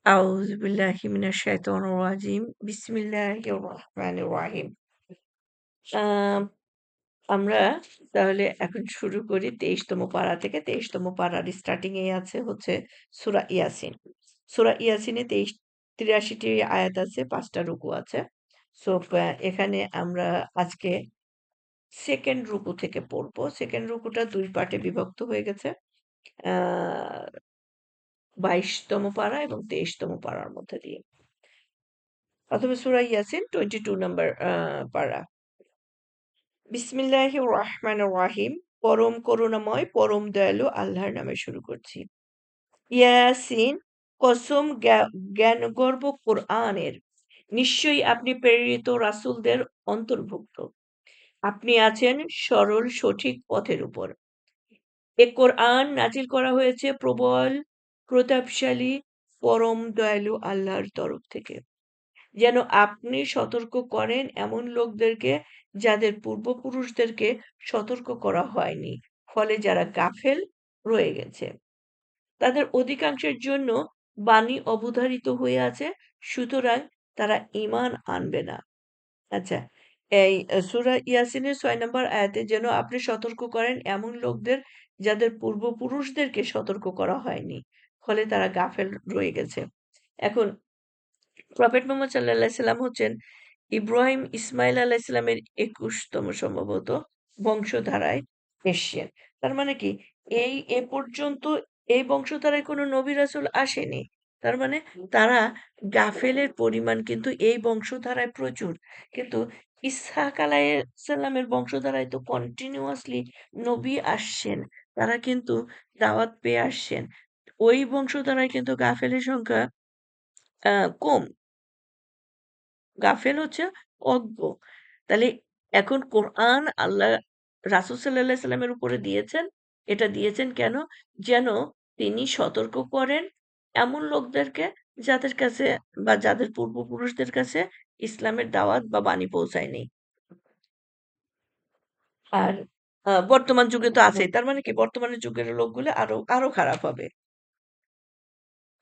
আউযু বিল্লাহি মিনাশ শাইতানির রাজিম। বিসমিল্লাহির রহমানির রহিম। আম আমরা তাহলে এখন শুরু করি ২৩তম পারা থেকে। ২৩তম পারার স্টার্টিং এ আছে হচ্ছে সূরা ইয়াসিন। সূরা ইয়াসিনে ৮৩ টি আয়াত আছে, ৫ টা রুকু আছে। সো এখানে আমরা আজকে 2nd রুকু থেকে পড়ব। 2nd রুকুটা ২ পার্টে বিভক্ত হয়ে গেছে। আ ২২তম পারা এবং ২৩তম পারার মধ্যে দিয়ে। অথবা সূরা ইয়াসিন 22 নাম্বার পারা। বিসমিল্লাহির রহমানির রহিম। পরম করুণাময়, পরম দয়ালু আল্লাহর নামে শুরু করছি। ইয়াসিন, কসম জ্ঞানগর্ভ কোরআনের। নিশ্চয়ই আপনি প্রেরিত রাসূলদের অন্তর্ভুক্ত। আপনি আছেন সরল সঠিক পথের উপর। এ কোরআন নাজিল করা হয়েছে প্রবল, প্রতাপশালী, পরম দয়ালু আল্লাহর তরফ থেকে। যেন আপনি সতর্ক করেন এমন লোকদেরকে যাদের পূর্বপুরুষদেরকে সতর্ক করা হয়নি, ফলে যারা গাফেল রয়ে গেছে। তাদের অধিকাংশের জন্য বাণী অবধারিত হয়ে আছে, সুতরাং তারা ঈমান আনবে না। আচ্ছা, এই সূরা ইয়াসিনের ৬ নম্বর আয়াতে যেন আপনি সতর্ক করেন এমন লোকদের যাদের পূর্বপুরুষদেরকে সতর্ক করা হয়নি, ফলে তারা গাফেল রয়ে গেছে। এখন প্রফেট মুহাম্মদ সাল্লাল্লাহু আলাইহি সাল্লাম হচ্ছেন ইব্রাহিম ইসমাইল আলাইহিসসালামের ২১তম সম্ভবত বংশধারায় এসছেন। তার মানে কি এ পর্যন্ত এই বংশধারায় কোনো নবী রাসূল আসেনি। তার মানে তারা গাফেলের পরিমাণ কিন্তু এই বংশধারায় প্রচুর। কিন্তু ইসহাক আলাইহিসসালামের বংশধারায় তো কন্টিনিউয়াসলি নবী আসছেন। তারা কিন্তু দাওয়াত পেয়ে আসছেন। ওই বংশধারায় কিন্তু গাফেলের সংখ্যা কম। গাফেল হচ্ছে অজ্ঞ। তাহলে এখন কোরআন আল্লাহ রাসূল সাল্লাল্লাহু আলাইহি সাল্লামের উপরে দিয়েছেন। এটা দিয়েছেন কেন? যেন তিনি সতর্ক করেন এমন লোকদেরকে যাদের কাছে বা যাদের পূর্বপুরুষদের কাছে ইসলামের দাওয়াত বা বাণী পৌঁছায়নি। আর বর্তমান যুগে তো আছেই। তার মানে কি বর্তমানের যুগের লোকগুলো আরো খারাপ হবে।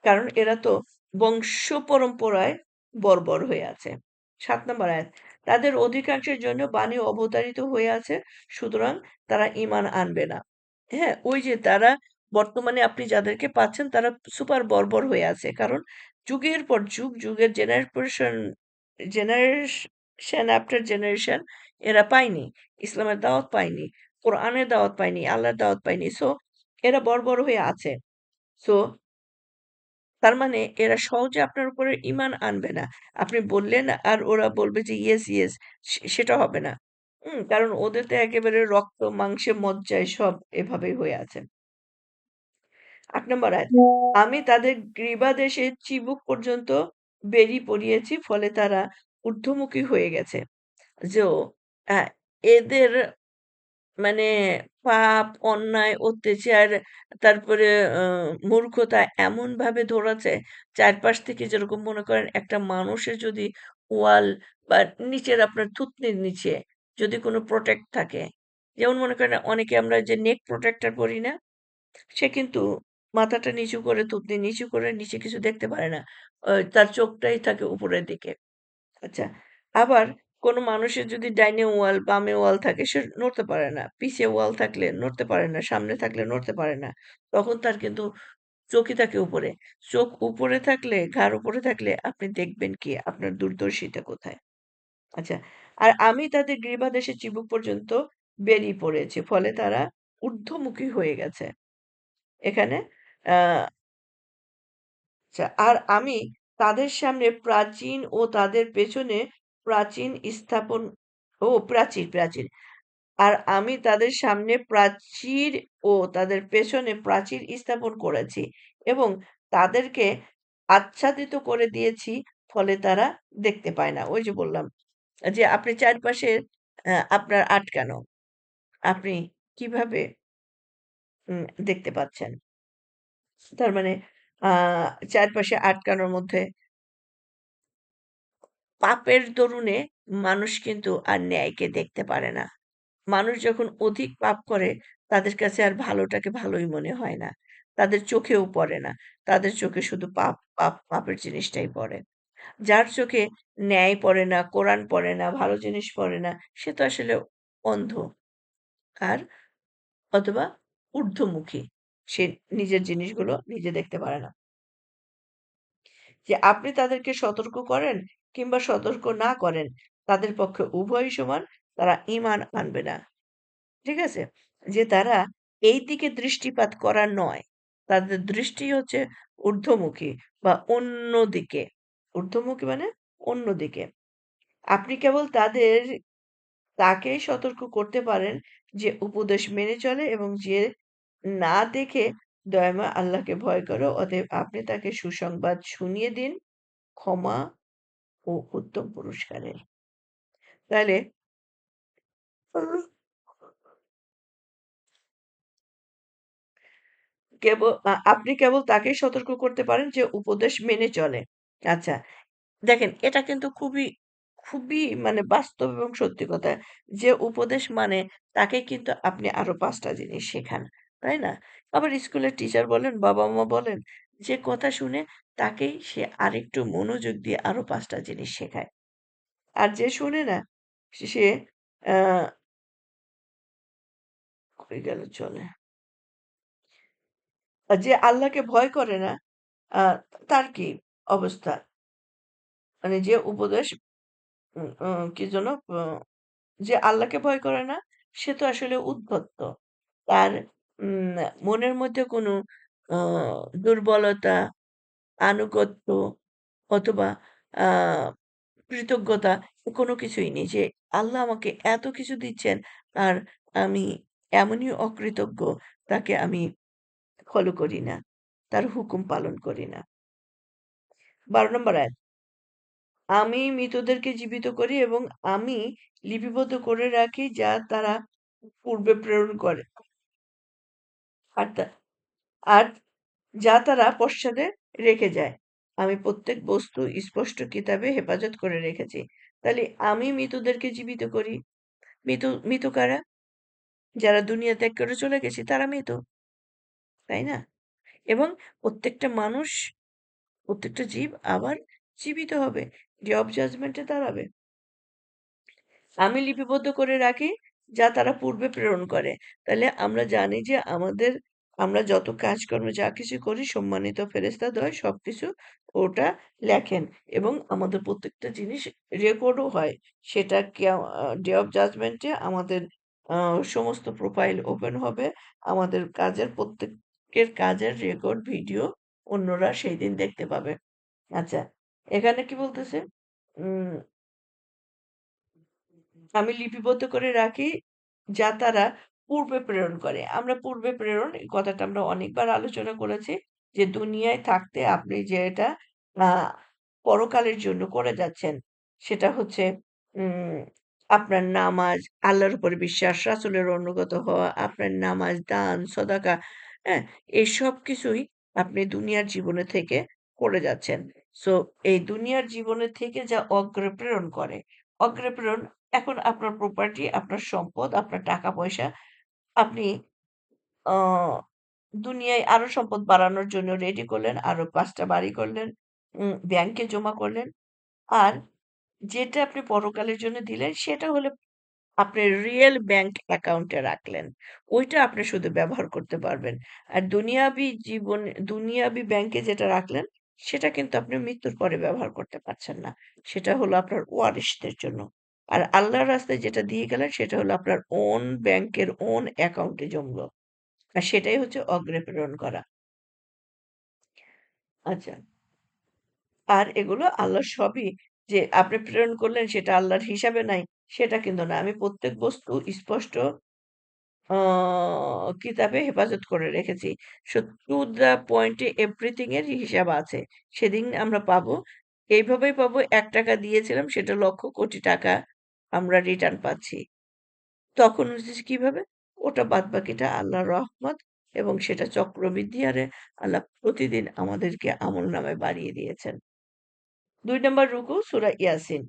কারণ এরা তো বংশ পরম্পরায় বর্বর হয়ে আছে। ৭ নম্বর আয়াত। তাদের অধিকাংশের জন্য বাণী অবতারিত হয়ে আছে, সুতরাং তারা ঈমান আনবে না। হ্যাঁ? ওই যে তারা বর্তমানে আপনি যাদেরকে পাচ্ছেন তারা সুপার বর্বর হয়ে আছে। কারণ যুগের পর যুগ, যুগের জেনারেশন আফটার জেনারেশন এরা পায়নি। ইসলামের দাওয়াত পায়নি, কোরআনের দাওয়াত পায়নি, আল্লাহর দাওয়াত পায়নি। সো এরা বর্বর হয়ে আছে। সো তার মানে এরা সহজে আপনার উপরে ঈমান আনবে না। আপনি বললেন আর ওরা বলবে যে ইয়েস, ইয়েস সেটা হবে না। কারণ ওদের তো একেবারে রক্ত, মাংসে, মজ্জায় সব এভাবেই হয়ে আছে। ৮ নম্বর আয়াত। আমি তাদের গ্রীবাদেশে চিবুক পর্যন্ত বেড়ি পরিয়েছি, ফলে তারা ঊর্ধ্বমুখী হয়ে গেছে। যো আ এদের মানে পাপ, অন্যায়, অত্যাচার, তারপরে আ মূর্খতা এমনভাবে ধরেছে, চারপাশ থেকে যেরকম মনে করেন একটা মানুষের যদি ওয়াল বা নিচের আপনার থুতনির নিচে যদি কোনো প্রোটেক্ট থাকে, যেমন মনে করেন অনেকে আমরা যে নেক প্রোটেক্টর পরি না? সে কিন্তু মাথাটা নিচু করে, থুতনি নিচু করে নিচে কিছু দেখতে পারে না। তার চোখটাই থাকে উপরের দিকে। আচ্ছা। আবার কোন মানুষের যদি ডাইনে ওয়াল, বামে ওয়াল থাকে সে নড়তে পারে না। পিছে ওয়াল থাকলে নড়তে পারে না, সামনে থাকলে নড়তে পারে না। তখন তার কিন্তু চোখই থাকে উপরে। চোখ উপরে থাকলে, ঘাড় উপরে থাকলে আপনি দেখবেন কি আপনার দূরদর্শিতা কোথায়। আচ্ছা। আর আমি তাদের গ্রীবাদেশে চিবুক পর্যন্ত বেরিয়ে পড়েছি। ফলে তারা ঊর্ধ্বমুখী হয়ে গেছে। এখানে আ আচ্ছা, আর আমি তাদের সামনে প্রাচীন ও তাদের পেছনে প্রাচীন স্থাপন প্রাচীর। আর আমি তাদের সামনে প্রাচীর ও তাদের পেছনে প্রাচীর স্থাপন করেছি এবং তাদেরকে আচ্ছাদিত করে দিয়েছি, ফলে তারা দেখতে পায় না। ওই যে বললাম যে আপনি চারপাশে আপনার আটকানো। আপনি কিভাবে দেখতে পাচ্ছেন? তার মানে আ চারপাশে আটকানোর মধ্যে পাপের দরুনে মানুষ কিন্তু আর ন্যায়কে দেখতে পারে না। মানুষ যখন অধিক পাপ করে তাদের কাছে আর ভালোটাকে ভালোই মনে হয় না। তাদের চোখেও পড়ে না। তাদের চোখে শুধু পাপ, পাপ, পাপের জিনিসটাই পড়ে। যার চোখে ন্যায় পড়ে না, কোরআন পড়ে না, ভালো জিনিস পড়ে না, সে তো আসলে অন্ধ। আর অথবা ঊর্ধ্বমুখী। সে নিজের জিনিসগুলো নিজে দেখতে পারে না। যে আপনি তাদেরকে সতর্ক করেন কিংবা সতর্ক না করেন, তাদের পক্ষে উভয়ই সমান, তারা ঈমান আনবে না। ঠিক আছে? যে তারা এই দিকে দৃষ্টিপাত করা নয়। তাদের দৃষ্টি হচ্ছে ঊর্ধ্বমুখী বা অন্যদিকে। ঊর্ধ্বমুখী মানে অন্যদিকে। আপনি কেবল তাকেই সতর্ক করতে পারেন যে উপদেশ মেনে চলে এবং যে না দেখে দয়াময় আল্লাহকে ভয় করে। অতএব আপনি তাকে সুসংবাদ শুনিয়ে দিন ক্ষমা ও উত্তম পুরস্কারের। তাইলে আপনি কেবল তাকেই সতর্ক করতে পারেন যে উপদেশ মেনে চলে। আচ্ছা, দেখেন এটা কিন্তু খুবই মানে বাস্তব এবং সত্যি কথা। যে উপদেশ মানে তাকে কিন্তু আপনি আরো ৫ টা জিনিস শেখান। তাই না? আবার স্কুলের টিচার বলেন, বাবা-মা বলেন, যে কথা শুনে তাকেই সে আরেকটু মনোযোগ দিয়ে আরো ৫ টা জিনিস শেখায়। আর যে শোনে না সে আ কই গেল চলে। যে আল্লাহকে ভয় করে না আ তার কি অবস্থা? মানে যে উপদেশ উম অ কি যেন যে আল্লাহকে ভয় করে না সে তো আসলে উদ্ধত। তার উম মনের মধ্যে কোনো আ দুর্বলতা, আনুগত্য অথবা আ কৃতজ্ঞতা কোনো কিছুই নেই। যে আল্লাহ আমাকে এত কিছু দিচ্ছেন আর আমি এমনই অকৃতজ্ঞ, তাকে আমি ফলো করি না। তার হুকুম পালন করি না। ১২ নম্বর আয়াত। আমি মৃতদেরকে জীবিত করি এবং আমি লিপিবদ্ধ করে রাখি যা তারা পূর্বে প্রেরণ করে। আর তা আর যা তারা পশ্চাতে রেখে যায়। আমি প্রত্যেক বস্তু স্পষ্ট কিতাবে হেফাজত করে রেখেছি। তাহলে আমি মৃতদেরকে জীবিত করি। মৃত কারা? যারা দুনিয়া ত্যাগ করে চলে গেছে তারা মৃত। তাই না? এবং প্রত্যেকটা মানুষ, প্রত্যেকটা জীব আবার জীবিত হবে। ডে অফ জাজমেন্ট এ দাঁড়াবে। আমি লিপিবদ্ধ করে রাখি যা তারা পূর্বে প্রেরণ করে। তাহলে আমরা জানি যে আমরা যত কাজকর্ম যা কিছু করি সম্মানিত ফেরেশতাদ্বয় সবকিছু ওটা লেখেন এবং আমাদের প্রত্যেকটা জিনিস রেকর্ডও হয়। সেটা ডে অফ জাজমেন্ট এ আমাদের আ সমস্ত প্রোফাইল ওপেন হবে। আমাদের প্রত্যেকের কাজের রেকর্ড ভিডিও অন্যরা সেইদিন দেখতে পাবে। আচ্ছা, এখানে কি বলতেছে? উম আমি লিপিবদ্ধ করে রাখি যা তারা পূর্বে প্রেরণ করে। আমরা পূর্বে প্রেরণ এই কথাটা আমরা অনেকবার আলোচনা করেছি যে দুনিয়ায় থাকতে আপনি যে এটা আ পরকালের জন্য করে যাচ্ছেন সেটা হচ্ছে উম আপনার নামাজ, আল্লাহর উপরে বিশ্বাস, রাসূলের অনুগত হওয়া, আপনার নামাজ, দান, সদাকা, হ্যাঁ? এই সবকিছুই আপনি দুনিয়ার জীবনে থেকে করে যাচ্ছেন। সো এই দুনিয়ার জীবনে থেকে যা অগ্রে প্রেরণ করে, অগ্রে প্রেরণ এখন আপনার প্রপার্টি, আপনার সম্পদ, আপনার টাকা-পয়সা আপনি আ দুনিয়ায় আরো সম্পদ বাড়ানোর জন্য রেডি করলেন, আরো ৫ টা বাড়ি করলেন, ব্যাংকে জমা করলেন। আর যেটা আপনি পরকালের জন্য দিলেন সেটা হলো আপনি রিয়েল ব্যাংক অ্যাকাউন্টে রাখলেন। ওইটা আপনি শুধু ব্যবহার করতে পারবেন। আর দুনিয়াবি ব্যাংকে যেটা রাখলেন সেটা কিন্তু আপনি মৃত্যুর পরে ব্যবহার করতে পারছেন না। সেটা হলো আপনার ওয়ারিশদের জন্য। আর আল্লাহর রাস্তায় যেটা দিয়ে গেলেন সেটা হলো আপনার ওন ব্যাংকের ওন অ্যাকাউন্টে জমলো। আর সেটাই হচ্ছে অগ্রে প্রেরণ করা। আচ্ছা। আর এগুলো আল্লাহর সবই যে আপনি প্রেরণ করলেন সেটা আল্লাহর হিসাবে নাই, সেটা কিন্তু না। আমি প্রত্যেক বস্তু স্পষ্ট আ কিতাবে হেফাজত করে রেখেছি। সো টু দ্যা পয়েন্টে এভরিথিং এর হিসাব আছে। সেদিন আমরা পাবো। এইভাবেই পাবো ৳১ দিয়েছিলাম সেটা লক্ষ কোটি টাকা আমরা রিটার্ন পাচ্ছি। তখন হচ্ছে কিভাবে? ওটা বাদবাকিটা আল্লাহর রহমত এবং সেটা চক্রবৃদ্ধি হারে আল্লাহ প্রতিদিন আমাদেরকে আমলনামায় বাড়িয়ে দিয়েছেন। ২ নম্বর রুকু সূরা ইয়াসিন।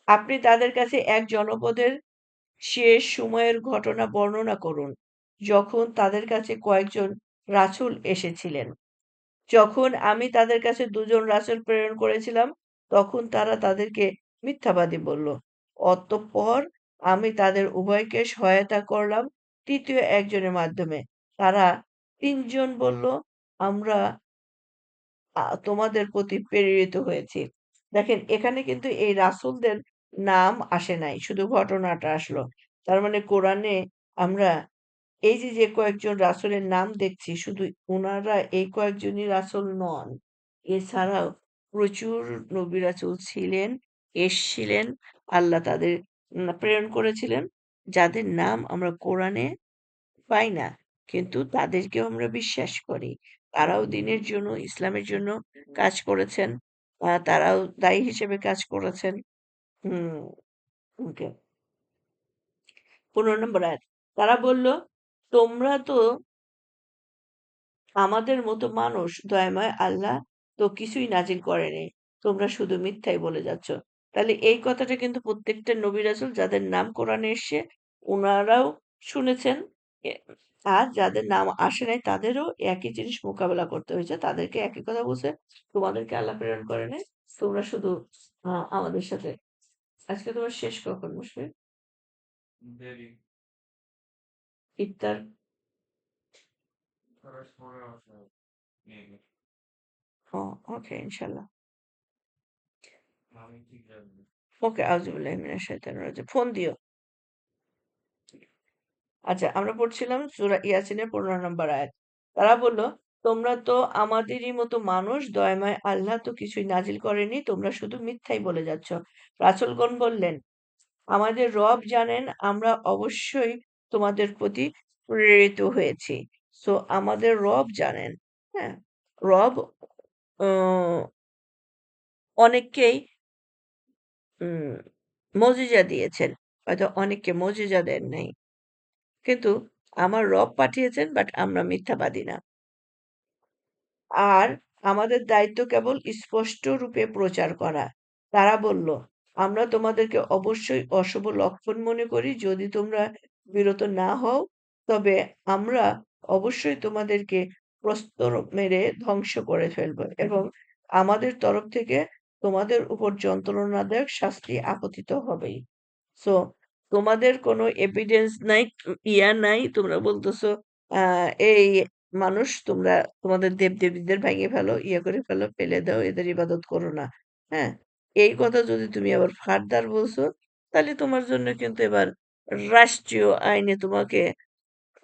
আপনি তাদের কাছে এক জনপদের শেষ সময়ের ঘটনা বর্ণনা করুন। যখন তাদের কাছে কয়েকজন রাসূল এসেছিলেন। যখন আমি তাদের কাছে ২ জন রাসূল প্রেরণ করেছিলাম, তখন তারা তাদেরকে মিথ্যাবাদী বলল। অতঃপর আমি তাদের উভয়কে সহায়তা করলাম ৩য় একজনের মাধ্যমে। তারা ৩ জন বলল, আমরা তোমাদের প্রতি প্রেরিত হয়েছি। দেখেন এখানে কিন্তু এই রাসূলদের নাম আসে নাই। শুধু ঘটনাটা আসলো। তার মানে কোরআনে আমরা এই যে কয়েকজন রাসূলের নাম দেখছি শুধু উনারা এই কয়েকজনই রাসূল নন। এছাড়াও প্রচুর নবী রাসূল ছিলেন, এসছিলেন। আল্লাহ তাদের প্রেরণ করেছিলেন। যাদের নাম আমরা কোরআনে পাই না। কিন্তু তাদেরকেও আমরা বিশ্বাস করি। তারাও দ্বীনের জন্য, ইসলামের জন্য কাজ করেছেন। তারাও দায়ী হিসেবে কাজ করেছেন। হুম, ওকে। ১৫ নম্বর আয়াত। তারা বলল, তোমরা তো আমাদের মতো মানুষ, দয়াময় আল্লাহ তো কিছুই নাজিল করেনি। তোমরা শুধু মিথ্যাই বলে যাচ্ছ। তাহলে এই কথাটা কিন্তু প্রত্যেকটা নবী রাসূল যাদের নাম কোরআনে এসছে, উনারাও শুনেছেন। এ আর যাদের নাম আসে নাই তাদেরও একই জিনিস মোকাবেলা করতে হয়েছে। তাদেরকে একই কথা বলছে, তোমাদেরকে আল্লাহ প্রেরণ করে নাই। তোমরা শুধু আমাদের সাথে আজকে তোমার শেষ কখন মুশফিক? ইফতার? ও ওকে ইনশাআল্লাহ। ওকে আউযুবিল্লাহি মিনাশ শাইতানির রাজিম। ফোন দিও। আচ্ছা, আমরা পড়ছিলাম সূরা ইয়াসিনের ১৫ নম্বর আয়াত। তারা বলল, তোমরা তো আমাদেরই মতো মানুষ, দয়াময় আল্লাহ তো কিছুই নাজিল করেনি, তোমরা শুধু মিথ্যাই বলে যাচ্ছ। রাসূলগণ বললেন, আমাদের রব জানেন আমরা অবশ্যই তোমাদের প্রতি প্রেরিত হয়েছি। সো আমাদের রব জানেন। হ্যাঁ? রব অ অনেককেই উম মজিজা দিয়েছেন। হয়তো অনেককে মজিজা দেন নাই। কিন্তু আমার রব পাঠিয়েছেন বাট আমরা মিথ্যাবাদী না। আর আমাদের দায়িত্ব কেবল স্পষ্ট রূপে প্রচার করা। তারা বলল, আমরা তোমাদেরকে অবশ্যই অশুভ লক্ষণ মনে করি। যদি তোমরা বিরত না হও, তবে আমরা অবশ্যই তোমাদেরকে প্রস্তর মেরে ধ্বংস করে ফেলব এবং আমাদের তরফ থেকে তোমাদের উপর যন্ত্রণাদায়ক শাস্তি আপতিত হবেই। সো তোমাদের কোনো এভিডেন্স নাই, নাই। তোমরা বলতেছো এই মানুষ তোমরা তোমাদের দেব-দেবীদের ভেঙে ফেলো, ইয়ে করে ফেলো, ফেলে দাও, এদের ইবাদত করো না। হ্যাঁ? এই কথা যদি তুমি আবার ফার্দার বলছো, তাহলে তোমার জন্য কিন্তু এবার রাষ্ট্রীয় আইনে তোমাকে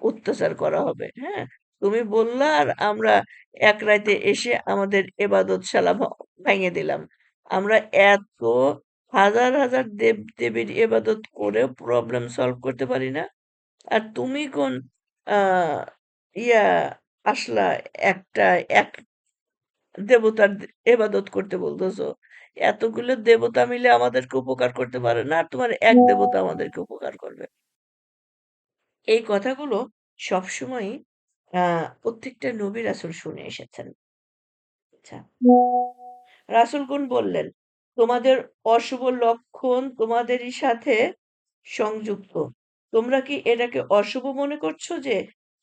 অত্যাচার করা হবে। হ্যাঁ? তুমি বললা আর আমরা এক রাইতে এসে আমাদের এবাদতশালা ভেঙে দিলাম। আমরা এত হাজার, হাজার দেব-দেবীর ইবাদত করেও প্রবলেম সলভ করতে পারি না। আর তুমি কোন আ ইয়া আসলা একটা এক দেবতার ইবাদত করতে বলতেছো। এতগুলো দেবতা মিলে আমাদেরকে উপকার করতে পারে না। আর তোমার এক দেবতা আমাদেরকে উপকার করবে। এই কথাগুলো সবসময়ই আ প্রত্যেকটা নবী রাসূল শুনে এসেছেন। আচ্ছা। রাসূলগণ বললেন, তোমাদের অশুভ লক্ষণ তোমাদেরই সাথে সংযুক্ত। তোমরা কি এটাকে অশুভ মনে করছো যে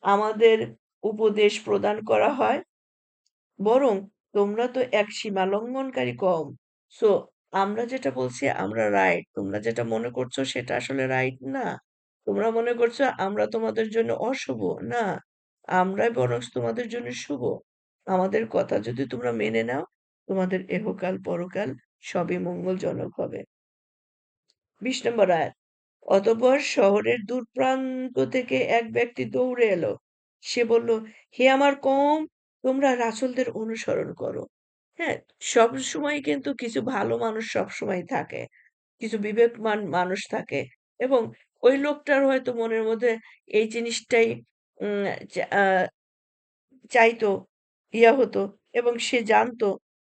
আমাদের উপদেশ প্রদান করা হয়? বরং তোমরা তো এক সীমা লঙ্ঘনকারী কওম। সো আমরা যেটা বলছি আমরা রাইট। তোমরা যেটা মনে করছো সেটা আসলে রাইট না। তোমরা মনে করছো আমরা তোমাদের জন্য অশুভ। না, আমরাই বরং তোমাদের জন্য শুভ। আমাদের কথা যদি তোমরা মেনে নাও, তোমাদের এহকাল পরকাল সবই মঙ্গলজনক হবে। ২০ নম্বর আয়াত। অতঃপর শহরের দূরপ্রান্ত থেকে এক ব্যক্তি দৌড়ে এলো। সে বলল, হে আমার কওম, তোমরা রাসূলদের অনুসরণ করো। হ্যাঁ? সবসময় কিন্তু কিছু ভালো মানুষ সবসময় থাকে। কিছু বিবেকমান মানুষ থাকে এবং ওই লোকটার হয়তো মনের মধ্যে এই জিনিসটাই উম চা আ চাইতো, হতো এবং সে জানতো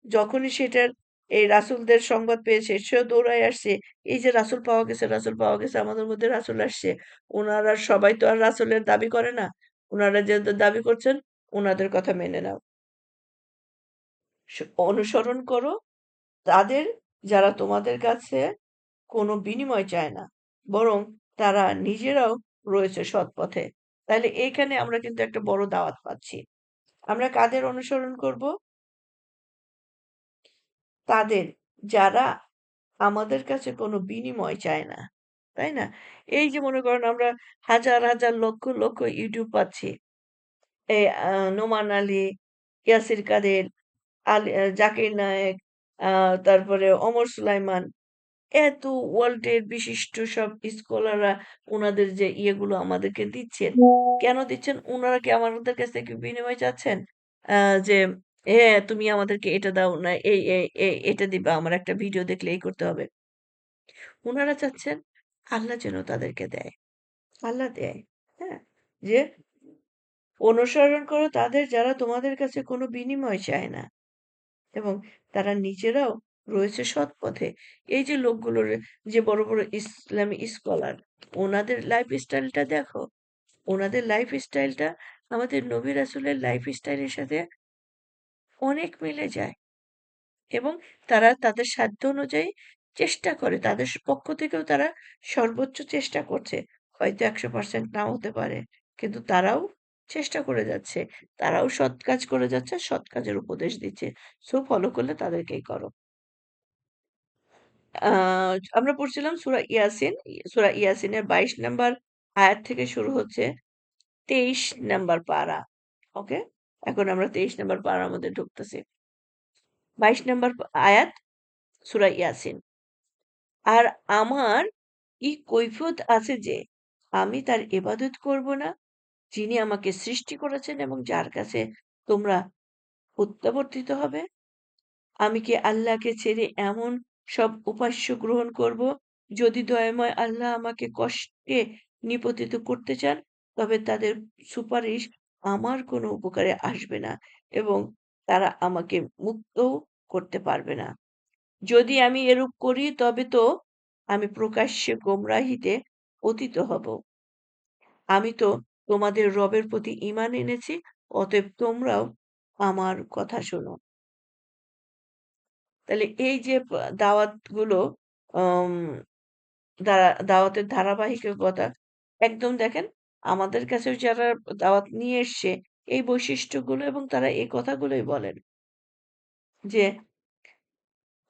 যখনই সেটার এই রাসূলদের সংবাদ পেয়েছে সেও দৌড়ায় আসছে। এই যে রাসূল পাওয়া গেছে, রাসূল পাওয়া গেছে, আমাদের মধ্যে রাসূল আসছে। উনারা সবাই তো আর রাসূলের দাবি করে না। উনারা যেহেতু দাবি করছেন, উনাদের কথা মেনে নাও। স অনুসরণ করো তাদের যারা তোমাদের কাছে কোনো বিনিময় চায় না। বরং তারা নিজেরাও রয়েছে সৎ পথে। তাহলে এইখানে আমরা কিন্তু একটা বড় দাওয়াত পাচ্ছি। আমরা কাদের অনুসরণ করব? তাদের যারা আমাদের কাছে কোনো বিনিময় চায় না। তাই না? এই যে মনে করেন আমরা হাজার, হাজার লক্ষ, লক্ষ YouTube পাচ্ছি। এই নোমান আলী, ইয়াসির কাদের, জাকির নায়েক, আ তারপরে ওমর সুলাইমান এত ওয়ার্ল্ডের বিশিষ্ট সব স্কলাররা উনাদের যে ইয়েগুলো আমাদেরকে দিচ্ছেন। কেন দিচ্ছেন? উনারা কি আমাদের কাছ থেকে বিনিময় চাচ্ছেন? যে হ্যাঁ, তুমি আমাদেরকে এটা দাও না এটা দিবা। আমার একটা ভিডিও দেখলে এই করতে হবে। উনারা চাচ্ছেন আল্লাহ যেন তাদেরকে দেয়। আল্লাহ দেয়। হ্যাঁ? যে অনুসরণ করো তাদের যারা তোমাদের কাছে কোনো বিনিময় চায় না। এবং তারা নিজেরাও রয়েছে সৎ পথে। এই যে লোকগুলোর যে বড়, বড় ইসলামী স্কলার ওনাদের লাইফস্টাইলটা দেখো। ওনাদের লাইফস্টাইলটা আমাদের নবী রাসূলের লাইফস্টাইলের সাথে অনেক মিলে যায় এবং তারা তাদের সাধ্য অনুযায়ী চেষ্টা করে। তাদের পক্ষ থেকেও তারা সর্বোচ্চ চেষ্টা করছে। হয়তো ১০০% নাও হতে পারে। কিন্তু তারাও চেষ্টা করে যাচ্ছে। তারাও সৎ কাজ করে যাচ্ছে, সৎ কাজের উপদেশ দিচ্ছে। সো ফলো করলে তাদেরকেই করো। আ আমরা পড়ছিলাম সূরা ইয়াসিন। সূরা ইয়াসিনের ২২ নাম্বার আয়াত থেকে শুরু হচ্ছে ২৩ নাম্বার পারা। ওকে? এখন আমরা ২৩ নাম্বার পারার মধ্যে ঢুকতেছি। ২২ নাম্বার আয়াত সূরা ইয়াসিন। আর আমার কৈফিয়ত আছে যে আমি তার ইবাদত করব না, যিনি আমাকে সৃষ্টি করেছেন এবং যার কাছে তোমরা প্রত্যাবর্তিত হবে। আমি কি আল্লাহকে ছেড়ে এমন সব উপাস্য গ্রহণ করব? যদি দয়াময় আল্লাহ আমাকে কষ্টে নিপতিত করতে চান, তবে তাদের সুপারিশ আমার কোনো উপকারে আসবে না এবং তারা আমাকে মুক্তও করতে পারবে না। যদি আমি এরূপ করি তবে তো আমি প্রকাশ্যে গোমরাহিতে পতিত হব। আমি তো তোমাদের রবের প্রতি ঈমান এনেছি, অতএব তোমরাও আমার কথা শোনো। তাহলে এই যে দাওয়াতগুলো আম দাওয়াতের ধারাবাহিকতা একদম দেখেন আমাদের কাছেও যারা দাওয়াত নিয়ে এসছে এই বৈশিষ্ট্যগুলো এবং তারা এই কথাগুলোই বলেন যে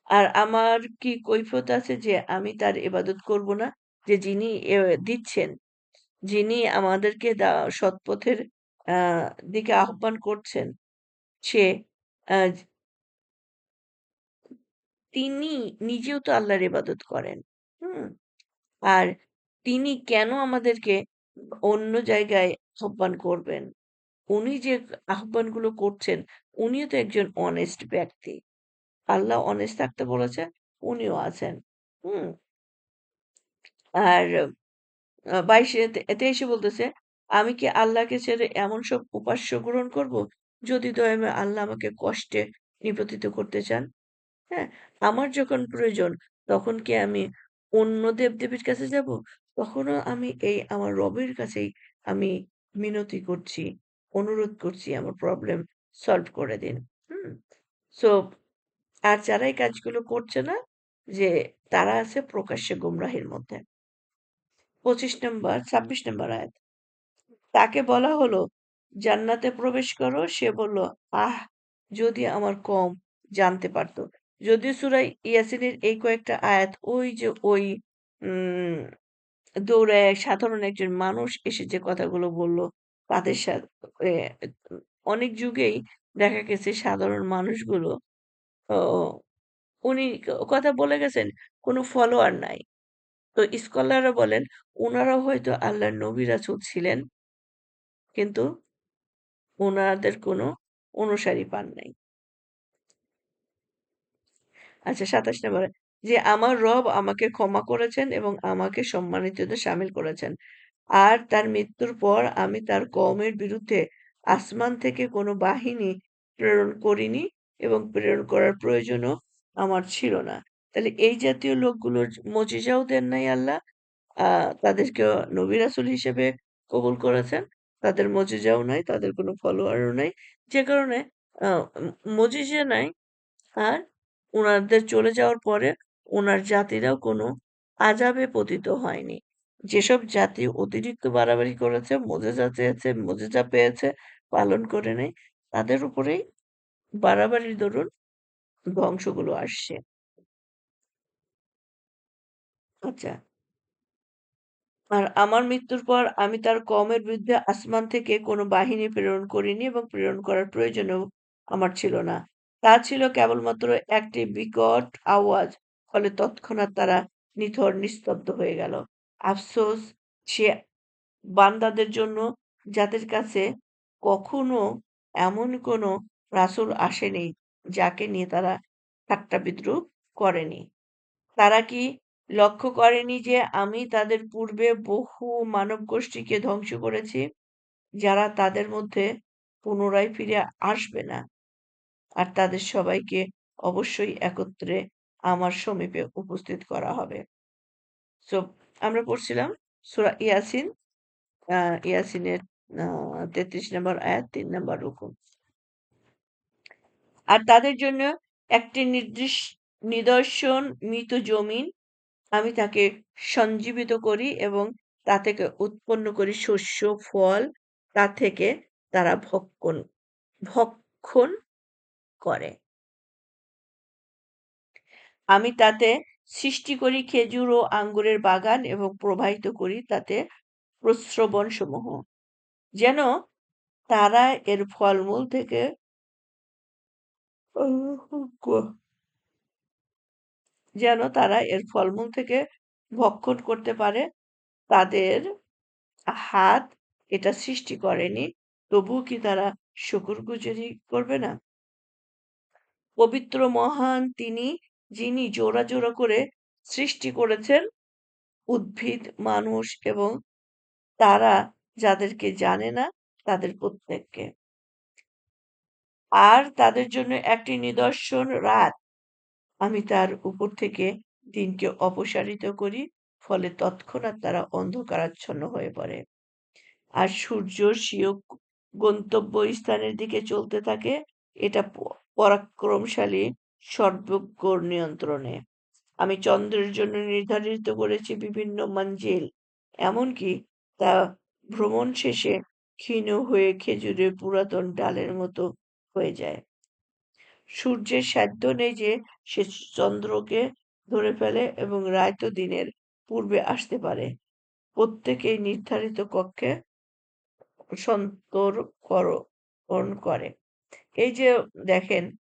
আর আমার কি কৈফিয়ত আছে যে আমি তার ইবাদত করব না? যে যিনি দিচ্ছেন, যিনি আমাদেরকে সৎপথের আ দিকে আহ্বান করছেন, সে আ তিনি নিজেও তো আল্লাহর ইবাদত করেন। হুম? আর তিনি কেন আমাদেরকে অন্য জায়গায় আহ্বান করবেন? উনি যে আহ্বানগুলো করছেন, উনিও তো একজন অনেস্ট ব্যক্তি। আল্লাহ অনেস্ট থাকতে বলেছে, উনিও আছেন। হুম? আর ২২ এতে এসে বলতেছে, "আমি কি আল্লাহকে ছেড়ে এমন সব উপাস্য গ্রহণ করব? যদি দয়াময় আল্লাহ আমাকে কষ্টে নিপতিত করতে চান?" হ্যাঁ? আমার যখন প্রয়োজন তখন কি আমি অন্য দেবদেবীর কাছে যাব? তখনও আমি এই আমার রবের কাছেই আমি মিনতি করছি, অনুরোধ করছি আমার প্রবলেম সলভ করে দিন। হুম? সো আর যারা এই কাজগুলো করছে না যে তারা আছে প্রকাশ্যে গোমরাহির মধ্যে। ২৬ নম্বর আয়াত। তাকে বলা হলো, "জান্নাতে প্রবেশ করো।" সে বলল, "আহ! যদি আমার কওম জানতে পারত।" যদিও সূরা ইয়াসিনের এই কয়েকটা আয়াত ওই যে ওই উম দৌড়ায় সাধারণ একজন মানুষ এসে যে কথাগুলো বলল, তাদের এ অনেক যুগেই দেখা গেছে সাধারণ মানুষগুলো ও উনি কথা বলে গেছেন, কোনো ফলোয়ার নাই। তো স্কলাররা বলেন, উনারাও হয়তো আল্লাহর নবী রাসূল ছিলেন, কিন্তু উনাদের কোনো অনুসারী পান নাই। আচ্ছা ২৭ নম্বরে যে আমার রব আমাকে ক্ষমা করেছেন এবং আমাকে সম্মানিতদের শামিল করেছেন। আর তার মৃত্যুর পর আমি তার কওমের বিরুদ্ধে আসমান থেকে কোনো বাহিনী প্রেরণ করিনি এবং প্রেরণ করার প্রয়োজনও আমার ছিল না। তাহলে এই জাতীয় লোকগুলোর মজিজাও দেন নাই আল্লাহ। আ তাদেরকেও নবী রাসূল হিসেবে কবুল করেছেন। তাদের মজিজাও নাই, তাদের কোনো ফলোয়ারও নাই। যে কারণে আ মজিজা নাই আর উনাদের চলে যাওয়ার পরে উনার জাতিরাও কোনো আযাবে পতিত হয়নি। যেসব জাতি অতিরিক্ত বাড়াবাড়ি করেছে, মোজেজা চেয়েছে, মোজেজা পেয়েছে, পালন করে নাই, তাদের উপরেই বাড়াবাড়ির দরুন ধ্বংসগুলো আসছে। আচ্ছা। আর আমার মৃত্যুর পর আমি তার কওমের বিরুদ্ধে আসমান থেকে কোনো বাহিনী প্রেরণ করিনি এবং প্রেরণ করার প্রয়োজনও আমার ছিল না। তা ছিল কেবলমাত্র একটি বিকট আওয়াজ। ফলে তৎক্ষণাৎ তারা নিথর নিস্তব্ধ হয়ে গেল। আফসোস সে বান্দাদের জন্য যাদের কাছে কখনো এমন কোনো রাসূল আসেনি যাকে নিয়ে তারা ঠাট্টা বিদ্রূপ করেনি। তারা কি লক্ষ্য করেনি যে আমি তাদের পূর্বে বহু মানবগোষ্ঠীকে ধ্বংস করেছি, যারা তাদের মধ্যে পুনরায় ফিরে আসবে না। আর তাদের সবাইকে অবশ্যই একত্রে আমার সমীপে উপস্থিত করা হবে। সো আমরা পড়ছিলাম সূরা ইয়াসিন, ইয়াসিনের ৩৩ নম্বর আয়াত ৩ নম্বর রুকু। আর তাদের জন্য একটি নিদর্শন মৃত জমিন, আমি তাকে সঞ্জীবিত করি এবং তা থেকে উৎপন্ন করি শস্য, ফল, তা থেকে তারা ভক্ষণ করে। আমি তাতে সৃষ্টি করি খেজুর ও আঙ্গুরের বাগান এবং প্রবাহিত করি তাতে প্রস্রবণসমূহ। যেন তারা এর ফলমূল থেকে যেন তারা এর ফলমূল থেকে ভক্ষণ করতে পারে। তাদের হাত এটা সৃষ্টি করেনি, তবুও কি তারা শুকরগুজারি করবে না? পবিত্র মহান তিনি, যিনি জোড়া জোড়া করে সৃষ্টি করেছেন উদ্ভিদ, মানুষ এবং তারা যাদেরকে জানে না তাদের প্রত্যেককে। আর তাদের জন্য একটি নিদর্শন রাত। আমি তার উপর থেকে দিনকে অপসারিত করি, ফলে তৎক্ষণাৎ তারা অন্ধকারাচ্ছন্ন হয়ে পড়ে। আর সূর্য স্বীয় গন্তব্যস্থানের দিকে চলতে থাকে। এটা পরাক্রমশালী সর্বজ্ঞর নিয়ন্ত্রণে। আমি চন্দ্রের জন্য নির্ধারিত করেছি বিভিন্ন মঞ্জিল, এমনকি তা ভ্রমণ শেষে ক্ষীণ হয়ে খেজুরের পুরাতন ডালের মতো হয়ে যায়। সূর্যের সাধ্য নেই যে সে চন্দ্রকে ধরে ফেলে এবং রাতও দিনের পূর্বে আসতে পারে। প্রত্যেকেই নির্ধারিত কক্ষে সন্তর্করণ করে। এই যে দেখেন,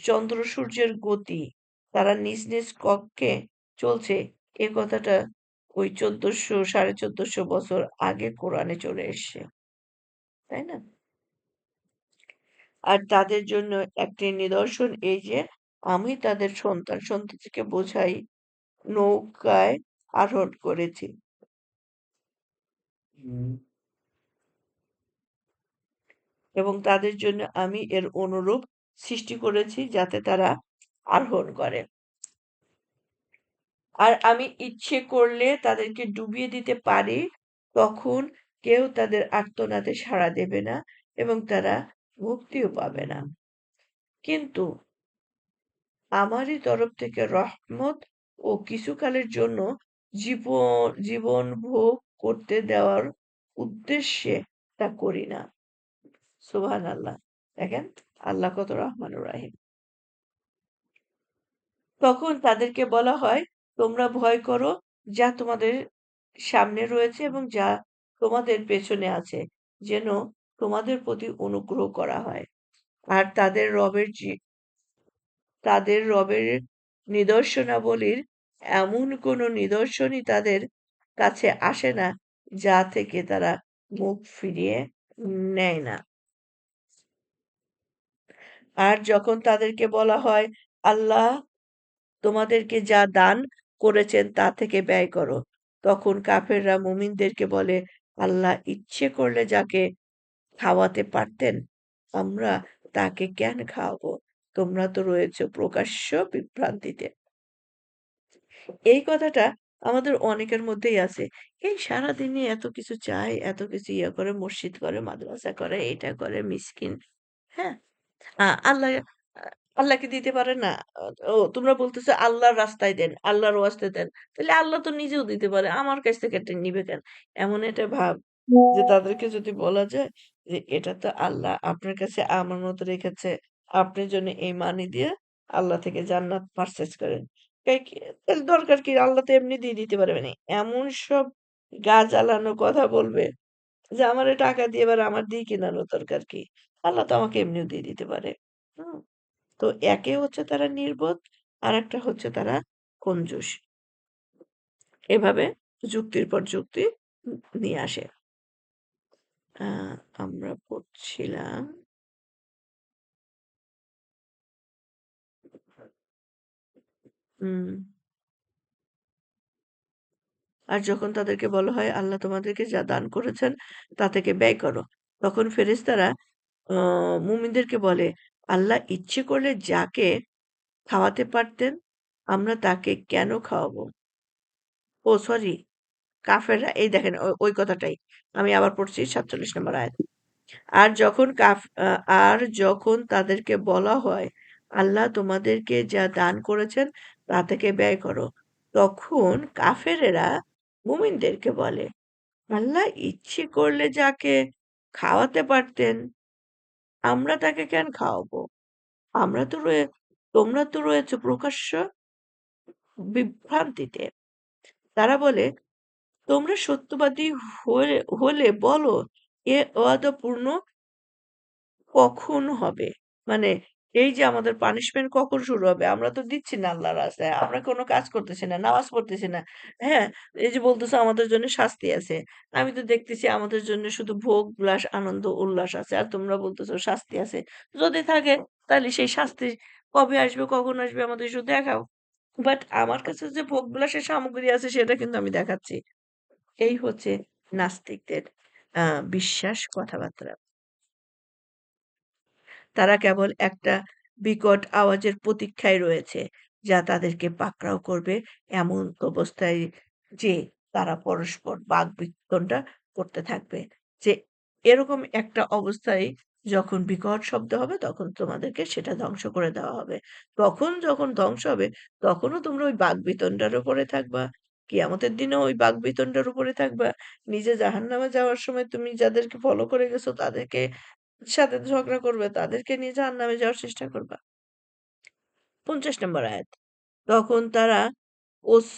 চন্দ্র সূর্যের গতি, তারা নিজ নিজ কক্ষে চলছে, এ কথাটা ওই ১৪০০ ১৪৫০ বছর আগে কোরআনে চলে এসছে। তাই না? আর তাদের জন্য একটি নিদর্শন এই যে আমি তাদের সন্তান-সন্ততিকে বোঝাই নৌকায় আরোহণ করেছি। এবং তাদের জন্য আমি এর অনুরূপ সৃষ্টি করেছি যাতে তারা আরোহণ করে। আর আমি ইচ্ছে করলে তাদেরকে ডুবিয়ে দিতে পারি, তখন কেউ তাদের আর্তনাদে সাড়া দেবে না এবং তারা মুক্তিও পাবে না। কিন্তু আমারই তরফ থেকে রহমত ও কিছুকালের জন্য জীবন ভোগ করতে দেওয়ার উদ্দেশ্যে তা করি না। সুবহানাল্লাহ। দেখেন আল্লাহ কত রহমানুর রাহিম। তখন তাদেরকে বলা হয়, তোমরা ভয় করো যা তোমাদের সামনে রয়েছে এবং যা তোমাদের পেছনে আছে, যেন তোমাদের প্রতি অনুগ্রহ করা হয়। আর তাদের রবের নিদর্শনাবলীর এমন কোনো নিদর্শনই তাদের কাছে আসে না যা থেকে তারা মুখ ফিরিয়ে নেয় না। আর যখন তাদেরকে বলা হয়, আল্লাহ তোমাদেরকে যা দান করেছেন তা থেকে ব্যয় করো, তখন কাফেররা মুমিনদেরকে বলে, আল্লাহ ইচ্ছে করলে যাকে খাওয়াতে পারতেন, আমরা তাকে কেন খাওয়াবো? তোমরা তো রয়েছো প্রকাশ্য বিভ্রান্তিতে। এই কথাটা আমাদের অনেকের মধ্যেই আছে। এই সারাদিনে এত কিছু চায়, এত কিছু ইয়ে করে, মসজিদ করে, মাদ্রাসা করে, এটা করে, মিসকিন। হ্যাঁ? আল্লাহ আল্লাহ কি দিতে পারে না? তোমরা বলতেছো আল্লাহর রাস্তায় দেন, আল্লাহর ওয়াস্তে দেন। তাইলে আল্লাহ তো নিজেও দিতে পারে। আমার কাছ থেকে এটা নিবে কেন? এমন একটা ভাব যে তাদেরকে যদি বলা যায় যে, "এটা তো আল্লাহ আপনার কাছে আমানত রেখেছে। আপনি যেন এই মানি দিয়ে আল্লাহ থেকে জান্নাত পারচেজ করেন।" কি তাহলে দরকার কি? আল্লাহ তো এমনি দিয়ে দিতে পারবে নি। এমন সব গা জ্বালানো কথা বলবে যে, "আমারে টাকা দিয়ে এবার আমার দিয়ে কিনানো দরকার কি? আল্লাহ তো আমাকে এমনিও দিয়ে দিতে পারে।" হুম? তো একে হচ্ছে তারা নির্বোধ, আরেকটা হচ্ছে তারা কঞ্জুস। এভাবে যুক্তির পর যুক্তি নিয়ে আসে। আ আমরা পড়ছিলাম হুম, আর যখন তাদেরকে বলা হয় আল্লাহ তোমাদেরকে যা দান করেছেন তা থেকে ব্যয় করো। তখন ফেরেশতারা আ মুমিনদেরকে বলে, আল্লাহ ইচ্ছে করলে যাকে খাওয়াতে পারতেন, আমরা তাকে কেন খাওয়াবো? ও সরি কাফেররা এই দেখেন ওই কথাটাই। আমি আবার পড়ছি ৪৭ নম্বর আয়াত। আর যখন কাফ আ আর যখন তাদেরকে বলা হয়, আল্লাহ তোমাদেরকে যা দান করেছেন তা থেকে ব্যয় করো। তখন কাফেরেরা মুমিনদেরকে বলে, আল্লাহ ইচ্ছে করলে যাকে খাওয়াতে পারতেন, আমরা তাকে কেন খাওয়াবো? আমরা তো রয়ে তোমরা তো রয়েছ প্রকাশ্য বিভ্রান্তিতে। তারা বলে, তোমরা সত্যবাদী হলে বলো, এ ওয়াদা পূর্ণ কখন হবে? মানে এই যে আমাদের পানিশমেন্ট কখন শুরু হবে? আমরা তো দিচ্ছি না আল্লাহর রাস্তায়। আমরা কোন কাজ করতেছি না, নামাজ পড়তেছি না। হ্যাঁ? এই যে বলতেছে আমাদের জন্য শাস্তি আছে। আমি তো দেখতেছি আমাদের জন্য শুধু ভোগ, বিলাস, আনন্দ, উল্লাস আছে। আর তোমরা বলতেছো শাস্তি আছে। যদি থাকে তাহলে সেই শাস্তি কবে আসবে, কখন আসবে আমাদের একটু দেখাও। বাট আমার কাছে যে ভোগ বিলাসের সামগ্রী আছে সেটা কিন্তু আমি দেখাচ্ছি। এই হচ্ছে নাস্তিকদের আ বিশ্বাস কথাবার্তা। তারা কেবল একটা বিকট আওয়াজের প্রতীক্ষায় রয়েছে, যা তাদেরকে পাকড়াও করবে এমন অবস্থায় যে তারা পরস্পর বাকবিতণ্ডা করতে থাকবে। যে এরকম একটা অবস্থায় যখন বিকট শব্দ হবে তখন তোমাদেরকে সেটা ধ্বংস করে দেওয়া হবে। তখন যখন ধ্বংস হবে তখনও তোমরা ওই বাকবিতণ্ডার উপরে থাকবা। কিয়ামতের দিনেও ওই বাকবিতণ্ডার উপরে থাকবা। নিজে জাহান্নামে যাওয়ার সময় তুমি যাদেরকে ফলো করে গেছো তাদেরকে সাথে ঝগড়া করবে, তাদেরকে নিয়ে জাহান্নামে যাওয়ার চেষ্টা করবা। ৫০ নম্বর আয়াত। তখন তারা ওস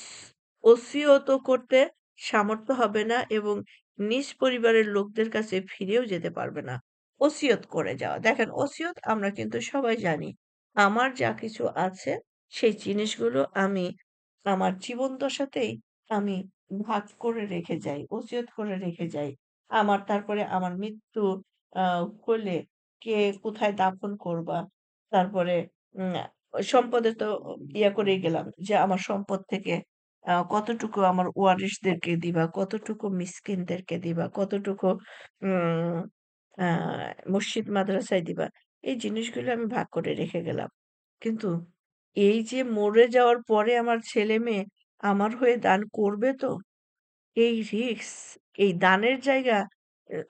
ওসিয়ত করতে সামর্থ্য হবে না এবং নিজ পরিবারের লোকদের কাছে ফিরেও যেতে পারবে না। ওসিয়ত করে যাওয়া। দেখেন ওসিয়ত আমরা কিন্তু সবাই জানি। আমার যা কিছু আছে সেই জিনিসগুলো আমি আমার জীবন দশাতেই আমি ভাগ করে রেখে যাই। ওসিয়ত করে রেখে যাই। আমার তারপরে আমার মৃত্যু আ হলে কে কোথায় দাফন করবা? তারপরে উম সম্পদে তো করেই গেলাম যে আমার সম্পদ থেকে কতটুকু আমার ওয়ারিশদেরকে দিবা, কতটুকু মিসকিনদেরকে দিবা, কতটুকু উম আ মসজিদ মাদ্রাসায় দিবা। এই জিনিসগুলো আমি ভাগ করে রেখে গেলাম। কিন্তু এই যে মরে যাওয়ার পরে আমার ছেলে-মেয়ে আমার হয়ে দান করবে তো? এই রিস্ক, এই দানের জায়গা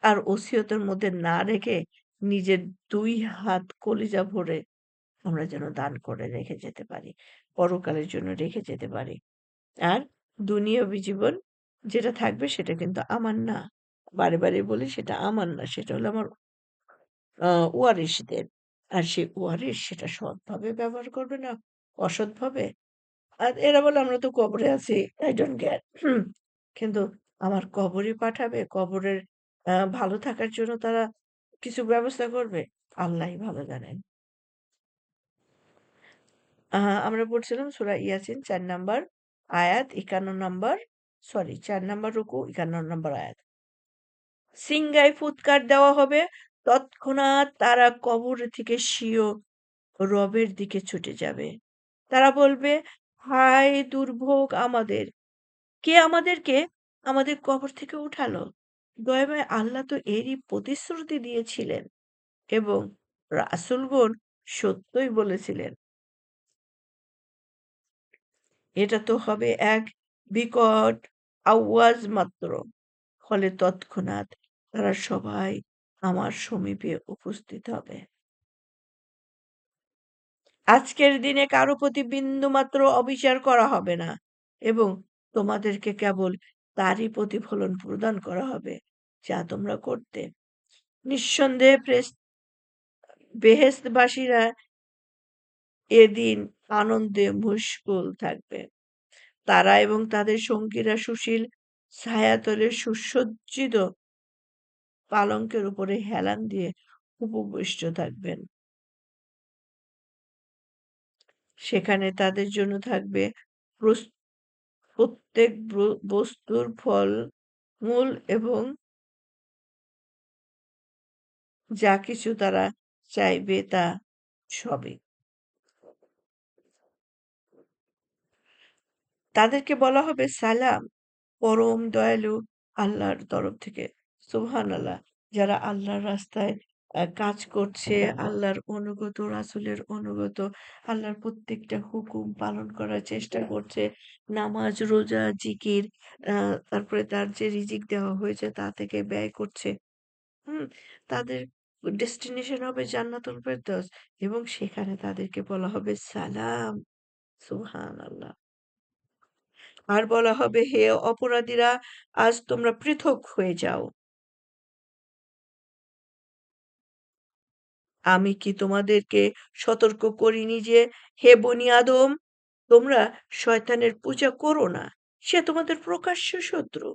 আর ওসিয়তের মধ্যে না রেখে নিজের ২ হাত কলিজা ভরে আমরা যেন দান করে রেখে যেতে পারি। পরকালের জন্য রেখে যেতে পারি। আর দুনিয়াবী জীবন যেটা থাকবে সেটা কিন্তু আমার না। বারে, বারে বলি সেটা আমার না। সেটা হলো আমার ওয়ারিশদের। আর সেই ওয়ারিশ সেটা সৎভাবে ব্যবহার করবে না অসৎভাবে। আর এরা বলে আমরা তো কবরে আছি। I don't care কিন্তু আমার কবরে পাঠাবে, কবরের ভালো থাকার জন্য তারা কিছু ব্যবস্থা করবে। আল্লাহই ভালো জানেন। আমরা পড়ছিলাম সূরা ইয়াসিন ৪ নাম্বার আয়াত ৫১ নাম্বার ৪ নাম্বার রুকু ৫১ নাম্বার আয়াত। সিংগায় ফুৎকার দেওয়া হবে, তৎক্ষণাৎ তারা কবর থেকে স্বীয় রবের দিকে ছুটে যাবে। তারা বলবে, হায় দুর্ভোগ আমাদের! কে আমাদেরকে আমাদের কবর থেকে উঠালো? দয়াময় আল্লাহ তো এরই প্রতিশ্রুতি দিয়েছিলেন এবং রাসূলগণ সত্যই বলেছিলেন। এটা তো হবে এক বিকট আওয়াজ মাত্র। ফলে তৎক্ষণাৎ তারা সবাই আমার সমীপে উপস্থিত হবে। আজকের দিনে কারো প্রতি বিন্দুমাত্র অবিচার করা হবে না এবং তোমাদেরকে কেবল তারই প্রতিফলন প্রদান করা হবে যা তোমরা করতে। নিঃসন্দেহে বেহেশতবাসীরা এদিন আনন্দে মুশগুল থাকবে। তারা এবং তাদের সঙ্গীরা সুশীল ছায়াতলে সুসজ্জিত পালঙ্কের উপরে হেলান দিয়ে উপবিষ্ট থাকবেন। সেখানে তাদের জন্য থাকবে প্রত্যেক বস্তুর ফলমূল এবং যা কিছু তারা চাইবে তা সবই। তাদেরকে বলা হবে সালাম, পরম দয়ালু আল্লাহর তরফ থেকে। সুবহানাল্লাহ। যারা আল্লাহর রাস্তায় কাজ করছে, আল্লাহর অনুগত, রাসূলের অনুগত, আল্লাহর প্রত্যেকটা হুকুম পালন করার চেষ্টা করছে। নামাজ, রোজা, জিকির, আ তারপরে তার যে রিজিক দেওয়া হয়েছে তা থেকে ব্যয় করছে। হুম? তাদের ডেস্টিনেশন হবে জান্নাতুল ফেরদৌস এবং সেখানে তাদেরকে বলা হবে সালাম। সুবহানাল্লাহ। আর বলা হবে, হে অপরাধীরা, আজ তোমরা পৃথক হয়ে যাও। আমি কি তোমাদেরকে সতর্ক করিনি যে, হে বনি আদম, তোমরা শয়তানের পূজা করো না। সে তোমাদের প্রকাশ্য শত্রু।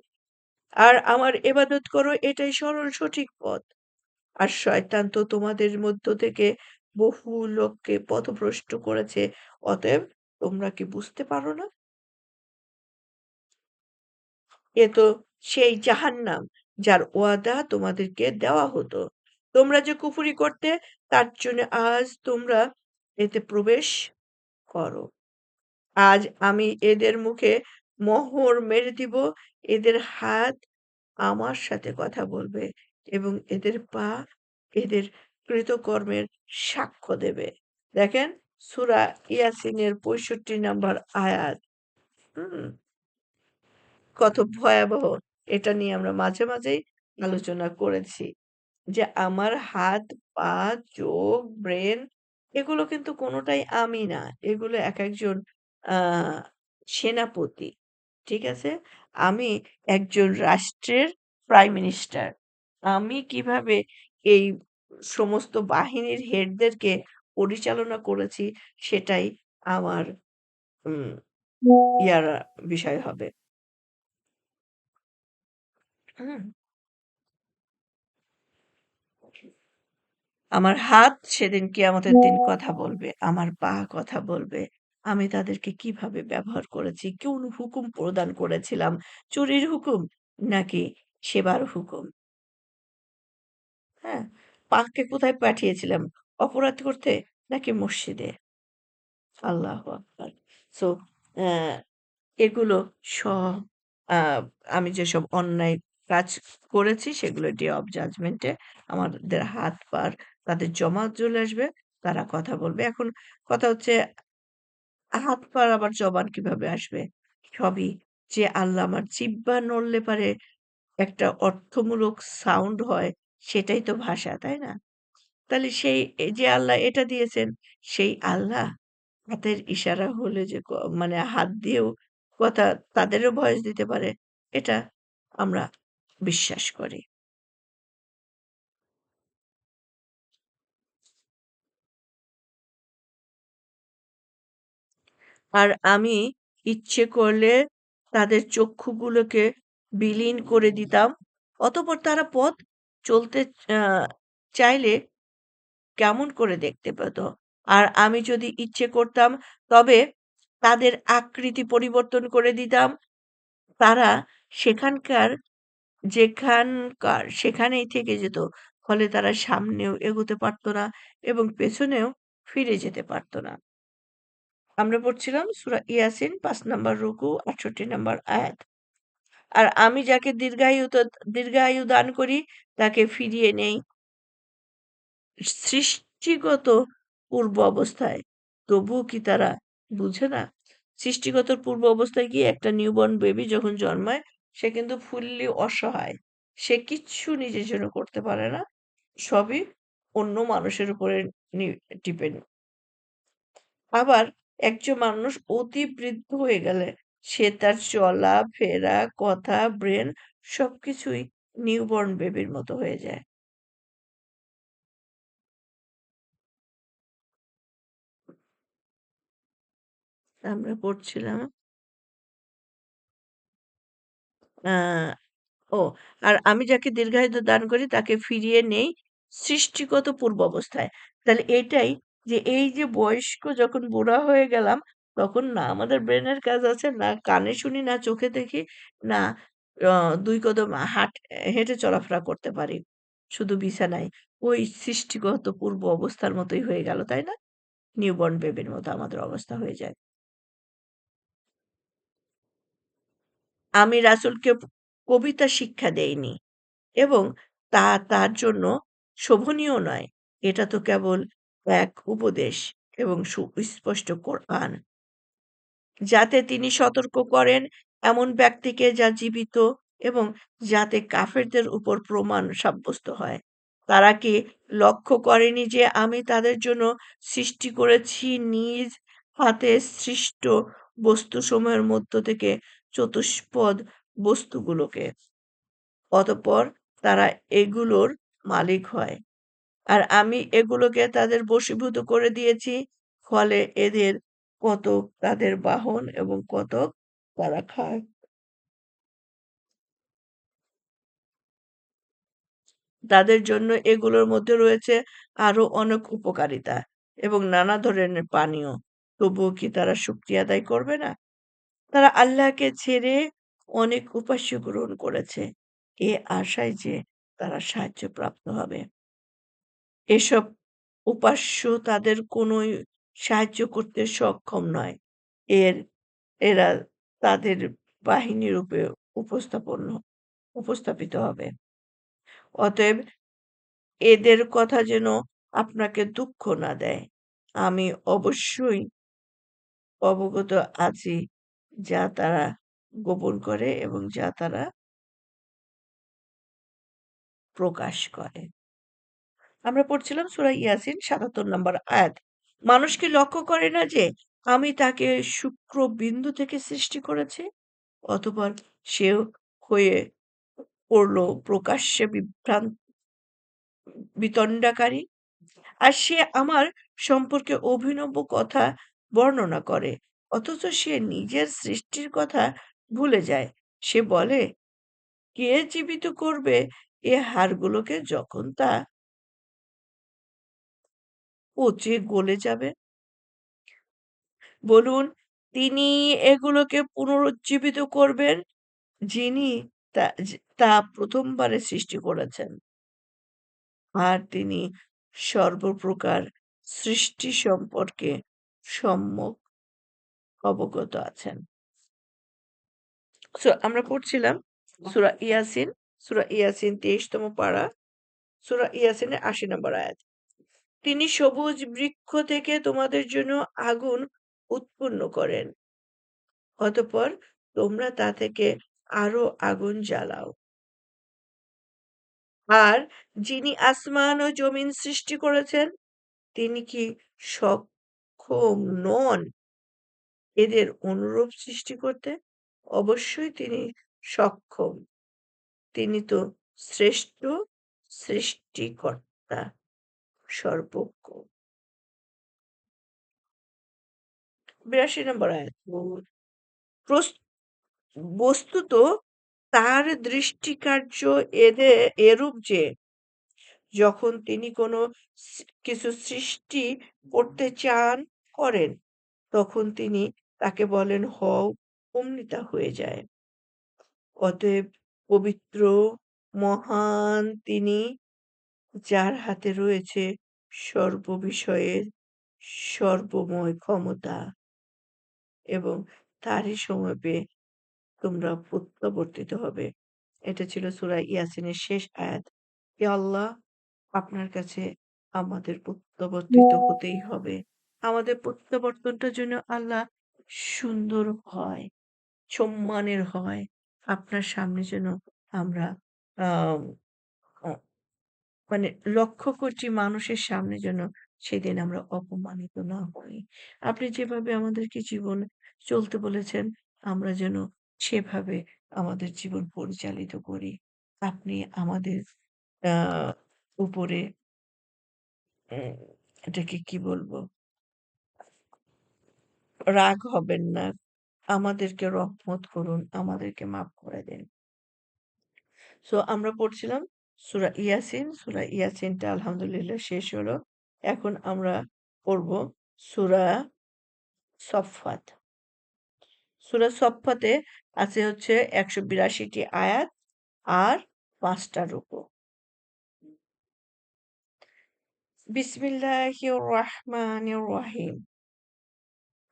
আর আমার ইবাদত করো, এটাই সরল সঠিক পথ। আর শয়তান তো তোমাদের মধ্য থেকে বহু লোককে পথভ্রষ্ট করেছে। অতএব তোমরা কি বুঝতে পারো না? এ তো সেই জাহান্নাম যার ওয়াদা তোমাদেরকে দেওয়া হতো। তোমরা যে কুফরি করতে তার জন্য আজ তোমরা এতে প্রবেশ করো। আজ আমি এদের মুখে মোহর মেরে দিব, এদের হাত আমার সাথে কথা বলবে এবং এদের পা এদের কৃতকর্মের সাক্ষ্য দেবে। দেখেন সূরা ইয়াসিনের ৬৫ নম্বর আয়াত। হুম? কত ভয়াবহ! এটা নিয়ে আমরা মাঝে, মাঝেই আলোচনা করেছি। যে আমার হাত, পা, চোখ, ব্রেন এগুলো কিন্তু কোনটাই আমি না। এগুলো একেকজন আ সেনাপতি। ঠিক আছে? আমি একজন রাষ্ট্রের প্রাইম মিনিস্টার। আমি কিভাবে এই সমস্ত বাহিনীর হেডদেরকে পরিচালনা করেছি সেটাই আমার উম ইয়ার বিষয় হবে। হুম? আমার হাত সেদিন কিয়ামতের দিন কথা বলবে। আমার পা কথা বলবে। আমি তাদেরকে কিভাবে ব্যবহার করেছি, কোন হুকুম প্রদান করেছিলাম, চুরির হুকুম নাকি সেবার হুকুম, হ্যাঁ? পাকে কোথায় পাঠিয়েছিলাম, অপরাধ করতে নাকি মসজিদে? আল্লাহু আকবার। সো অ্যা এগুলো সব আ আমি যেসব অন্যায় কাজ করেছি সেগুলো ডে অফ জাজমেন্ট এ আমাদের হাত পার তাদের জমা চলে আসবে। তারা কথা বলবে। এখন কথা হচ্ছে হাত পার আবার জবান কিভাবে আসবে? সবই যে আল্লাহ আমার জিহ্বা নড়লে পারে একটা অর্থমূলক সাউন্ড হয় সেটাই তো ভাষা, তাই না? তাহলে সেই যে আল্লাহ এটা দিয়েছেন সেই আল্লাহ হাতের ইশারা হলে যে মানে হাত দিয়েও কথা তাদেরও ভয়েস দিতে পারে। এটা আমরা বিশ্বাস করি। আর আমি ইচ্ছে করলে তাদের চক্ষুগুলোকে বিলীন করে দিতাম। অতঃপর তারা পথ চলতে আ চাইলে কেমন করে দেখতে পেত? আর আমি যদি ইচ্ছে করতাম তবে তাদের আকৃতি পরিবর্তন করে দিতাম। তারা সেখানকার সেখানেই থেকে যেত। ফলে তারা সামনেও এগোতে পারত না এবং পেছনেও ফিরে যেতে পারত না। আমরা পড়ছিলাম সূরা ইয়াসিন ৫ নাম্বার রুকু ৬৮ নাম্বার আয়াত। আর আমি যাকে দীর্ঘায়ু দান করি তাকে ফিরিয়ে নেই সৃষ্টিগত পূর্ব অবস্থায়। তবুও কি তারা বুঝে না? সৃষ্টিগত পূর্ব অবস্থায় কি একটা নিউবর্ন বেবি যখন জন্মায় সে কিন্তু ফুললি অসহায়। সে কিচ্ছু নিজের জন্য করতে পারে না। সবই অন্য মানুষের উপরে নি ডিপেন্ড। আবার একজন মানুষ অতি বৃদ্ধ হয়ে গেলে সে তার চলাফেরা, কথা, ব্রেন সবকিছুই নিউবর্ন বেবির মতো হয়ে যায়। আমরা পড়ছিলাম আ ও আর আমি যাকে দীর্ঘায়িত দান করি তাকে ফিরিয়ে নেই সৃষ্টিগত পূর্বাবস্থায়। তাহলে এটাই যে এই যে বয়স্ক যখন বুড়া হয়ে গেলাম, তখন না আমাদের ব্রেনের কাজ আছে, না কানে শুনি, না চোখে দেখি, না ২ কদম হেঁটে চলাফেরা করতে পারি। শুধু বিছানায়। ওই সৃষ্টিগত পূর্ব অবস্থার মতোই হয়ে গেল, তাই না? নিউবর্ন বেবির মতো আমাদের অবস্থা হয়ে যায়। আমি রাসূলকে কবিতা শিক্ষা দেইনি। এবং তার জন্য শোভনীয় নয়। এটা তো কেবল এক উপদেশ এবং সুস্পষ্ট কোরআন। যাতে তিনি সতর্ক করেন এমন ব্যক্তিকে যা জীবিত এবং যাতে কাফেরদের উপর প্রমাণ সাব্যস্ত হয়। তারা কি লক্ষ্য করেনি যে আমি তাদের জন্য সৃষ্টি করেছি নিজ হাতে সৃষ্ট বস্তুসমূহের মধ্য থেকে চতুষ্পদ বস্তুগুলোকে। অতঃপর তারা এগুলোর মালিক হয়। আর আমি এগুলোকে তাদের বশীভূত করে দিয়েছি। ফলে এদের কতক তাদের বাহন এবং কতক তারা খায়। তাদের জন্য এগুলোর মধ্যে রয়েছে আরো অনেক উপকারিতা এবং নানা ধরনের পানীয়। তবুও কি তারা শুকরিয়া আদায় করবে না? তারা আল্লাহকে ছেড়ে অনেক উপাস্য গ্রহণ করেছে। এ আশায় যে তারা সাহায্যপ্রাপ্ত হবে। এসব উপাস্য তাদের কোনই সাহায্য করতে সক্ষম নয়। এর এরা তাদের বাহিনীরূপে উপস্থাপন উপস্থাপিত হবে। অতএব এদের কথা যেন আপনাকে দুঃখ না দেয়। আমি অবশ্যই অবগত আছি যা তারা গোপন করে এবং যা তারা প্রকাশ করে। আমরা পড়ছিলাম সূরা ইয়াসিন ৭৭ নম্বর আয়াত। মানুষ কি লক্ষ্য করে না যে আমি তাকে শুক্রবিন্দু থেকে সৃষ্টি করেছি? অতঃপর সেও হয়ে পড়ল প্রকাশ্যে বিতণ্ডাকারী। আর সে আমার সম্পর্কে অভিনব কথা বর্ণনা করে। অথচ সে নিজের সৃষ্টির কথা ভুলে যায়। সে বলে, কে জীবিত করবে এ হাড়গুলোকে যখন তা পচে গলে যাবে? বলুন, তিনি এগুলোকে পুনরুজ্জীবিত করবেন, যিনি তা ১ম বারে সৃষ্টি করেছেন। আর তিনি সর্বপ্রকার সৃষ্টি সম্পর্কে সম্যক অবগত আছেন। আমরা পড়ছিলাম সূরা ইয়াসিন ২৩ তম পারা, সূরা ইয়াসিনের ৮০ নম্বর আয়াত। তিনি সবুজ বৃক্ষ থেকে তোমাদের জন্য আগুন উৎপন্ন করেন। অতঃপর তোমরা তা থেকে আরো আগুন জ্বালাও। আর যিনি আসমান ও জমিন সৃষ্টি করেছেন, তিনি কি সক্ষম নন এদের অনুরূপ সৃষ্টি করতে? অবশ্যই তিনি সক্ষম। তিনি তো শ্রেষ্ঠ সৃষ্টিকর্তা, সর্বজ্ঞ। ৮২ নম্বর আয়াত। প্রস বস্তুত তার দৃষ্টিকার্য এরূপ যে যখন তিনি কোনো কিছু সৃষ্টি করতে করেন, তখন তিনি তাকে বলেন হও, অমনি তা হয়ে যায়। অতএব পবিত্র, মহান তিনি, যার হাতে রয়েছে সর্ববিষয়ের সর্বময় ক্ষমতা এবং তারই সমীপে তোমরা প্রত্যাবর্তিত হবে। এটা ছিল সূরা ইয়াসিনের শেষ আয়াত। হে আল্লাহ, আপনার কাছে আমাদের প্রত্যাবর্তিত হতেই হবে। আমাদের প্রত্যাবর্তনটা যেন আল্লাহ সুন্দর হয়, সম্মানের হয়। আপনার সামনে যেন আমরা আম অ মানে লক্ষ কোটি মানুষের সামনে যেন সেদিন আমরা অপমানিত না হই। আপনি যেভাবে আমাদেরকে জীবন চলতে বলেছেন, আমরা যেন সেভাবে আমাদের জীবন পরিচালিত করি। আপনি আমাদের আ উপরে উম এটাকে কি বলবো? রাগ হবেন না। আমাদেরকে রহমত করুন, আমাদেরকে মাফ করে দিন। সো আমরা পড়ছিলাম সূরা ইয়াসিন। সূরা ইয়াসিনটা আলহামদুলিল্লাহ শেষ হলো। এখন আমরা পড়ব সূরা সফফাত। সূরা সফফাতে আছে হচ্ছে ১৮২ টি আয়াত আর ৫ টা রুকু। বিসমিল্লাহির রহমানির রহিম।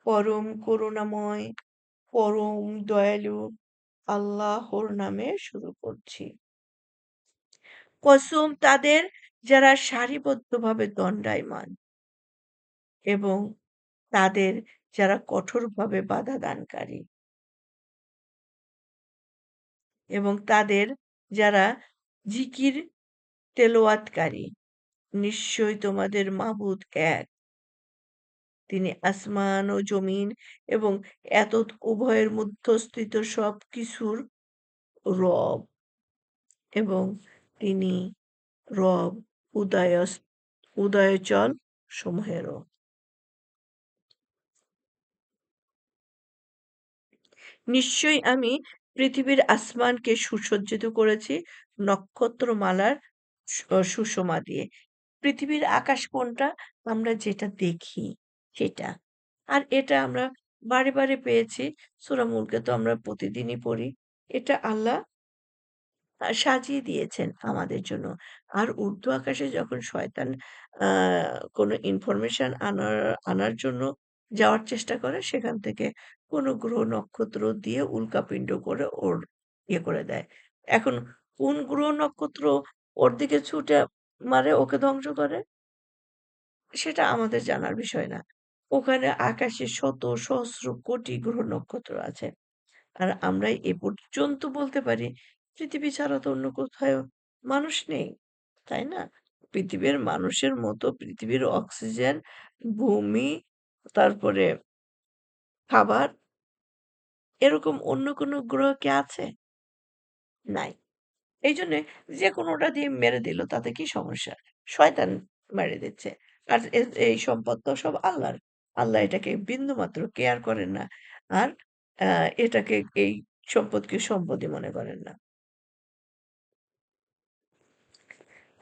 পরম করুণাময়, পরম দয়ালু আল্লাহর নামে শুরু করছি। কসম তাদের যারা সারিবদ্ধভাবে দণ্ডায়মান এবং তাদের যারা কঠোরভাবে বাধা দানকারী এবং তাদের যারা জিকির তেলাওয়াতকারী। নিশ্চয়ই তোমাদের মাবুদ এক। তিনি আসমান ও জমিন এবং এতদ উভয়ের মধ্যস্থিত সবকিছুর রব এবং তিনি রব উদয়স উদয়চল সমূহেরও। নিশ্চয়ই আমি পৃথিবীর আসমানকে সুসজ্জিত করেছি নক্ষত্রমালার সুষমা দিয়ে। পৃথিবীর আকাশ কোনটা? আমরা যেটা দেখি সেটা। আর এটা আমরা বারে, বারে পেয়েছি। সূরা মুলকে তো আমরা প্রতিদিনই পড়ি। এটা আল্লাহ সাজিয়ে দিয়েছেন আমাদের জন্য। আর ঊর্ধ্ব আকাশে যখন শয়তান আ কোনো ইনফরমেশন আনার জন্য যাওয়ার চেষ্টা করে, সেখান থেকে কোনো গ্রহ নক্ষত্র দিয়ে উল্কাপিন্ড করে ওর ইয়ে করে দেয়। এখন কোন গ্রহ নক্ষত্র ওর দিকে ছুটে মারে, ওকে ধ্বংস করে? সেটা আমাদের জানার বিষয় না। ওখানে আকাশে শত সহস্র কোটি গ্রহ নক্ষত্র আছে। আর আমরা এ পর্যন্ত বলতে পারি পৃথিবী ছাড়া তো অন্য কোথাও মানুষ নেই। তাই না? পৃথিবীর মানুষের মতো পৃথিবীর অক্সিজেন, ভূমি, তারপরে খাবার এরকম অন্য কোনো গ্রহ কি আছে? নাই। এইজন্যে যেকোনোটা দিয়ে মেরে দিল তাতে কি সমস্যা? শয়তান মেরে দিচ্ছে। আর এই সম্পদ তো সব আল্লাহর। আল্লাহ এটাকে বিন্দুমাত্র কেয়ার করেন না। আর আ এটাকে এই সম্পদকে সম্পদই মনে করেন না।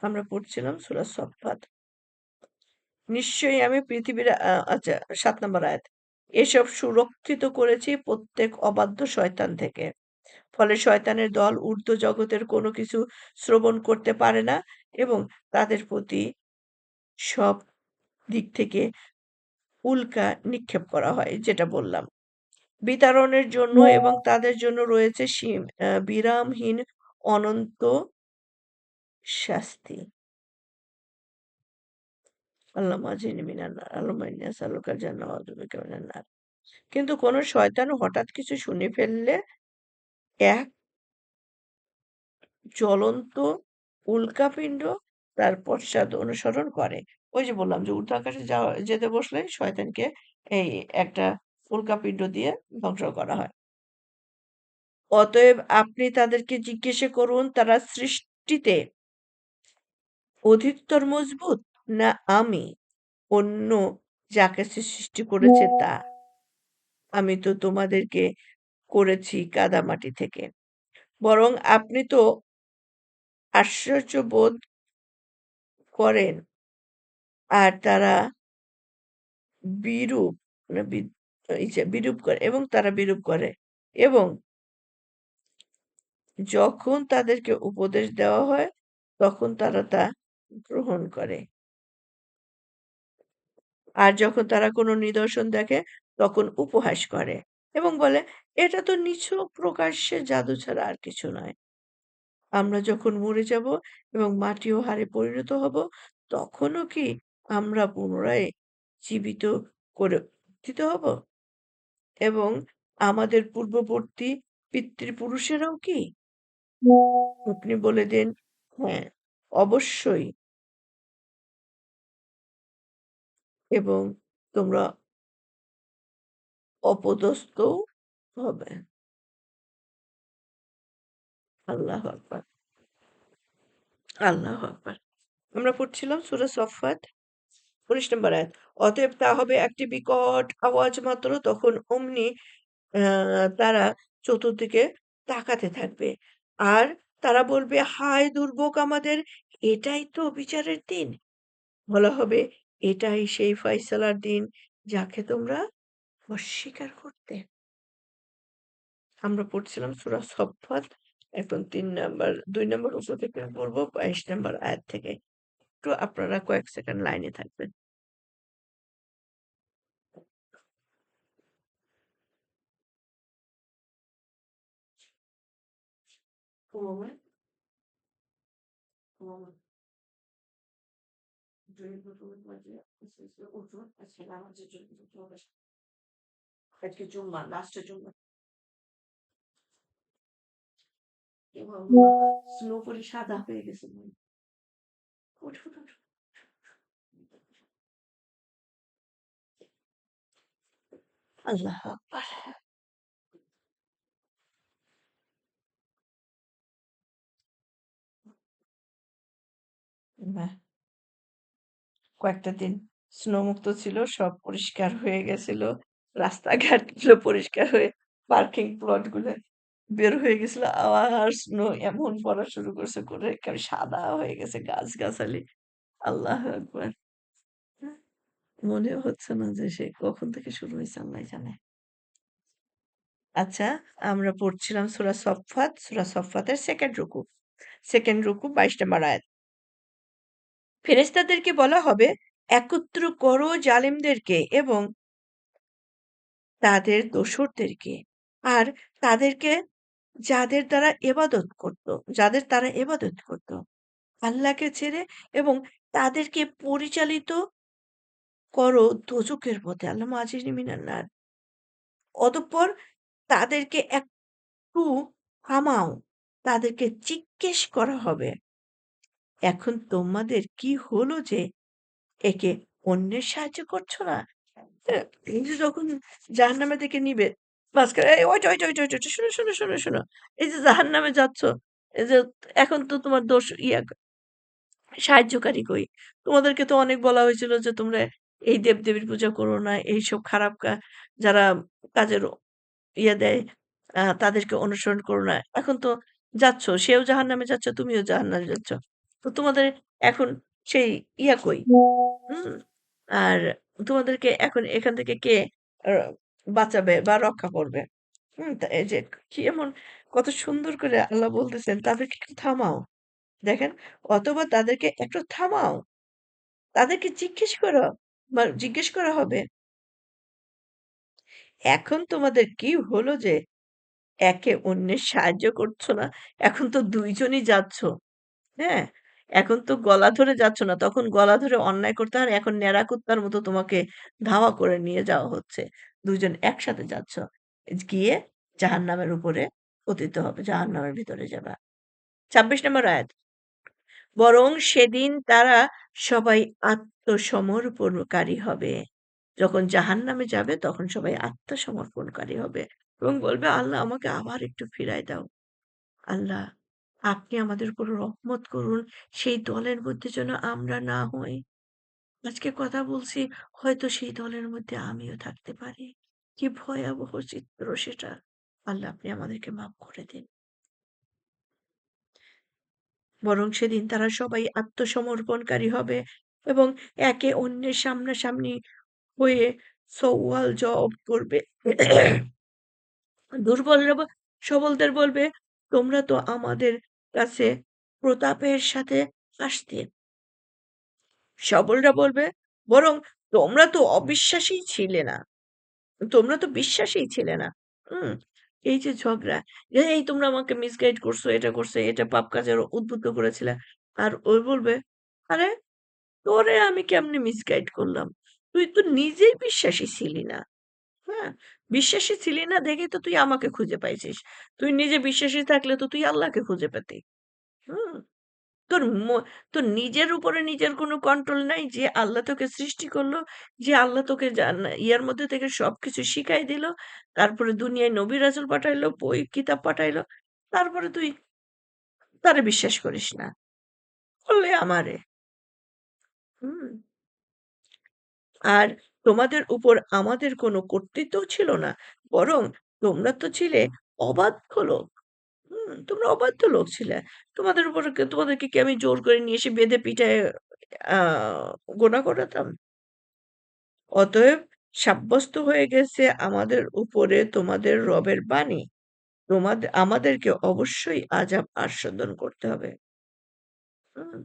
আমরা পড়ছিলাম সূরা সফফাত। নিশ্চয়ই আমি পৃথিবীর আচ্ছা ৭ নম্বর আয়াত। এসব সুরক্ষিত করেছি প্রত্যেক অবাধ্য শয়তান থেকে। ফলে শয়তানের দল ঊর্ধ্ব জগতের কোনো কিছু শ্রবণ করতে পারে না এবং তাদের প্রতি সব দিক থেকে উল্কা নিক্ষেপ করা হয়, যেটা বললাম। বিতাড়নের জন্য এবং তাদের জন্য রয়েছে বিরামহীন অনন্ত শাস্তি। আল্লাহুম্মা আজরিনি মিনান নার, আল্লাহুম্মা ইন্নী আসআলুকাল জান্নাহ ওয়া আউযু বিকা মিনান নার। কিন্তু কোন শয়তান হঠাৎ কিছু শুনে ফেললে এক জ্বলন্ত উল্কাপিন্ড তার পশ্চাৎ অনুসরণ করে। ওই যে বললাম যে ঊর্ধ্ব আকাশে যেতে বসলে শয়তানকে এই একটা উল্কাপিন্ড দিয়ে ধ্বংস করা হয়। অতএব আপনি তাদেরকে জিজ্ঞাসা করুন তারা সৃষ্টিতে অধিকতর মজবুত না আমি অন্য যা কিছু সৃষ্টি করেছে তা? আমি তো তোমাদেরকে করেছি কাদামাটি থেকে। বরং আপনি তো আশ্চর্য বোধ করেন আর তারা বিরূপ না বি বিরূপ করে এবং তারা বিরূপ করে এবং যখন তাদেরকে উপদেশ দেওয়া হয় তখন তারা তা গ্রহণ করে। আর যখন তারা কোনো নিদর্শন দেখে তখন উপহাস করে এবং বলে, "এটা তো নিছক প্রকাশ্যে জাদু ছাড়া আর কিছু নয়।" আমরা যখন মরে যাব এবং মাটি ও হাড়ে পরিণত হব, তখনও কি আমরা পুনরায় জীবিত করে উত্থিত হব? এবং আমাদের পূর্ববর্তী পিতৃপুরুষেরাও কি? আপনি বলে দেন, "হ্যাঁ, অবশ্যই।" এবং তোমরা অপদস্থও হবে। আল্লাহু আকবার, আল্লাহু আকবার। আমরা পড়ছিলাম সূরা সফফাত ১৯ নম্বর আয়াত। অতএব তা হবে একটি বিকট আওয়াজ মাত্র, তখন অমনি তারা চতুর্দিকে তাকাতে থাকবে। আর তারা বলবে, হায় দুর্ভোগ আমাদের! এটাই তো বিচারের দিন। বলা হবে, এটাই সেই ফয়সালার দিন যাকে তোমরা অস্বীকার করতে। আমরা পড়ছিলাম সূরা সফফাত, এখন ২ নম্বর উপর থেকে পড়ব ২২ নম্বর আয়াত থেকে। একটু আপনারা কয়েক সেকেন্ড লাইনে থাকবেন। ওমা, ওমা, আজকে জুম্মা, লাস্টে জুম্মা। স্নো পরে সাদা হয়ে গেছে। ওঠো, ওঠো, ওঠো। আল্লাহ আকবার। বাহ! কয়েকটা দিন স্নো মুক্ত ছিল, সব পরিষ্কার হয়ে গেছিল। রাস্তাঘাটগুলো পরিষ্কার হয়ে পার্কিং প্লট গুলো বের হয়ে গেছিল। আবার স্নো এমন পড়া শুরু করছে, করে একেবারে সাদা হয়ে গেছে গাছগাছালি। আল্লাহু আকবার! মনেও হচ্ছে না যে সে কখন থেকে শুরু হইছে আল্লাহই জানে। আচ্ছা, আমরা পড়ছিলাম সূরা সফফাতের 2nd রুকু। 2nd রুকু ২২ নম্বর আয়াত। ফেরেশতাদেরকে বলা হবে, একত্র করো জালিমদেরকে এবং তাদের দোসরদেরকে, আর তাদেরকে যাদের তারা ইবাদত করত, আল্লাহকে ছেড়ে, এবং তাদেরকে পরিচালিত করো দোজখের পথে। আল্লাহুম্মা আজরিনি মিনান নার। অতঃপর তাদেরকে একটু থামাও, তাদেরকে জিজ্ঞেস করা হবে, এখন তোমাদের কি হলো যে একে অন্যের সাহায্য করছো না? এই যে যখন জাহান্নামের দিকে নিবে, মাঝখানে এই ওইটা, ওইটা, ওইটা, ওইটা, ওইটা, শোনো, শোনো, শোনো, শোনো। এই যে জাহান্নামে যাচ্ছ, এই যে এখন তো তোমার দোষ সাহায্যকারী কই? তোমাদেরকে তো অনেক বলা হয়েছিল যে তোমরা এই দেব-দেবীর পূজা করো না। এইসব খারাপ যারা কাজের দেয়, তাদেরকে অনুসরণ করো না। এখন তো যাচ্ছ, সেও জাহান্নামে যাচ্ছে, তুমিও জাহান্নামে যাচ্ছ। তো তোমাদের এখন সেই কই? হুম? আর তোমাদেরকে এখন এখান থেকে কে আ বাঁচাবে বা রক্ষা করবে? তা এই যে কি এমন কত সুন্দর করে আল্লাহ বলতেছেন, তাদেরকে একটু থামাও। দেখেন, অথবা তাদেরকে একটু থামাও। তাদেরকে জিজ্ঞেস করা হবে, এখন তোমাদের কি হলো যে একে অন্যের সাহায্য করছো না? এখন তো ২ জনই যাচ্ছ। হ্যাঁ? এখন তো গলা ধরে যাচ্ছ না। তখন গলা ধরে অন্যায় করতে, আর এখন ন্যাড়া কুত্তার মতো তোমাকে ধাওয়া করে নিয়ে যাওয়া হচ্ছে। ২ জন একসাথে যাচ্ছ। গিয়ে জাহান্নামের উপরে পতিত হবে। জাহান্নামের ভিতরে যাবা। ২৬ নম্বর আয়াত। বরং সেদিন তারা সবাই আত্মসমর্পণকারী হবে। যখন জাহান্নামে যাবে তখন সবাই আত্মসমর্পণকারী হবে এবং বলবে, আল্লাহ আমাকে আবার একটু ফিরায় দাও। আল্লাহ, আপনি আমাদের উপর রহমত করুন। সেই দলের মধ্যে যেন আমরা না হই। আজকে কথা বলছি, হয়তো সেই দলের মধ্যে আমিও থাকতে পারি। কি ভয়াবহ চিত্র সেটা! আল্লাহ, আপনি আমাদেরকে মাফ করে দিন। বরং সেদিন তারা সবাই আত্মসমর্পণকারী হবে এবং একে অন্যের সামনাসামনি হয়ে সওয়াল-জবাব করবে। দুর্বলরা সবলদের বলবে, তোমরা তো আমাদের কাছে প্রতাপের সাথে আসতে। সবলরা বলবে, বরং তোমরা তো অবিশ্বাসীই ছিলে না। তোমরা তো বিশ্বাসীই ছিলে না। হুম? এই যে ঝগড়া, যে এই তোমরা আমাকে মিসগাইড করছো, এটা করছো, এটা পাপ কাজে উদ্বুদ্ধ করেছিলে। আর ও বলবে, আরে তোরে আমি কেমনে মিসগাইড করলাম? তুই তো নিজেই বিশ্বাসী ছিলি না। হ্যাঁ? বিশ্বাসী ছিলি না দেখেই তো তুই আমাকে খুঁজে পাইছিস। তুই নিজে বিশ্বাসী থাকলে তো তুই আল্লাহকে খুঁজে পেতি। হুম? তোর ম তোর নিজের উপরে নিজের কোনো কন্ট্রোল নাই যে আল্লাহ তোকে সৃষ্টি করলো, যে আল্লাহ তোকে ইয়ার মধ্যে থেকে সবকিছু শিখাই দিল। তারপরে দুনিয়ায় নবী রাসূল পাঠাইলো, বই কিতাব পাঠাইলো। তারপরে তুই তারে বিশ্বাস করিস না। করলে আমারে। হুম? আর তোমাদের উপর আমাদের কোনো কর্তৃত্বও ছিল না। বরং তোমরা তো ছিলে অবাধ্য লোক। তোমরা অবাধ্য লোক ছিলে। তোমাদেরকে কি আমি জোর করে নিয়ে এসে বেঁধে পিটায়ে আ গোনা করাতাম? অতএব সাব্যস্ত হয়ে গেছে আমাদের উপরে তোমাদের রবের বাণী। আমাদেরকে অবশ্যই আযাব আস্বাদন করতে হবে। হুম?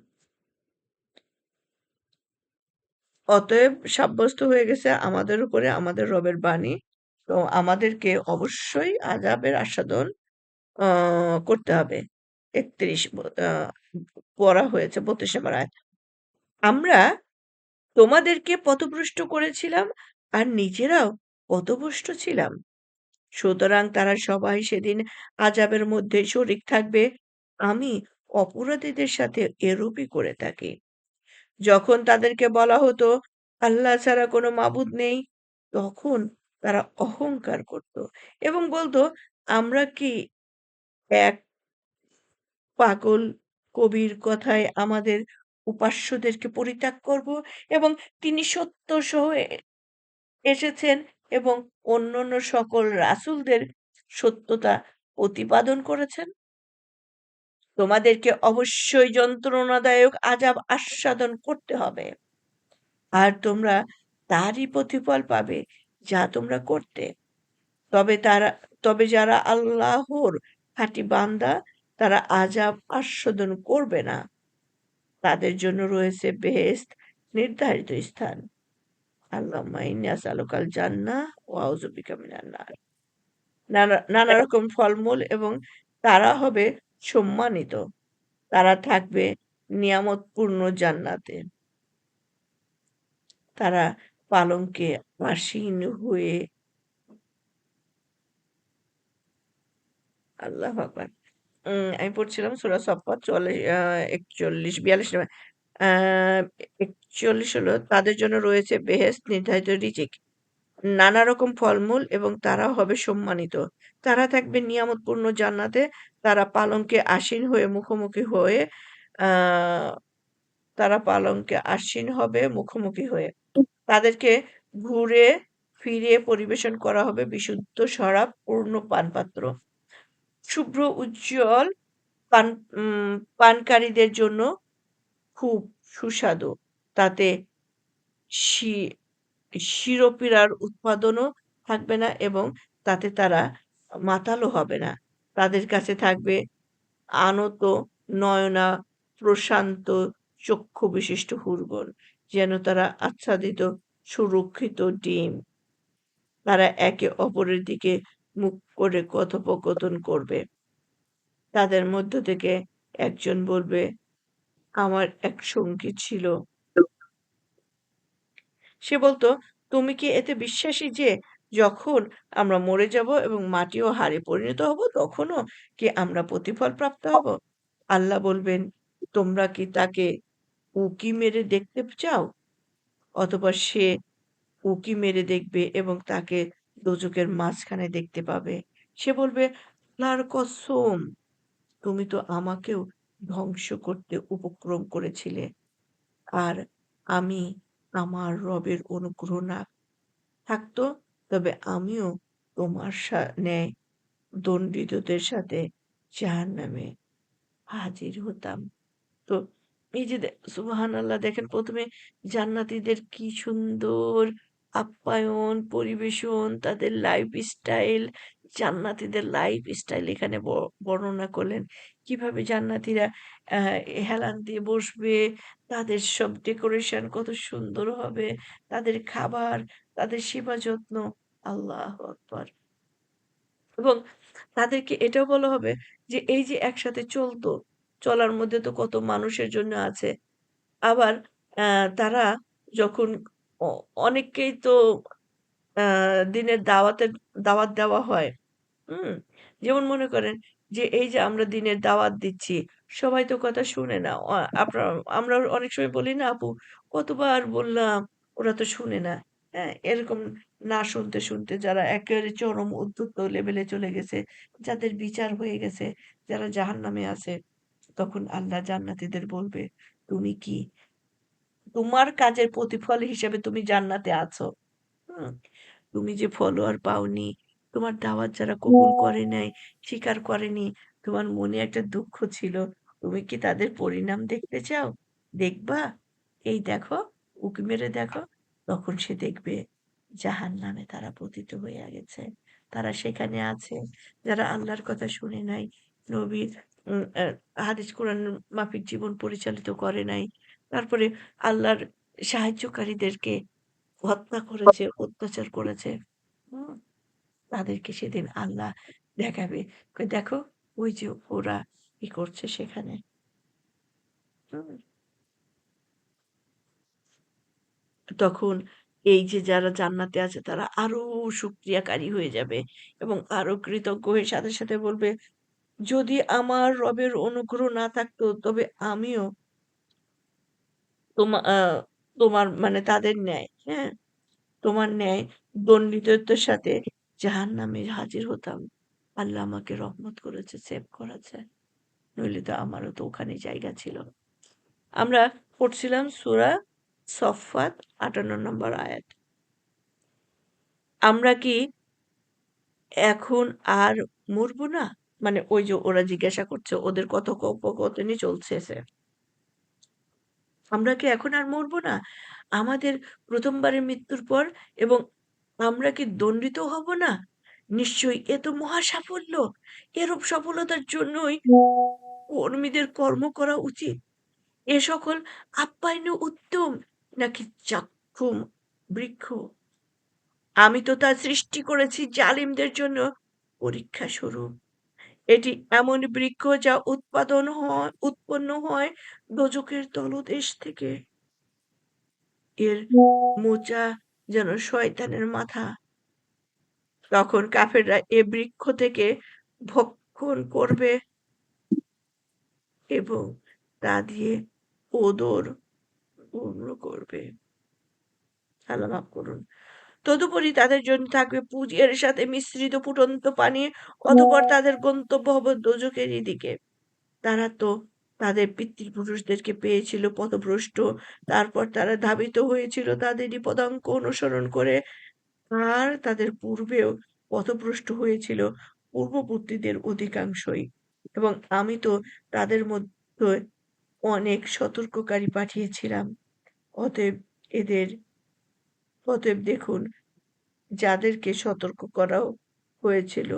অতএব সাব্যস্ত হয়ে গেছে আমাদের উপরে আমাদের রবের বাণী। তো আমাদেরকে অবশ্যই আযাবের আস্বাদন আ করতে হবে। ৩১ পড়া হয়েছে ৩২ নম্বর আয়াত। আমরা তোমাদেরকে পথভ্রষ্ট করেছিলাম আর নিজেরাও পথভ্রষ্ট ছিলাম। সুতরাং তারা সবাই সেদিন আযাবের মধ্যে শরিক থাকবে। আমি অপরাধীদের সাথে এরূপই করে থাকি। যখন তাদেরকে বলা হতো, আল্লাহ ছাড়া কোনো মাবুদ নেই, তখন তারা অহংকার করত এবং বলত, আমরা কি এক পাগল কবির কথায় আমাদের উপাস্যদেরকে পরিত্যাগ করব এবং তিনি সত্য সহ এসেছেন এবং অন্যান্য সকল রাসূলদের সত্যতা প্রতিপাদন করেছেন? তোমাদেরকে অবশ্যই যন্ত্রণাদায়ক আযাব আস্বাদন করতে হবে। আর তোমরা তারই প্রতিফল পাবে যা তোমরা করতে। তবে তারা তবে যারা আল্লাহর খাঁটি বান্দা তারা আযাব আস্বাদন করবে না। তাদের জন্য রয়েছে বেহেশত নির্ধারিত স্থান। আল্লাহুম্মা ইন্নী আসআলুকাল জান্নাহ ওয়া আউযু বিকা মিনান নার। নানা রকম ফলমূল এবং তারা হবে সম্মানিত। তারা থাকবে নিয়ামতপূর্ণ জান্নাতে। তারা পালঙ্কে আসীন হয়ে আল্লাহু আকবার। আমি পড়ছিলাম সূরা সফফাত ৪১, ৪২, ৪২ আ ৪১ হলো তাদের জন্য রয়েছে বেহেশত নির্ধারিত রিজিক। নানা রকম ফলমূল এবং তারা হবে সম্মানিত। তারা থাকবে নিয়ামতপূর্ণ জান্নাতে। তারা পালঙ্কে আসীন হয়ে মুখোমুখি হয়ে আ তারা পালঙ্কে আসীন হবে মুখোমুখি হয়ে। তাদেরকে ঘুরে ফিরে পরিবেশন করা হবে বিশুদ্ধ শরাব পূর্ণ পানপাত্র। শুভ্র উজ্জ্বল পান উম পানকারীদের জন্য খুব সুস্বাদু। তাতে সি শিরোপীড়ার উৎপাদনও থাকবে না এবং তাতে তারা মাতালও হবে না। তাদের কাছে থাকবে আনত নয়না প্রশান্ত চক্ষুবিশিষ্ট হুরগণ। যেন তারা আচ্ছাদিত সুরক্ষিত ডিম। তারা একে অপরের দিকে মুখ করে কথোপকথন করবে। তাদের মধ্য থেকে একজন বলবে, আমার এক সঙ্গী ছিল। সে বলত, তুমি কি এতে বিশ্বাসী যে যখন আমরা মরে যাব এবং মাটি ও হাড়ে পরিণত হব তখনও কি আমরা প্রতিফল প্রাপ্ত হব? আল্লাহ বলবেন, তোমরা কি তাকে উঁকি মেরে দেখতে চাও? অতঃপর সে উঁকি মেরে দেখবে এবং তাকে দোজখের মাঝখানে দেখতে পাবে। সে বলবে, আল্লাহর কসম, তুমি তো আমাকেও ধ্বংস করতে উপক্রম করেছিলে। আর আমি আমার রবের অনুগ্রহ না থাকতো তবে আমিও তোমার ন্যায় দণ্ডিতদের সাথে জাহান্নামে হাজির হতাম। তো এই যে সুবহানাল্লাহ দেখেন ১ম এ জান্নাতীদের কি সুন্দর আপ্যায়ন, পরিবেশন, তাদের লাইফস্টাইল, জান্নাতীদের লাইফস্টাইল এখানে বর্ণনা করলেন। কিভাবে জান্নাতীরা আ হেলান দিয়ে বসবে, তাদের সব ডেকোরেশন কত সুন্দর হবে, তাদের খাবার, তাদের সেবা যত্ন। আল্লাহু আকবার! এবং তাদেরকে এটাও বলা হবে যে এই যে একসাথে চলতো, চলার মধ্যে তো কত মানুষের জন্য আছে। আবার তারা যখন অ অনেককেই তো আ দিনের দাওয়াত দেওয়া হয়। হুম? যেমন মনে করেন যে এই যে আমরা দিনের দাওয়াত দিচ্ছি, সবাই তো কথা শুনে না। আমরা অনেক সময় বলি না আপু, কতবার বললাম, ওরা তো শুনে না। হ্যাঁ? এরকম না শুনতে, শুনতে যারা একেবারে চরম উদ্ধত লেভেলে চলে গেছে, যাদের বিচার হয়ে গেছে, যারা জাহান্নামে আছে, তখন আল্লাহ জান্নাতীদের বলবে, "তুমি কি তোমার কাজের প্রতিফল হিসেবে তুমি জান্নাতে আছো।" হুম? তুমি যে ফলোয়ার পাওনি, তোমার দাওয়াত যারা কবুল করে নাই, স্বীকার করেনি, তোমার মনে একটা দুঃখ ছিল। তুমি কি তাদের পরিণাম দেখতে চাও? দেখবা? এই দেখো, উঁকি মেরে দেখো। তখন সে দেখবে জাহান্নামে তারা পতিত হইয়া গেছে। তারা সেখানে আছে যারা আল্লাহর কথা শুনে নাই, নবীর হাদিস কোরআন মাফিক জীবন পরিচালিত করে নাই। তারপরে আল্লাহর সাহায্যকারীদেরকে হত্যা করেছে, অত্যাচার করেছে। হুম? তাদেরকে সেদিন আল্লাহ দেখাবে। কয় দেখো ওই যে ওরা কি করছে সেখানে। হুম? তখন এই যে যারা জান্নাতে আছে তারা আরো শুকরিয়াকারী হয়ে যাবে এবং আরো কৃতজ্ঞ হয়ে সাথে, সাথে বলবে, "যদি আমার রবের অনুগ্রহ না থাকতো তবে আমিও তোমা তোমার মানে তাদের ন্যায়, হ্যাঁ? তোমার ন্যায় দণ্ডিতদের সাথে জাহান্নামে হাজির হতাম। আল্লাহ আমাকে রহমত করেছে, সেভ করেছে। নইলে তো আমারও তো ওখানে জায়গা ছিল।" আমরা পড়ছিলাম সূরা সফফাত ৫৮ নম্বর আয়াত। আমরা কি এখন আর মরব না? মানে ওই যে ওরা জিজ্ঞাসা করছে ওদের কথোপকথনই চলছেছে। আমরা কি এখন আর মরব না? আমাদের ১ম বারের মৃত্যুর পর এবং আমরা কি দণ্ডিত হব না? নিশ্চয়ই এ তো মহা সাফল্য। এরূপ সফলতার জন্যই কর্মীদের কর্ম করা উচিত। এ সকল আপ্যায়নে উত্তম নাকি চাক্ষুষ বৃক্ষ? আমি তো তা সৃষ্টি করেছি জালিমদের জন্য পরীক্ষা স্বরূপ। এটি এমন বৃক্ষ যা উৎপন্ন হয় দোজখের তলদেশ থেকে। এর মোচা যেন শয়তানের মাথা। তখন কাফেররা এ বৃক্ষ থেকে ভক্ষণ করবে এবং তা দিয়ে ওদর পূর্ণ করবে। আল্লাহ মাফ করুন। তদুপরি তাদের জন্য থাকবে এর সাথে মিশ্রিত ফুটন্ত পানি, অতঃপর তাদের গন্তব্য হবে দোজখেরই দিকে। তারা তো তাদের পিতৃপুরুষদেরকে পেয়েছিল পথভ্রষ্ট, তারপর তারা ধাবিত হয়েছিল তাদেরই পদাঙ্ক অনুসরণ করে, আর তাদের পূর্বেও পথভ্রষ্ট হয়েছিল পূর্ববর্তীদের অধিকাংশই। এবং আমি তো তাদের মধ্যে অনেক সতর্ককারী পাঠিয়েছিলাম। অতএব এদের অতএব দেখুন, যাদেরকে সতর্ক করাও হয়েছিল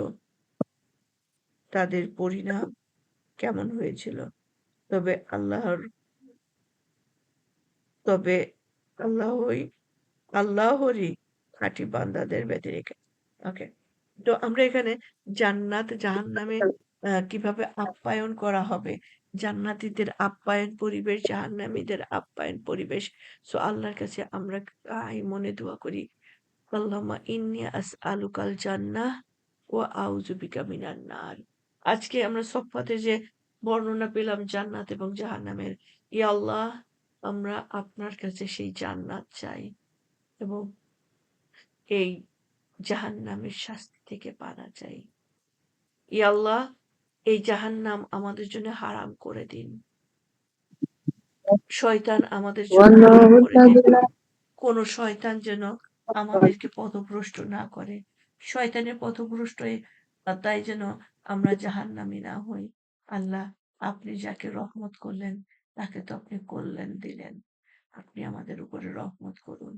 তাদের পরিণাম কেমন হয়েছিল। তবে আল্লাহর তবে আল্লাহই আল্লাহরই খাঁটি বান্দাদের ব্যতি রেখে। ওকে। তো আমরা এখানে জান্নাত জাহান্নামে কিভাবে আপ্যায়ন করা হবে, জান্নাতীদের আপ্যায়ন পরিবেশ, জাহান্নামীদের আপ্যায়ন পরিবেশ। সো আল্লাহর কাছে আমরা মনে দোয়া করি, আল্লাহুম্মা ইন্নী আসআলুকাল জান্নাহ ওয়া আউযু বিকা মিনান নার। আজকে আমরা সফফাতে যে বর্ণনা পেলাম জান্নাত এবং জাহান্নামের, ইয়া আল্লাহ, আমরা আপনার কাছে সেই জান্নাত চাই এবং এই জাহান্নামের শাস্তি থেকে পানা চাই। ইয়া আল্লাহ, এই জাহান্নাম আমাদের জন্য হারাম করে দিন। শয়তান আমাদের জন্য হারাম করে দিন। কোন শয়তান যেন আমাদেরকে পথভ্রষ্ট না করে। শয়তানের পথভ্রষ্টে তাই যেন আমরা জাহান্নামী না হই। আল্লাহ, আপনি যাকে রহমত করলেন তাকে তো আপনি কল্যাণ দিলেন। আপনি আমাদের উপরে রহমত করুন।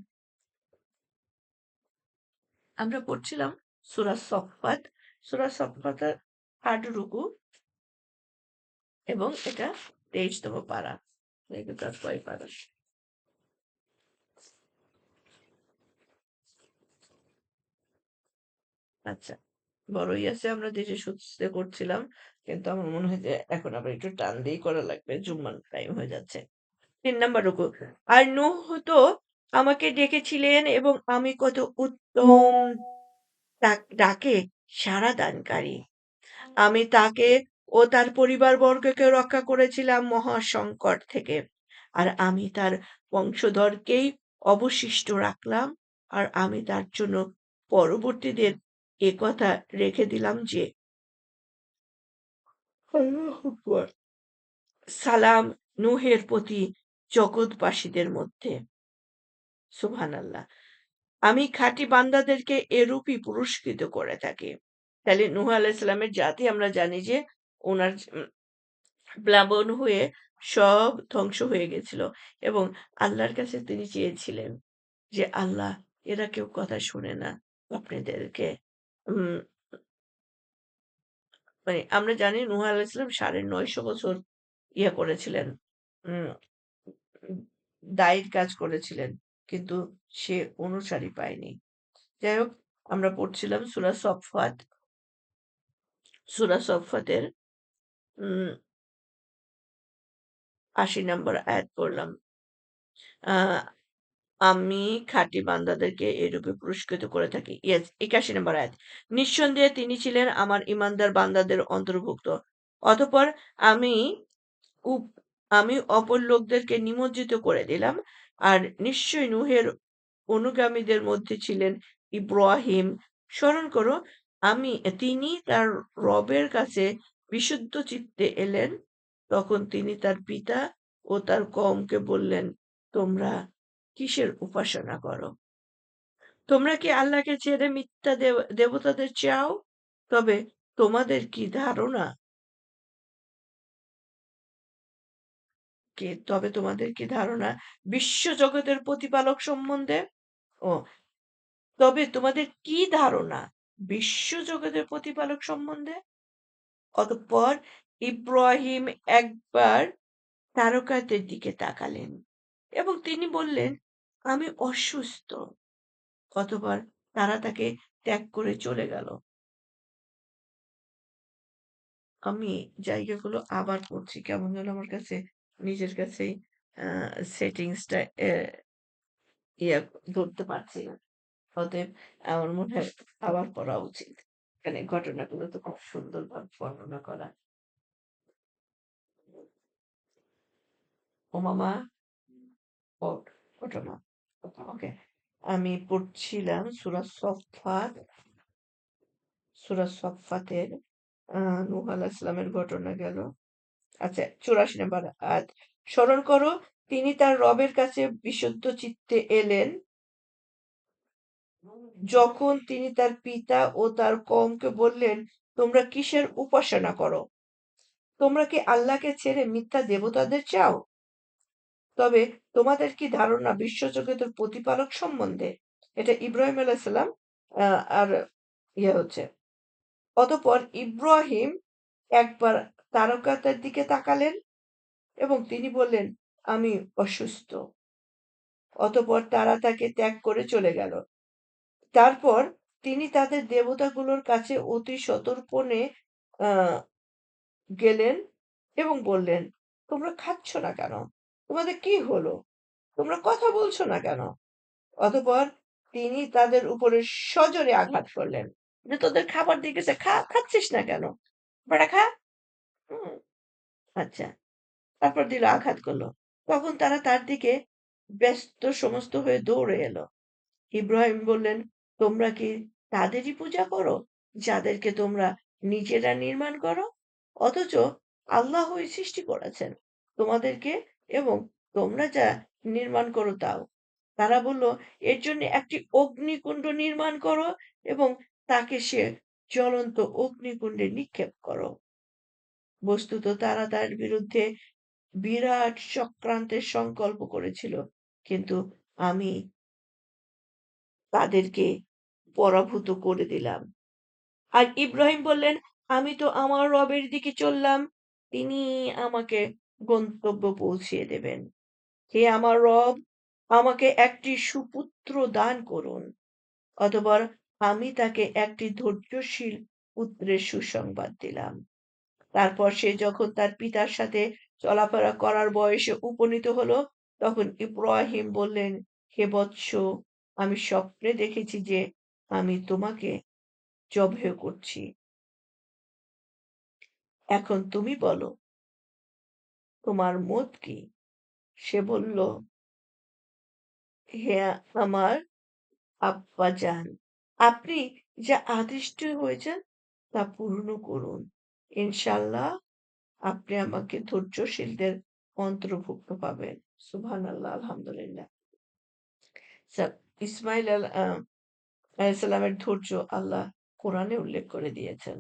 আমরা পড়ছিলাম সূরা সফফাত। সূরা সফফাতের ৮ রুকু এবং এটা ২৩ তম পারা। এগুলো কয় পারা? আচ্ছা। বড়ই আছে আমরা ধীরে সুস্থে করছিলাম। কিন্তু আমার মনে হয় যে এখন আবার একটু টান দিয়েই করা লাগবে। জুম্মার টাইম হয়ে যাচ্ছে। ৩ নাম্বার রুকু। আর নূহ তো আমাকে ডেকেছিলেন এবং আমি কত উত্তম ডাকে সাড়া দানকারী। আমি তাকে ও তার পরিবারবর্গকে রক্ষা করেছিলাম মহাসংকট থেকে। আর আমি তার বংশধরকেই অবশিষ্ট রাখলাম। আর আমি তার জন্য পরবর্তীদের একথা রেখে দিলাম যে, আল্লাহু আকবার। সালাম নূহের প্রতি জগৎবাসীদের মধ্যে। সুবহানাল্লাহ। আমি খাঁটি বান্দাদেরকে এরূপই পুরস্কৃত করে থাকি। তাহলে নূহ আলাইহিস সালামের জাতি আমরা জানি যে উনার প্লাবন হয়ে সব ধ্বংস হয়ে গেছিল এবং আল্লাহর কাছে তিনি চেয়েছিলেন যে, "আল্লাহ, এরা কেউ কথা শোনে না। আপনাদেরকে" উম মানে আমরা জানি নূহ আলাইহিস সালাম ৯৫০ বছর করেছিলেন। উম উম দায়ের কাজ করেছিলেন। কিন্তু সে অনুসারী পায়নি। যাই হোক, আমরা পড়ছিলাম সূরা সফফাতের উম ৮০ নম্বর আয়াত পড়লাম। আ আমি খাঁটি বান্দাদেরকে এরূপে পুরস্কৃত করে থাকি। ৮১ নম্বর আয়াত। নিঃসন্দেহে তিনি ছিলেন আমার ঈমানদার বান্দাদের অন্তর্ভুক্ত। অতঃপর আমি উপ আমি অপর লোকদেরকে নিমজ্জিত করে দিলাম। আর নিশ্চয়ই নূহের অনুগামীদের মধ্যে ছিলেন ইব্রাহিম। স্মরণ করো, তিনি তার রবের কাছে বিশুদ্ধ চিত্তে এলেন। তখন তিনি তার পিতা ও তার কওমকে বললেন, তোমরা কিসের উপাসনা করো? তোমরা কি আল্লাহকে ছেড়ে মিথ্যা দেবতাদের চাও? তবে তোমাদের কি ধারণা বিশ্বজগতের প্রতিপালক সম্বন্ধে? ও তবে তোমাদের কি ধারণা বিশ্বজগতের প্রতিপালক সম্বন্ধে? অতঃপর ইব্রাহিম একবার তারকাদের দিকে তাকালেন এবং তিনি বললেন, আমি অসুস্থ। অতঃপর তারা তাকে ত্যাগ করে চলে গেল। আমি জায়গাগুলো আবার পড়ছি। কেমন যেন আমার কাছে নিজের কাছেই আ সেটিংসটা ইয়া ধরতে পারছি না। অতএব আমার মনে হয় আবার পড়া উচিত। এখানে ঘটনাগুলো তো খুব সুন্দরভাবে বর্ণনা করা। ও মামা, ওঠ, ওঠো মা। ওকে। আমি পড়ছিলাম সূরা সফফাতের নূহ আলাইহিস সালামের ঘটনা গেল। আচ্ছা, ৮৪ নম্বর আয়াত। স্মরণ করো, তিনি তার রবের কাছে বিশুদ্ধ চিত্তে এলেন, যখন তিনি তার পিতা ও তার কওমকে বললেন, তোমরা কিসের উপাসনা করো? তোমরা কি আল্লাহকে ছেড়ে মিথ্যা দেবতাদের চাও? তবে তোমাদের কি ধারণা বিশ্বজগতের প্রতিপালক সম্বন্ধে? এটা ইব্রাহিম আলাইহিস সালাম আর হচ্ছে। অতঃপর ইব্রাহিম একবার তারকাদের দিকে তাকালেন এবং তিনি বললেন, আমি অসুস্থ। অতঃপর তারা তাকে ত্যাগ করে চলে গেল। তারপর তিনি তাদের দেবতাগুলোর কাছে অতি সন্তর্পণে আ গেলেন এবং বললেন, তোমরা খাচ্ছ না কেন? তোমাদের কি হলো? তোমরা কথা বলছো না কেন? অতঃপর তিনি তাদের উপরে সজোরে আঘাত করলেন। যে তোদের খাবার দিয়ে গেছে, খাচ্ছিস না কেন? বেটা খা। হুম, আচ্ছা। তারপর দিল আঘাত করল। তখন তারা তার দিকে ব্যস্ত সমস্ত হয়ে দৌড়ে এলো। ইব্রাহিম বললেন, তোমরা কি তাদেরই পূজা করো যাদেরকে তোমরা নিজেরা নির্মাণ করো? অথচ আল্লাহই সৃষ্টি করেছেন তোমাদেরকে এবং তোমরা যা নির্মাণ করো তাও। তারা বলল, এর জন্য একটি অগ্নিকুণ্ড নির্মাণ করো এবং তাকে সে জ্বলন্ত অগ্নিকুণ্ডে নিক্ষেপ করো। বস্তুত তারা তার বিরুদ্ধে বিরাট চক্রান্তের সংকল্প করেছিল, কিন্তু আমি তাদেরকে পরাভূত করে দিলাম। আর ইব্রাহিম বললেন, আমি তো আমার রবের দিকে চললাম, তিনি আমাকে গন্তব্য পৌঁছিয়ে দেবেন। হে আমার রব, আমাকে একটি সুপুত্র দান করুন। অতঃপর আমি তাকে একটি ধৈর্যশীল পুত্রের সুসংবাদ দিলাম। তারপর সে যখন তার পিতার সাথে চলাফেরা করার বয়সে উপনীত হলো, তখন ইব্রাহিম বললেন, হে বৎস, আমি স্বপ্নে দেখেছি যে আমি তোমাকে জবেহ করছি। এখন তুমি বলো, তোমার মত কি? সে বলল, হে আমার আব্বাজান, আপনি যা আদিষ্ট হয়েছেন তা পূর্ণ করুন। ইনশাআল্লাহ আপনি আমাকে ধৈর্যশীলদের অন্তর্ভুক্ত পাবেন। সুবহানাল্লাহ, আলহামদুলিল্লাহ। ইসমাইল আলাইহিসসালামের ধৈর্য আল্লাহ কোরআনে উল্লেখ করে দিয়েছেন।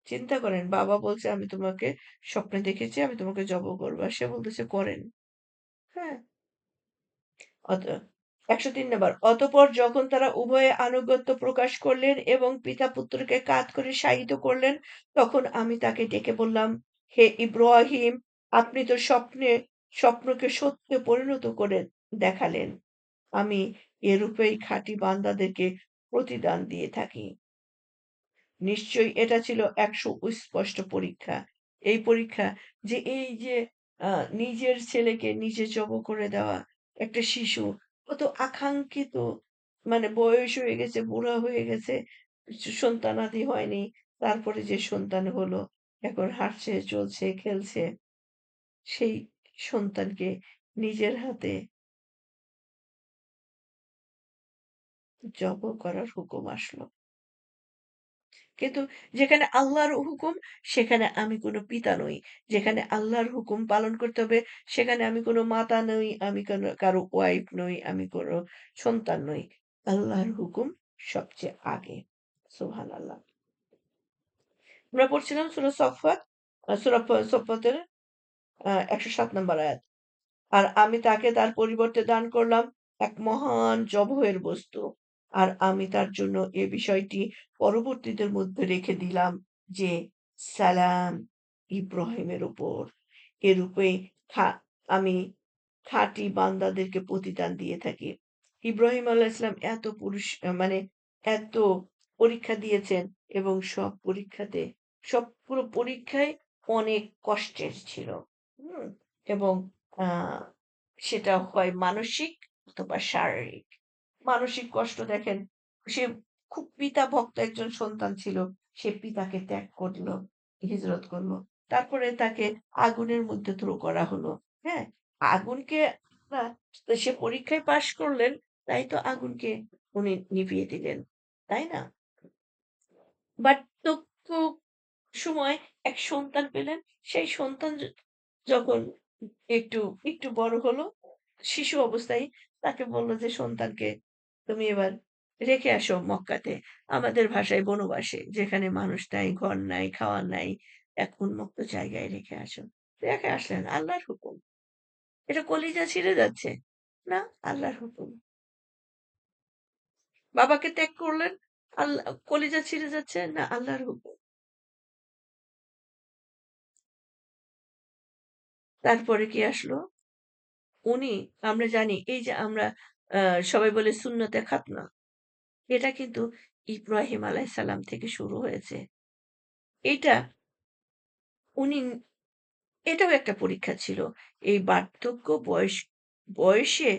চিন্তা করেন, বাবা বলছে আমি তোমাকে স্বপ্নে দেখেছি, আমি তোমাকে জব করবো। আর সে বলতেছে করেন। হ্যাঁ? অত ১০৩ নাম্বার। অতঃপর যখন তারা উভয়ে আনুগত্য প্রকাশ করলেন এবং পিতা-পুত্রকে কাত করে শায়িত করলেন, তখন আমি তাকে ডেকে বললাম, হে ইব্রাহিম, আপনি তো স্বপ্নকে সত্যে পরিণত করে দেখালেন। আমি এরূপেই খাঁটি বান্দাদেরকে প্রতিদান দিয়ে থাকি। নিশ্চয়ই এটা ছিল এক সুস্পষ্ট পরীক্ষা। এই পরীক্ষা যে এই যে নিজের ছেলেকে নিজে জব করে দেওয়া একটা শিশু, ও তো আকাঙ্ক্ষিত, মানে বয়স হয়ে গেছে, বুড়া হয়ে গেছে, সন্তানাদি হয়নি। তারপরে যে সন্তান হলো, এখন হাঁটছে, চলছে, খেলছে। সেই সন্তানকে নিজের হাতে জব করার হুকুম আসলো। কিন্তু যেখানে আল্লাহর হুকুম, সেখানে আমি কোনো পিতা নই। যেখানে আল্লাহর হুকুম পালন করতে হবে, সেখানে আমি কোনো মাতা নই, আমি কারো ওয়াইফ নই, আমি কোনো সন্তান নই। আল্লাহর হুকুম সবচেয়ে আগে। সুবহানাল্লাহ। আমরা পড়ছিলাম সূরা সফফাত, সূরা সফফাতের ১০৭ নম্বর আয়াত। আর আমি তাকে তার পরিবর্তে দান করলাম এক মহান জবহের বস্তু। আর আমি তার জন্য এ বিষয়টি পরবর্তীদের মধ্যে রেখে দিলাম যে, সালাম ইব্রাহিমের উপর। এরূপেই আমি খাঁটি বান্দাদেরকে প্রতিদান দিয়ে থাকি। ইব্রাহিম আলাইহিস সালাম এত মানে এত পরীক্ষা দিয়েছেন, এবং পুরো পরীক্ষাই অনেক কষ্টের ছিল। হুম? এবং আ সেটা হয় মানসিক অথবা শারীরিক। মানসিক কষ্ট দেখেন, সে খুব পিতাভক্ত একজন সন্তান ছিল। সে পিতাকে ত্যাগ করল, হিজরত করল। তারপরে তাকে আগুনের মধ্যে থ্রো করা হলো। হ্যাঁ? আগুনকে না, সে পরীক্ষায় পাস করলেন, তাই তো আগুনকে উনি নিভিয়ে দিলেন। তাই না? বার্ধক্য সময় এক সন্তান পেলেন। সেই সন্তান যখন একটু, একটু বড় হলো, শিশু অবস্থায় তাকে বলল যে, "সন্তানকে তুমি এবার রেখে আসো মক্কাতে। আমাদের ভাষায় বনবাসে। যেখানে মানুষ নাই, ঘর নাই, খাওয়ার নাই, এক উন্মুক্ত জায়গায় রেখে আসো।" রেখে আসলেন, আল্লাহর হুকুম। এটা কলিজা ছিঁড়ে যাচ্ছে? না, আল্লাহর হুকুম। বাবাকে ত্যাগ করলেন, কলিজা ছিঁড়ে যাচ্ছে? না, আল্লাহর হুকুম। তারপরে কি আসলো? উনি, আমরা জানি এই যে আমরা আ সবাই বলে সুন্নতে খাতনা। এটা কিন্তু ইব্রাহিম আলাইহিস সালাম থেকে শুরু হয়েছে। এটা উনি, এটাও একটা পরীক্ষা ছিল। এই বার্ধক্য বয়সে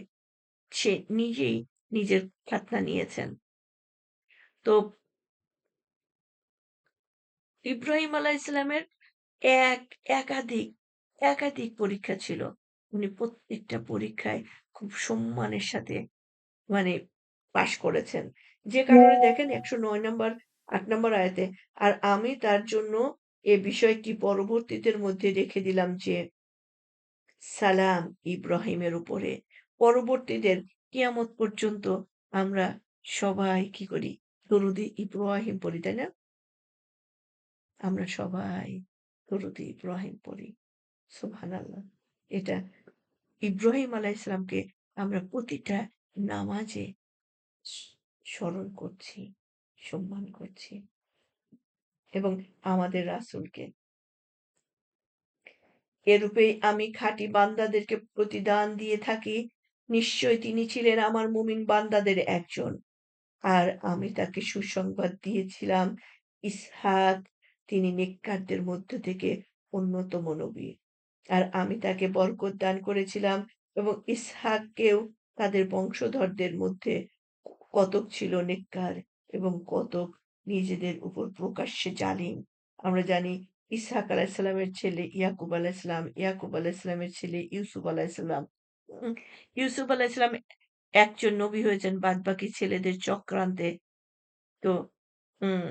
সে নিজেই নিজের খাতনা নিয়েছেন। তো ইব্রাহিম আলাইহিস সালামের এক একাধিক, একাধিক পরীক্ষা ছিল। উনি প্রত্যেকটা পরীক্ষায় খুব সম্মানের সাথে মানে পাস করেছেন। যে কারণে দেখেন ১০৯ নম্বর ৮ নম্বর আয়াতে, আর আমি তার জন্য এ বিষয়টি পরবর্তীদের মধ্যে রেখে দিলাম যে, সালাম ইব্রাহিমের উপরে। পরবর্তীদের কিয়ামত পর্যন্ত আমরা সবাই কি করি? দরুদে ইব্রাহিম পড়ি, তাই না? আমরা সবাই দরুদে ইব্রাহিম পড়ি। সুবহানাল্লাহ। এটা ইব্রাহিম আলাইহিস সালামকে আমরা প্রতিটা নামাজে স স্মরণ করছি, সম্মান করছি, এবং আমাদের রাসূলকে। এরূপেই আমি খাঁটি বান্দাদেরকে প্রতিদান দিয়ে থাকি। নিশ্চয় তিনি ছিলেন আমার মুমিন বান্দাদের একজন। আর আমি তাকে সুসংবাদ দিয়েছিলাম, ইসহাক, তিনি নেককারদের মধ্য থেকে অন্যতম নবী। আর আমি তাকে বরকত দান করেছিলাম, এবং ইসহাককেও তাদের বংশধরদের মধ্যে কতক ছিল নেককার এবং কতক নিজেদের উপর প্রকাশ্যে জালিম। আমরা জানি ইসহাক আলাইহিসসালামের ছেলে ইয়াকুব আলাইহিসসালাম, ইয়াকুব আলাইহিসসালামের ছেলে ইউসুফ আলাইহিসসালাম। উম ইউসুফ আলাইহিসসালাম একজন নবী হয়েছেন বাদবাকি ছেলেদের চক্রান্তে। তো উম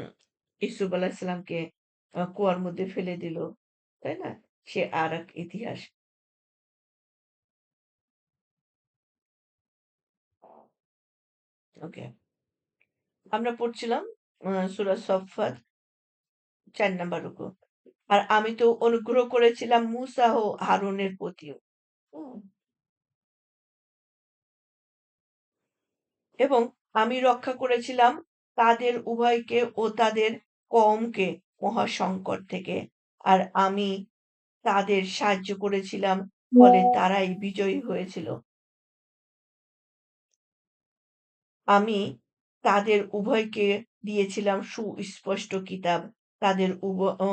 ইউসুফ আলাইহিসসালামকে কুয়ার মধ্যে ফেলে দিল। তাই না? সে আরেক ইতিহাস। ওকে। আমরা পড়ছিলাম সূরা সফফাত ৪ নাম্বার রুকু। আর আমি তো অনুগ্রহ করেছিলাম মূসা ও হারুনের প্রতিও। হুম? এবং আমি রক্ষা করেছিলাম তাদের উভয়কে ও তাদের কওমকে মহাসংকট থেকে। আর আমি তাদের সাহায্য করেছিলাম, ফলে তারাই বিজয়ী হয়েছিল। আমি তাদের উভয়কে দিয়েছিলাম সুস্পষ্ট কিতাব। তাদের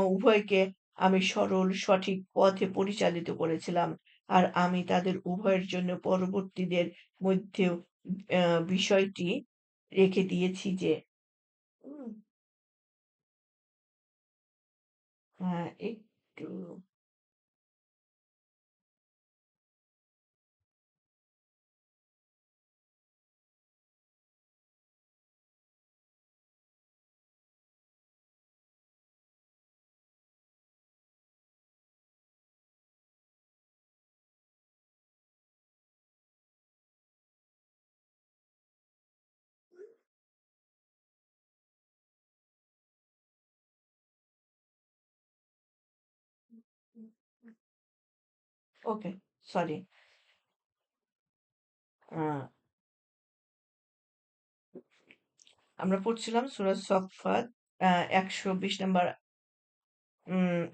উভয়কে আমি সরল সঠিক পথে পরিচালিত করেছিলাম। আর আমি তাদের উভয়ের জন্য পরবর্তীদের মধ্যেও আ বিষয়টি রেখে দিয়েছি যে হুম, হ্যাঁ, একটু ওকে, সরি। আ আমরা পড়ছিলাম সূরা সফফাত ১২০ নাম্বার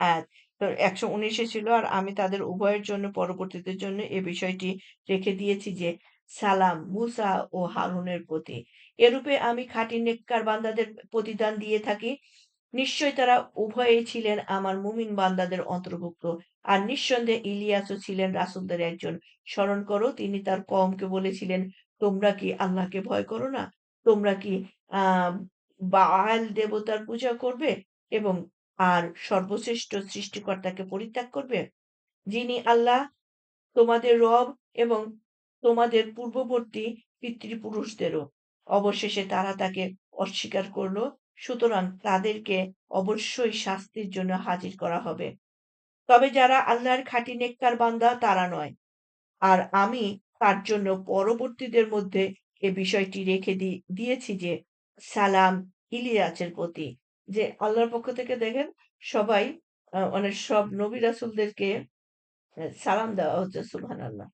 আয়াত। তো ১১৯ এ ছিল আর আমি তাদের উভয়ের জন্য পরবর্তীদের জন্য এ বিষয়টি রেখে দিয়েছি যে সালাম মূসা ও হারুনের প্রতি। এরূপে আমি খাঁটি নেককার বান্দাদের প্রতিদান দিয়ে থাকি। নিশ্চয় তারা উভয়েই ছিলেন আমার মুমিন বান্দাদের অন্তর্ভুক্ত। আর নিঃসন্দেহে ইলিয়াসও ছিলেন রাসূলদের একজন। স্মরণ করো তিনি তার কওমকে বলেছিলেন, তোমরা কি আল্লাহকে ভয় করো না? তোমরা কি আ বাআল দেবতার পূজা করবে? এবং আর সর্বশ্রেষ্ঠ সৃষ্টিকর্তাকে পরিত্যাগ করবে? যিনি আল্লাহ তোমাদের রব এবং তোমাদের পূর্ববর্তী পিতৃপুরুষদেরও। অবশেষে তারা তাকে অস্বীকার করল। সুতরাং তাদেরকে অবশ্যই শাস্তির জন্য হাজির করা হবে। তবে যারা আল্লাহর খাঁটি নেককার বান্দা তারা নয়। আর আমি তার জন্য পরবর্তীদের মধ্যে এ বিষয়টি রেখে দিয়েছি যে সালাম ইলিয়াসের প্রতি। যে আল্লাহর পক্ষ থেকে দেখেন সবাই মানে সব নবী রাসূলদেরকে সালাম দেওয়া হচ্ছে সুবহানাল্লাহ।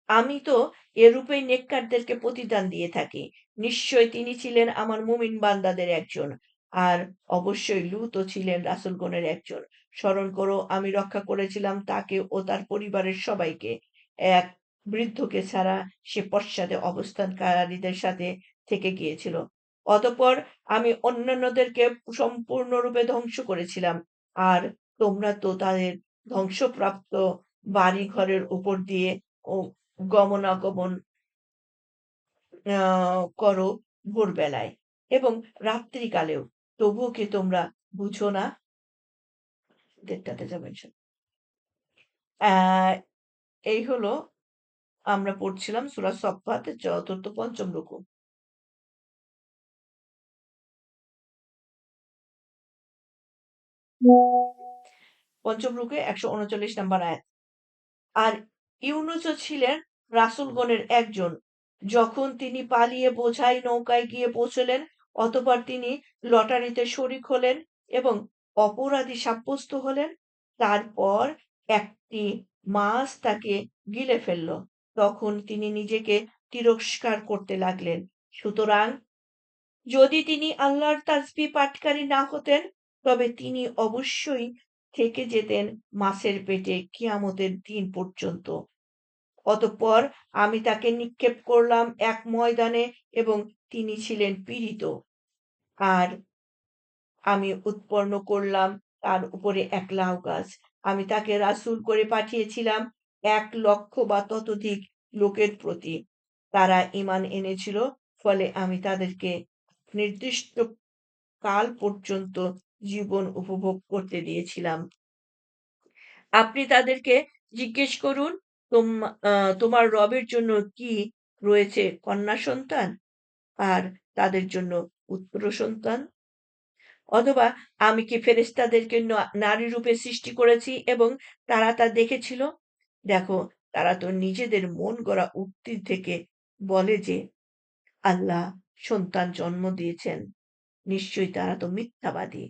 আমি তো এরূপেই নেককারদেরকে প্রতিদান দিয়ে থাকি। নিশ্চয় তিনি ছিলেন আমার মুমিন বান্দাদের একজন। আর অবশ্যই লূতও ছিলেন রাসূলগণের একজন। স্মরণ করো আমি রক্ষা করেছিলাম তাকে ও তার পরিবারের সবাইকে। এক বৃদ্ধকে ছাড়া সে পশ্চাতে অবস্থানকারীদের সাথে থেকে গিয়েছিল। অতঃপর আমি অন্যান্যদেরকে সম্পূর্ণরূপে ধ্বংস করেছিলাম। আর তোমরা তো তাদের ধ্বংসপ্রাপ্ত বাড়িঘরের উপর দিয়ে ও গমনাগমন আ করো ভোরবেলায় এবং রাত্রিকালেও। তবুও কি তোমরা বুঝো না? ১:৩০ যাবেন অ্যা এই হলো আমরা পড়ছিলাম সূরা সফফাত ৪র্থ-৫ম রুকু। ৫ম রুকুয়ে ১৩৯ নাম্বার আয়াত। আর ইউনুসও ছিলেন রাসূলগণের একজন। যখন তিনি পালিয়ে বোঝাই নৌকায় গিয়ে পৌঁছলেন, অতঃপর তিনি লটারিতে শরিক হলেন এবং অপরাধী সাব্যস্ত হলেন। তারপর একটি মাছ তাকে গিলে ফেলল। তখন তিনি নিজেকে তিরস্কার করতে লাগলেন। সুতরাং যদি তিনি আল্লাহর তাসবিহ পাঠকারী না হতেন, তবে তিনি অবশ্যই থেকে যেতেন মাছের পেটে কিয়ামতের দিন পর্যন্ত। অতঃপর আমি তাকে নিক্ষেপ করলাম এক ময়দানে এবং তিনি ছিলেন পীড়িত। আর আমি উৎপন্ন করলাম তার উপরে এক লাউ গাছ। আমি তাকে রাসূল করে পাঠিয়েছিলাম ১,০০,০০০ বা ততোধিক লোকের প্রতি। তারা ঈমান এনেছিল, ফলে আমি তাদেরকে নির্দিষ্ট কাল পর্যন্ত জীবন উপভোগ করতে দিয়েছিলাম। আপনি তাদেরকে জিজ্ঞেস করুন, তোম তোমার রবের জন্য কি রয়েছে কন্যা সন্তান? আর তাদের জন্য পুত্র সন্তান? অথবা আমি কি ফেরেশতাদেরকে নারী রূপে সৃষ্টি করেছি এবং তারা তা দেখেছিল? দেখো, তারা তো নিজেদের মন গড়া উক্তি থেকে বলে যে, আল্লাহ সন্তান জন্ম দিয়েছেন। নিশ্চয়ই তারা তো মিথ্যাবাদী।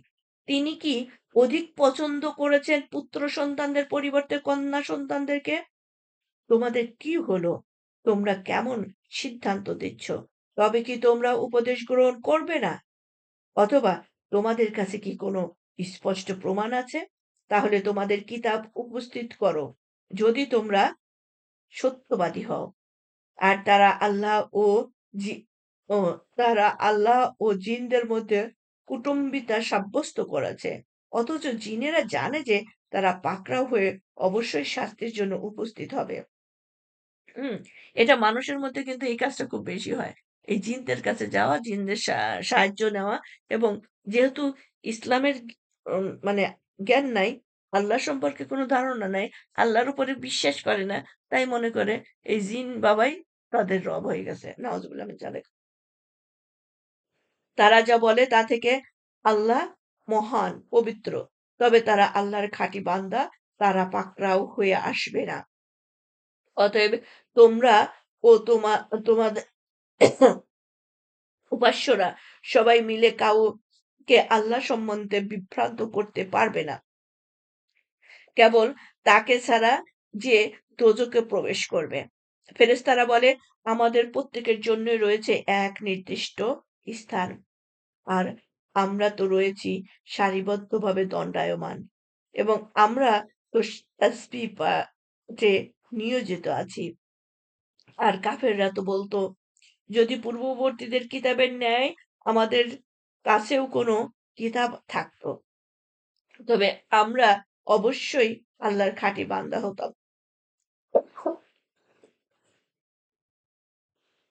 তিনি কি অধিক পছন্দ করেছেন পুত্র সন্তানদের পরিবর্তে কন্যা সন্তানদেরকে? তোমাদের কি হলো? তোমরা কেমন সিদ্ধান্ত দিচ্ছ? তবে কি তোমরা উপদেশ গ্রহণ করবে না? অথবা তোমাদের কাছে কি কোনো স্পষ্ট প্রমাণ আছে? তাহলে তোমাদের কিতাব উপস্থিত করো, যদি তোমরা সত্যবাদী হও। আর ও জি ও তারা আল্লাহ ও জিনদের মধ্যে কুটুম্বিতা সাব্যস্ত করেছে। অথচ জিনেরা জানে যে তারা পাকড়াও হয়ে অবশ্যই শাস্তির জন্য উপস্থিত হবে। হুম? এটা মানুষের মধ্যে কিন্তু এই কাজটা খুব বেশি হয়। এই জিনদের কাছে যাওয়া, জিনদের সাহায্য নেওয়া এবং যেহেতু ইসলামের মানে জ্ঞান নাই, আল্লাহ সম্পর্কে কোনো ধারণা নাই, আল্লাহর উপরে বিশ্বাস করে না, তাই মনে করে এই জিন বাবাই তাদের রব হয়ে গেছে। নাউজুবিল্লাহ মিন যালিক। তারা যা বলে তা থেকে আল্লাহ মহান, পবিত্র। তবে তারা আল্লাহর খাঁটি বান্দা, তারা পাকড়াও হয়ে আসবে না। অতএব তোমরা ও তোমাদের উপাস্যরা সবাই মিলে কাউকে আল্লাহ সম্বন্ধে বিভ্রান্ত করতে পারবে না, কেবল তাকে ছাড়া যে দোজখে প্রবেশ করবে। ফেরেশতারা বলে, আমাদের প্রত্যেকের জন্যই রয়েছে এক নির্দিষ্ট স্থান, আর আমরা তো রয়েছি সারিবদ্ধভাবে দণ্ডায়মান এবং আমরা তো তাসবিহ পাঠে নিয়োজিত আছি। আর কাফেররা তো বলতো, যদি পূর্ববর্তীদের কিতাবের ন্যায় আমাদের কাছেও কোনো কিতাব থাকতো, তবে আমরা অবশ্যই আল্লাহর খাঁটি বান্দা হতাম।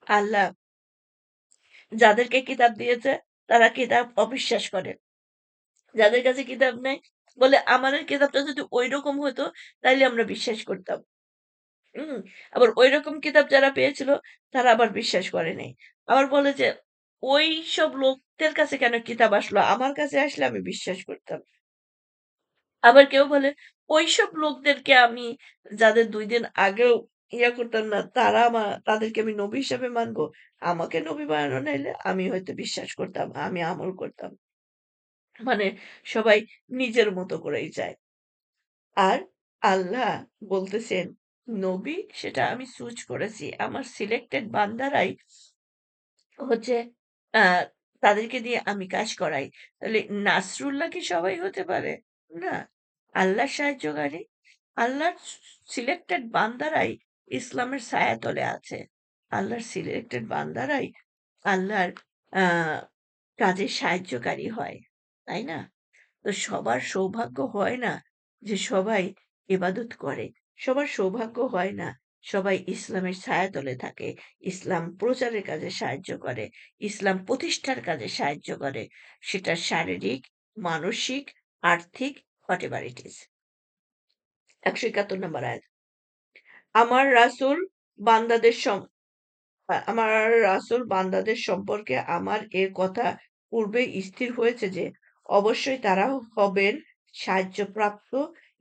আল্লাহ যাদেরকে কিতাব দিয়েছে তারা কিতাব অবিশ্বাস করে। যাদের কাছে কিতাব নেই বলে, আমাদের কিতাবটা যদি ঐরকম হতো তাইলে আমরা বিশ্বাস করতাম। হুম? আবার ঐরকম কিতাব যারা পেয়েছিল তারা আবার বিশ্বাস করে নাই। আবার বলে যে, ওইসব লোকদের কাছে কেন কিতাব আসলো? আমার কাছে আসলে আমি বিশ্বাস করতাম। আবার কেউ বলে, ওইসব লোকদেরকে আমি যাদের ২ দিন আগেও করতাম না, তাদেরকে আমি নবী হিসাবে মানবো? আমাকে নবী বানানো নাইলে আমি হয়তো বিশ্বাস করতাম, আমি আমল করতাম। মানে সবাই নিজের মতো করেই যায়। আর আল্লাহ বলতেছেন, নবী সেটা আমি চুজ করেছি। আমার সিলেক্টেড বান্দারাই হচ্ছে আ তাদেরকে দিয়ে আমি কাজ করাই। তাহলে নাসরুল্লাহ কি সবাই হতে পারে? না। আল্লাহর সাহায্যকারী, আল্লাহর সিলেক্টেড বান্দারাই ইসলামের ছায়াতলে আছে। আল্লাহর সিলেক্টেড বান্দারাই আল্লাহর আ কাজে সাহায্যকারী হয়। তাই না? তো সবার সৌভাগ্য হয় না যে সবাই ইবাদত করে। সবার সৌভাগ্য হয় না সবাই ইসলামের ছায়াতলে থাকে, ইসলাম প্রচারের কাজে সাহায্য করে, ইসলাম প্রতিষ্ঠার কাজে সাহায্য করে। সেটা শারীরিক, মানসিক, আর্থিক, হোয়াটএভার ইট ইস। ১৭১ নম্বর আয়াত। আমার রাসূল বান্দাদের সম আমার রাসূল বান্দাদের সম্পর্কে আমার এ কথা পূর্বেই স্থির হয়েছে যে, অবশ্যই তারা হবেন সাহায্যপ্রাপ্ত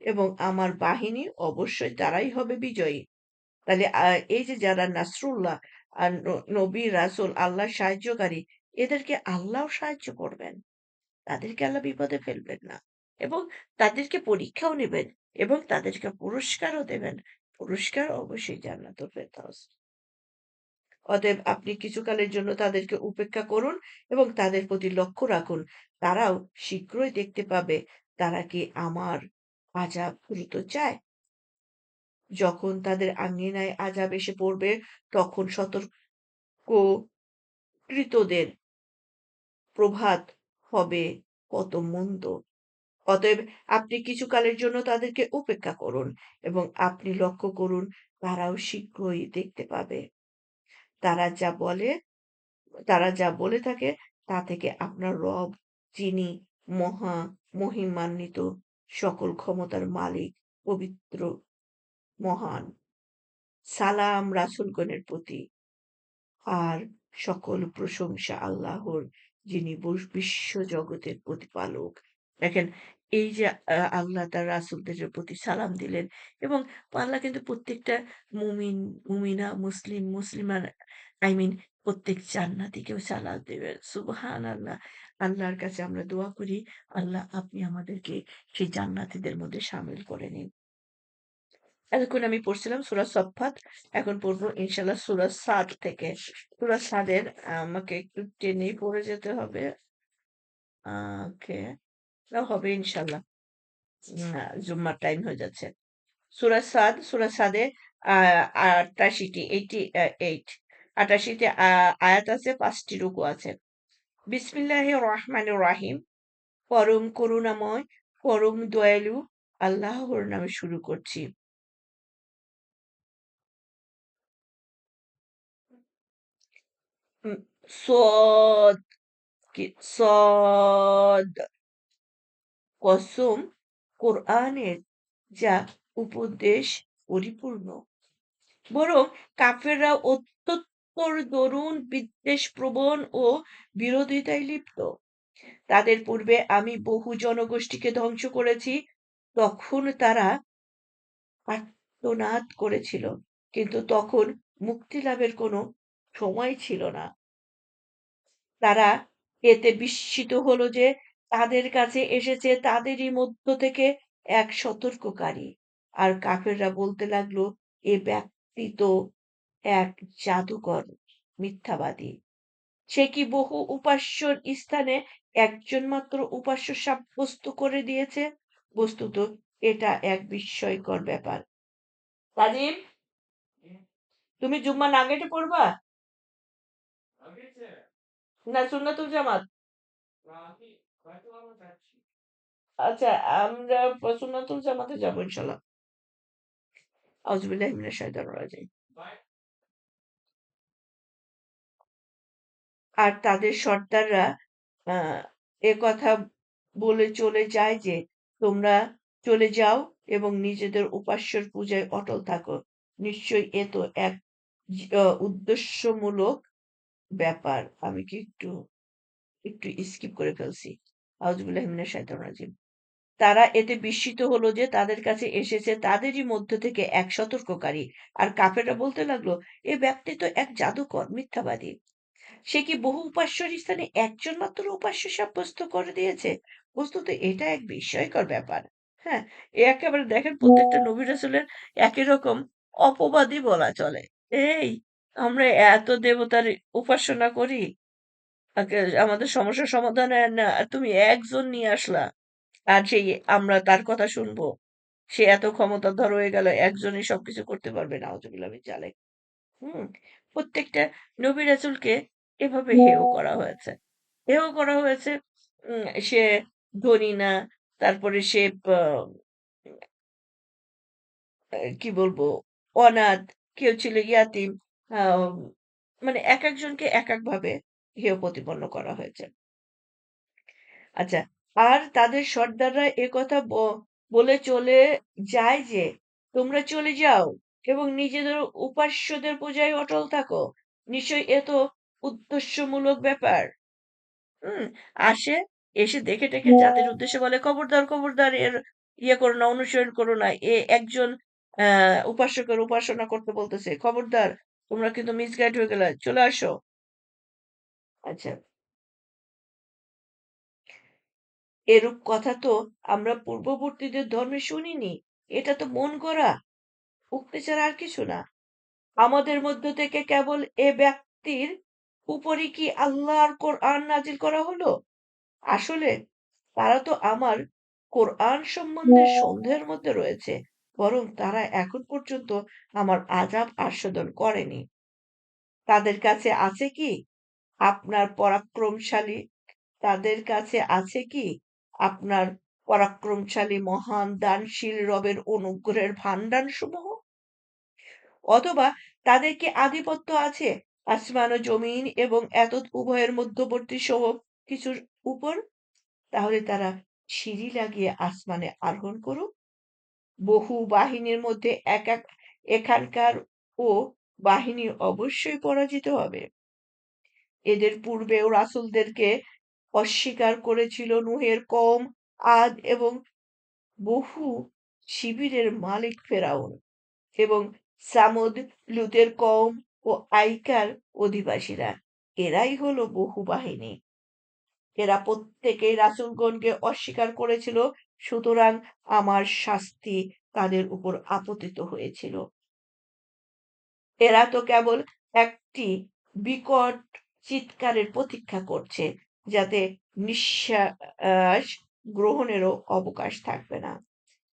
এবং আমার বাহিনী অবশ্যই তারাই হবে বিজয়ী। তাহলে এই যে যারা নাসরুল্লাহ আর নবী, রাসূল, আল্লাহর সাহায্যকারী, এদেরকে আল্লাহও সাহায্য করবেন। তাদেরকে আল্লাহ বিপদে ফেলবেন না এবং তাদেরকে পরীক্ষাও নেবেন এবং তাদেরকে পুরস্কারও দেবেন। পুরস্কার অবশ্যই জান্নাতুল ফেরদাউস। অতএব আপনি কিছুকালের জন্য তাদেরকে উপেক্ষা করুন এবং তাদের প্রতি লক্ষ্য রাখুন। তারাও শীঘ্রই দেখতে পাবে তারা কি আমার আযাব দ্রুত চায়। যখন তাদের আঙিনায় আযাব এসে পড়বে, তখন সতর্ককৃতদের প্রভাত হবে কত মন্দ। অতএব আপনি কিছুকালের জন্য তাদেরকে উপেক্ষা করুন এবং আপনি লক্ষ্য করুন তারাও শীঘ্রই দেখতে পাবে। তারা যা বলে তারা যা বলে থাকে তা থেকে আপনার রব, যিনি মহা মহিমান্বিত, সকল ক্ষমতার মালিক, পবিত্র, মহান, সালাম রাসূলগণের প্রতি। আর সকল প্রশংসা আল্লাহর, যিনি বিশ্বজগতের প্রতিপালক। দেখেন, এই যে আল্লাহ তার রাসূলদের প্রতি সালাম দিলেন এবং আল্লাহ কিন্তু প্রত্যেকটা মুমিন, মুমিনা, মুসলিম, মুসলিমা I mean প্রত্যেক জান্নাতীকেও সালাম দিবেন। সুবহানাল্লাহ! আল্লাহর কাছে আমরা দোয়া করি, আল্লাহ আপনি আমাদেরকে সেই জান্নাতীদের মধ্যে শামিল করে নিন। এতক্ষণ আমি পড়ছিলাম সূরা সফফাত। এখন পড়বো ইনশাআল্লাহ সূরা সাদ থেকে। সূরা সাদের আমাকে একটু টেনেই পড়ে যেতে হবে। ওকে। তাও হবে ইনশাআল্লাহ। জুম্মার টাইম হয়ে যাচ্ছে। সূরা সাদে আ ৮৮ টি ৮৮ ৮৮ টি আয়াত আছে, ৫ টি রুকু আছে। বিসমিল্লাহির রহমানির রহিম। পরম করুণাময়, পরম দয়ালু আল্লাহর নামে শুরু করছি। উম সদ কি সদ কসম কোরআনের যা উপদেশ পরিপূর্ণ। বরং কাফেররা অত্যুত্তর দরুন বিদ্বেষপ্রবণ ও বিরোধিতায় লিপ্ত। তাদের পূর্বে আমি বহু জনগোষ্ঠীকে ধ্বংস করেছি, তখন তারা আর্তনাদ করেছিল, কিন্তু তখন মুক্তি লাভের কোনো সময় ছিল না। তারা এতে বিস্মিত হলো যে তাদের কাছে এসেছে তাদেরই মধ্য থেকে এক সতর্ককারী। আর কাফেররা বলতে লাগলো, এ ব্যক্তি তো এক জাদুকর, মিথ্যাবাদী। সে কি বহু উপাস্যর স্থানে একজন মাত্র উপাস্য সাব্যস্ত করে দিয়েছে? বস্তুত এটা এক বিস্ময়কর ব্যাপার। তাজিম, তুমি জুম্মা নাগেটে পড়বা না সুন্নাতুল জামাত? আচ্ছা, আমরা সুন্নাতুল জামাতে যাবো ইনশাল্লাহ। আউযুবিল্লাহি মিনাশ শাইতানির রাজিম। আর তাদের সর্দাররা একথা বলে চলে যায় যে, তোমরা চলে যাও এবং নিজেদের উপাস্যর পূজায় অটল থাকো। নিশ্চয়ই এ তো এক উদ্দেশ্যমূলক ব্যাপার। আমি কি একটু স্কিপ করে ফেলছি। আউযুবিল্লাহি মিনাশ শাইতানির রাজিম। তারা এতে বিস্মিত হলো যে তাদের কাছে এসেছে তাদেরই মধ্য থেকে এক সতর্ককারী। আর কাফেররা বলতে লাগলো, এ ব্যক্তি তো এক জাদুকর, মিথ্যাবাদী। সে কি বহু উপাস্যর স্থানে একজন মাত্র উপাস্য সাব্যস্ত করে দিয়েছে? বস্তুত এটা এক বিস্ময়কর ব্যাপার। হ্যাঁ, এ একেবারে দেখেন প্রত্যেকটা নবী রাসূলের একই রকম অপবাদই বলা চলে। এই আমরা এত দেবতার উপাসনা করি, আমাদের সমস্যার সমাধানে না তুমি একজন নিয়ে আসলা। আর সেই আমরা তার কথা শুনবো। সে এত ক্ষমতাধর হয়ে গেল, একজনই সবকিছু করতে পারবে। নাউজুবিল্লাহ মিন যালিক। হুম? প্রত্যেকটা নবী রাসূলকে এভাবে হেয় করা হয়েছে। হেয় করা হয়েছে। সে ধনী না, তারপরে সে কি বলবো, অনাথ, কেউ ছিল ইয়াতীম। আম মানে একেকজনকে একেকভাবে হেয় প্রতিপন্ন করা হয়েছে। আচ্ছা, আর তাদের সর্দাররা একথা বলে চলে যায় যে, তোমরা চলে যাও এবং নিজেদের উপাস্যদের পূজায় অটল থাকো। নিশ্চয়ই এ তো উদ্দেশ্যমূলক ব্যাপার। হুম? আসে, এসে দেখে টেখে জাতির উদ্দেশ্যে বলে, খবরদার, খবরদার এর ইয়ে করো না, অনুসরণ করো না। এ একজন উপাস্যকের উপাসনা করতে বলতেছে। খবরদার, তোমরা কিন্তু মিসগাইড হয়ে গেলে। চলে আসো। আচ্ছা, এরূপ কথা তো আমরা পূর্ববর্তীদের ধর্মে শুনিনি। এটা তো মন গড়া উক্তি ছাড়া আর কিছু না। আমাদের মধ্য থেকে কেবল এ ব্যক্তির উপরই কি আল্লাহর কোরআন নাজিল করা হলো? আসলে তারা তো আমার কোরআন সম্বন্ধে সন্দেহের মধ্যে রয়েছে। বরং তারা এখন পর্যন্ত আমার আযাব আস্বাদন করেনি। তাদের কাছে আছে কি আপনার পরাক্রমশালী তাদের কাছে আছে কি আপনার পরাক্রমশালী মহান দানশীল রবের অনুগ্রহের ভাণ্ডারসমূহ? অথবা তাদের কি আধিপত্য আছে আসমান ও জমিন এবং এতদ উভয়ের মধ্যবর্তী সহ কিছুর উপর, তাহলে তারা সিঁড়ি লাগিয়ে আসমানে আরোহণ করুক। বহু বাহিনীর মধ্যে এখানকার ও বাহিনী অবশ্যই পরাজিত হবে। এদের পূর্বেও রাসূলদেরকে অস্বীকার করেছিল নূহের কওম, আদ এবং বহু শিবিরের মালিক ফেরাউন এবং সামুদ, লূতের কওম ও আইকার অধিবাসীরা। এরাই হলো বহু বাহিনী। এরা প্রত্যেকেই রাসূলগণকে অস্বীকার করেছিল, সুতরাং আমার শাস্তি তাদের উপর আপতিত হয়েছিল। এরা তো কেবল একটি বিকট চিৎকারের প্রতীক্ষা করছে, যাতে নিঃশ্বাস গ্রহণেরও অবকাশ থাকবে না।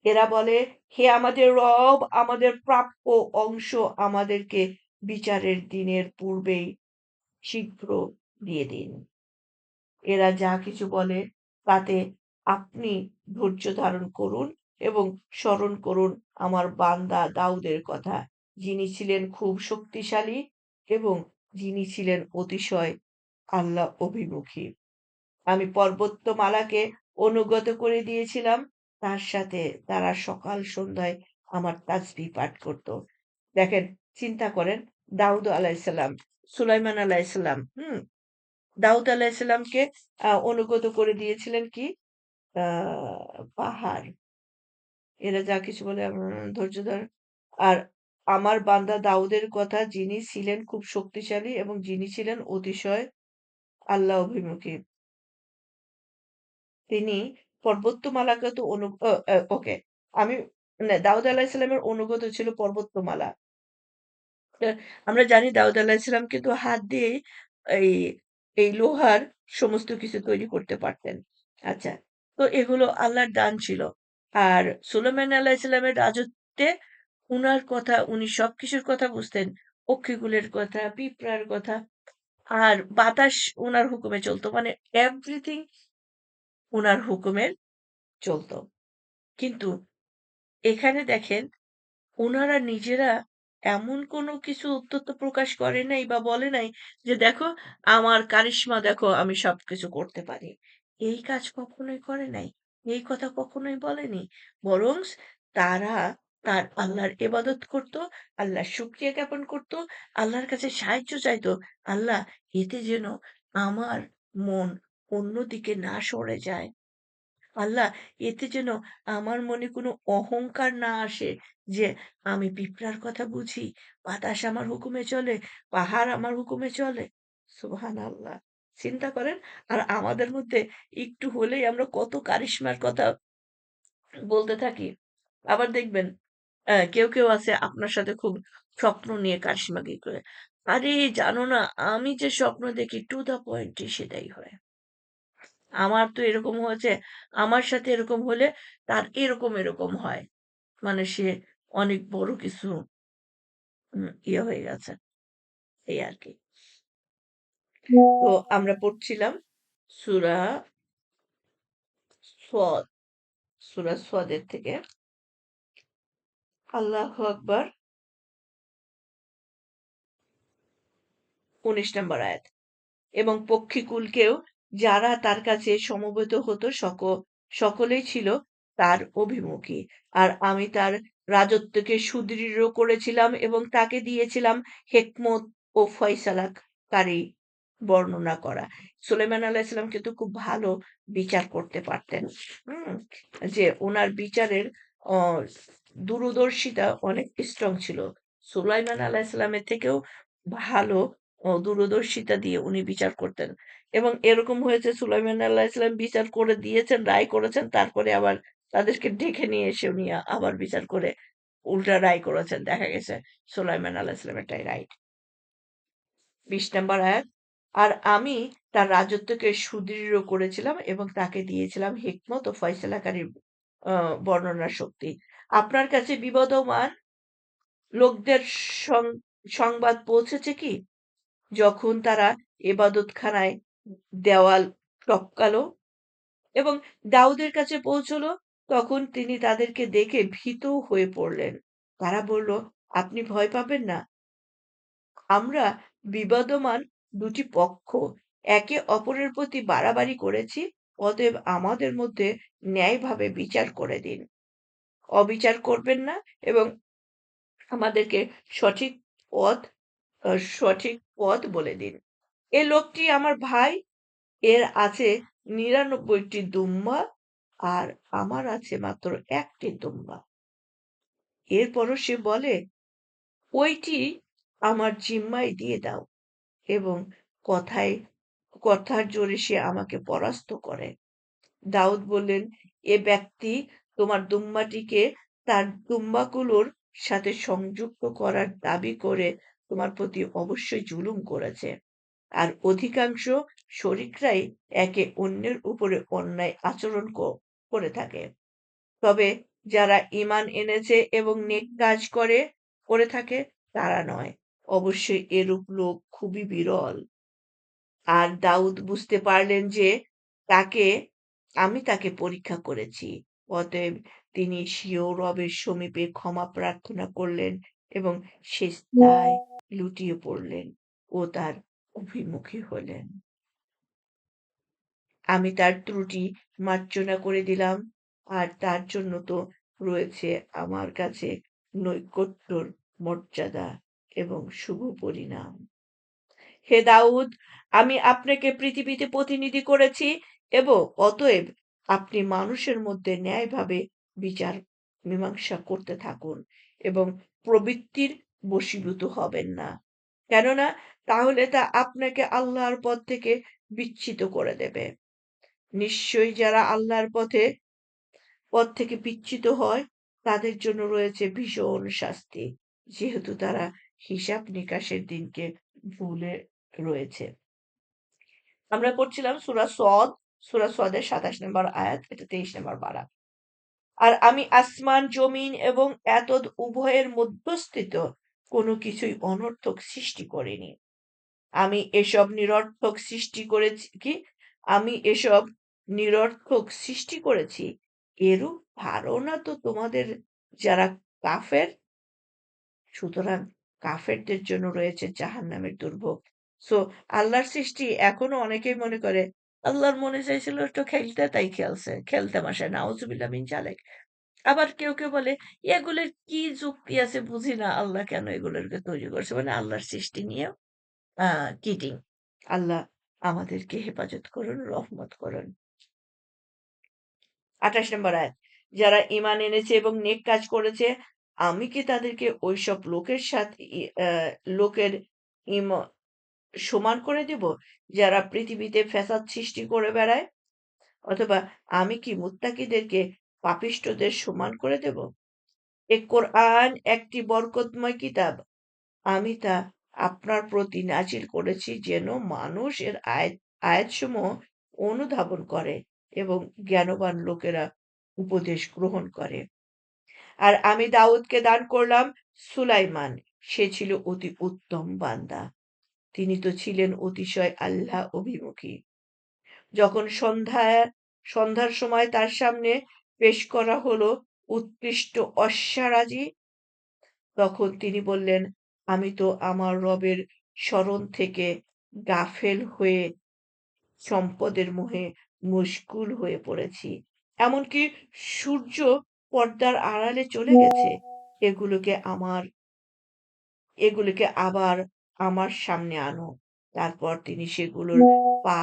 এরা বলে, হে আমাদের রব, আমাদের প্রাপ্য অংশ আমাদেরকে বিচারের দিনের পূর্বেই শীঘ্র দিয়ে দিন। এরা যা কিছু বলে তাতে আপনি ধৈর্য ধারণ করুন এবং স্মরণ করুন আমার বান্দা দাউদের কথা, যিনি ছিলেন খুব শক্তিশালী এবং যিনি ছিলেন অতিশয় আল্লাহ অভিমুখী। আমি পর্বতমালাকে অনুগত করে দিয়েছিলাম, তার সাথে তারা সকাল সন্ধ্যায় আমার তাসবিহ পাঠ করত। দেখেন, চিন্তা করেন, দাউদ আলাইসাল্লাম, সুলাইমান আলাইসাল্লাম, দাউদ আলাইসাল্লামকে অনুগত করে দিয়েছিলেন কি? পাহাড়। এরা যা কিছু বলে ধৈর্য ধর। আর আমার বান্দা দাউদের কথা, যিনি ছিলেন খুব শক্তিশালী এবং যিনি ছিলেন অতিশয় আল্লাহ অভিমুখী। তিনি পর্বতমালাকে তো ওকে। আমি না, দাউদ আলাইহিস-সালামের অনুগত ছিল পর্বতমালা। আ আমরা জানি দাউদ আলাইহিস-সালাম কিন্তু হাত দিয়েই এই, এই লোহার সমস্ত কিছু তৈরি করতে পারতেন। আচ্ছা। তো এগুলো আল্লাহর দান ছিল। আর সুলাইমান আলাইহিস-সালামের রাজত্বে উনার কথা, উনি সবকিছুর কথা বুঝতেন। পক্ষীকুলের কথা, পিঁপড়ার কথা, আর বাতাস উনার হুকুমে চলত। মানে এভরিথিং উনার হুকুমে চলত। কিন্তু এখানে দেখেন, উনারা নিজেরা এমন কোনো কিছু উদ্ধত্ত প্রকাশ করে নাই বা বলে নাই যে, "দেখো আমার কারিশমা দেখো, আমি সবকিছু করতে পারি।" এই কাজ কখনোই করে নাই। এই কথা কখনোই বলেনি। বরঞ্চ তারা তার আল্লাহর ইবাদত করত, আল্লাহর শুকরিয়া জ্ঞাপন করত, আল্লাহর কাছে সাহায্য চাইতো। আল্লাহ, এতে যেন আমার মন অন্যদিকে না সরে যায়। আল্লাহ, এতে যেন আমার মনে কোনো অহংকার না আসে যে আমি পিঁপড়ার কথা বুঝি, বাতাস আমার হুকুমে চলে, পাহাড় আমার হুকুমে চলে। সুবহানাল্লাহ! চিন্তা করেন। আর আমাদের মধ্যে একটু হলেই আমরা কত কারিশমার কথা বলতে থাকি। আবার দেখবেন কেউ আছে আপনার সাথে খুব স্বপ্ন নিয়ে কারিশমাগি করে। আরে জানো না, আমি যে স্বপ্ন দেখি টু দ্যা পয়েন্টই সেটাই হয়। আমার তো এরকম হয়েছে, আমার সাথে এরকম হলে তার এরকম হয়। মানে সে অনেক বড় কিছু ইয়ে হয়ে গেছে। এই আরকি। তো আমরা পড়ছিলাম সূরা সদ, সূরা সদের থেকে। আল্লাহু আকবার, ১৯ নম্বর আয়াত। এবং পক্ষীকুলকেও যারা তার কাছে সমবেত হতো সকলেই ছিল তার অভিমুখী। আর আমি তার রাজত্বকে সুদৃঢ় করেছিলাম এবং তাকে দিয়েছিলাম হেকমত ও ফয়সালাকারী বর্ণনা করা। সুলাইমান আলাইহিস-সালাম কিন্তু খুব ভালো বিচার করতে পারতেন। হুম? যে উনার বিচারের অ দূরদর্শিতা অনেক স্ট্রং ছিল। সুলাইমান আলাইহিস-সালামের থেকেও ভালো দূরদর্শিতা দিয়ে উনি বিচার করতেন। এবং এরকম হয়েছে, সুলাইমান আলাইহিস-সালাম বিচার করে দিয়েছেন, রায় করেছেন, তারপরে আবার তাদেরকে ডেকে নিয়ে এসে উনি আবার বিচার করে উল্টা রায় করেছেন। দেখা গেছে সুলাইমান আলাইহিস-সালামেরটাই রাইট। ২০ নম্বর আয়াত। আর আমি তার রাজত্বকে সুদৃঢ় করেছিলাম এবং তাকে দিয়েছিলাম হিকমত ও ফয়সালাকারী বর্ণনার শক্তি। আপনার কাছে বিবদমান লোকদের সং সংবাদ পৌঁছেছে কি? যখন তারা ইবাদতখানায় দেওয়াল টপকালো এবং দাউদের কাছে পৌঁছলো, তখন তিনি তাদেরকে দেখে ভীত হয়ে পড়লেন। তারা বলল, আপনি ভয় পাবেন না। আমরা বিবদমান দুটি পক্ষ একে অপরের প্রতি বাড়াবাড়ি করেছি, অতএব আমাদের মধ্যে ন্যায়ভাবে বিচার করে দিন। অবিচার করবেন না এবং আমাদেরকে সঠিক পথ সঠিক পথ বলে দিন। এ লোকটি আমার ভাই, এর আছে ৯৯টি দুম্বা আর আমার আছে মাত্র ১টি দুম্বা। এরপরও সে বলে, ওইটি আমার জিম্মায় দিয়ে দাও এবং কথায় কথার জোরে সে আমাকে পরাস্ত করে। দাউদ বললেন, এ ব্যক্তি তোমার দুম্বাটিকে তার দুম্বাগুলোর সাথে সংযুক্ত করার দাবি করে তোমার প্রতি অবশ্যই জুলুম করেছে। আর অধিকাংশ শরিকরাই একে অন্যের উপরে অন্যায় আচরণ করে থাকে। তবে যারা ঈমান এনেছে এবং নেক কাজ করে থাকে তারা নয়। অবশ্যই এরূপ লোক খুবই বিরল। আর দাউদ বুঝতে পারলেন যে তাকে আমি তাকে পরীক্ষা করেছি। অতএব তিনি স্বীয় রবের সমীপে ক্ষমা প্রার্থনা করলেন এবং সিজদায় লুটিয়ে পড়লেন ও তার অভিমুখী হলেন। আমি তার ত্রুটি মার্জনা করে দিলাম, আর তার জন্য তো রয়েছে আমার কাছে নৈকট্যর মর্যাদা এবং শুভ পরিণাম। হে দাউদ, আমি আপনাকে পৃথিবীতে প্রতিনিধি করেছি এবং অতএব আপনি মানুষের মধ্যে ন্যায়ভাবে বিচার মীমাংসা করতে থাকুন এবং প্রবৃত্তির বশীভূত হবেন না। কেননা তাহলে তা আপনাকে আল্লাহর পথ থেকে বিচ্যুত করে দেবে। নিশ্চয়ই যারা আল্লাহর পথ থেকে বিচ্যুত হয় তাদের জন্য রয়েছে ভীষণ শাস্তি, যেহেতু তারা হিসাব নিকাশের দিনকে ভুলে রয়েছে। আমরা পড়ছিলাম সূরা সদের ২৭ নম্বর আয়াত, এটা ২৩ নম্বর পারা। আর আমি আসমান, জমিন এবং এতদ উভয়ের মধ্যস্থিত কোনো কিছুই অনর্থক সৃষ্টি করিনি। আমি এসব নিরর্থক সৃষ্টি করেছি কি আমি এসব নিরর্থক সৃষ্টি করেছি, এরূপ ধারণা তো তোমাদের যারা কাফের, সুতরাং কাফেরদের জন্য রয়েছে জাহান্নামের দুর্ভোগ। সো আল্লাহর সৃষ্টি এখনো অনেকেই মনে করে আল্লাহর মনে চাইছিল একটু খেলতে তাই খেলছে, খেলতে মাসে নাউজুবিল্লাহ মিন জালেক। আবার কেউ বলে এগুলোর কি যুক্তি আছে বুঝি না, আল্লাহ কেন এগুলোকে তৈরি করছে, মানে আল্লাহর সৃষ্টি নিয়ে চিটিং। আল্লাহ আমাদেরকে হেফাজত করুন, রহমত করুন। ২৮ নম্বর আয়াত, যারা ঈমান এনেছে এবং নেক কাজ করেছে, আমি কি তাদেরকে ওইসব লোকের সাথে লোকের ইম সমান করে দেব যারা পৃথিবীতে ফ্যাসাদ সৃষ্টি করে বেড়ায়? অথবা আমি কি মুত্তাকিদেরকে পাপিষ্ঠদের সমান করে দেব? এ কোরআন একটি বরকতময় কিতাব। আমি তা আপনার প্রতি নাজিল করেছি যেন মানুষ এর আয়াতসমূহ অনুধাবন করে এবং জ্ঞানবান লোকেরা উপদেশ গ্রহণ করে। আর আমি দাউদকে দান করলাম সুলাইমান। সে ছিল অতি উত্তম বান্দা। তিনি তো ছিলেন অতিশয় আল্লাহ অভিমুখী। যখন সন্ধ্যার সময় তার সামনে পেশ করা হলো উৎকৃষ্ট অশ্বারাজি, তখন তিনি বললেন, আমি তো আমার রবের স্মরণ থেকে গাফেল হয়ে সম্পদের মোহে মশগুল হয়ে পড়েছি। এমনকি সূর্য পর্দার আড়ালে চলে গেছে। এগুলোকে আমার এগুলোকে আবার আমার সামনে আনো। তারপর তিনি সেগুলোর পা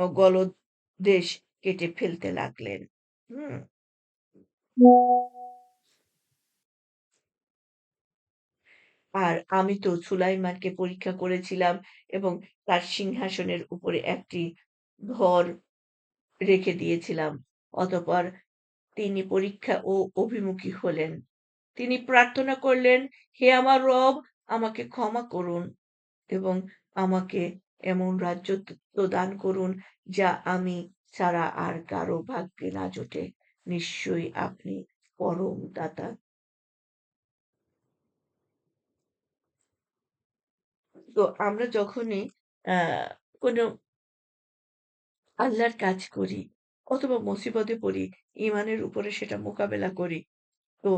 ও গলদেশ কেটে ফেলতে লাগলেন। হুম? আর আমি তো সুলাইমানকে পরীক্ষা করেছিলাম এবং তার সিংহাসনের উপরে একটি ধর রেখে দিয়েছিলাম। অতঃপর তিনি পরীক্ষা ও অভিমুখী হলেন। তিনি প্রার্থনা করলেন, হে আমার রব, আমাকে ক্ষমা করুন এবং আমাকে এমন রাজত্ব দান করুন যা আমি ছাড়া আর কারো ভাগ্যে না জোটে। নিশ্চয়ই আপনি পরম দাতা। তো আমরা যখনই কোনো আল্লাহর কাজ করি অথবা মুসিবতে পড়ি, ঈমানের উপরে সেটা মোকাবেলা করি। তো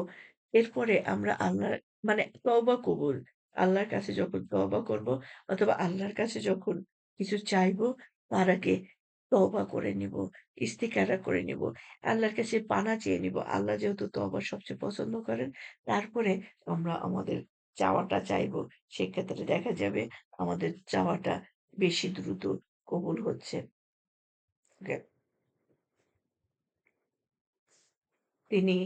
এরপরে আমরা আল্লাহর মানে তওবা কবুল। আল্লাহর কাছে যখন তওবা করব অথবা আল্লাহর কাছে যখন কিছু চাইবো, তার আগে তওবা করে নিব, ইস্তিখারা করে নিব। আল্লাহর কাছে পানা চেয়ে নিব। আল্লাহ যেহেতু তওবা সবচেয়ে পছন্দ করেন, তারপরে আমরা আমাদের চাওয়াটা চাইবো। সেক্ষেত্রে দেখা যাবে আমাদের চাওয়াটা বেশি দ্রুত কবুল হচ্ছে। ওকে। তিনি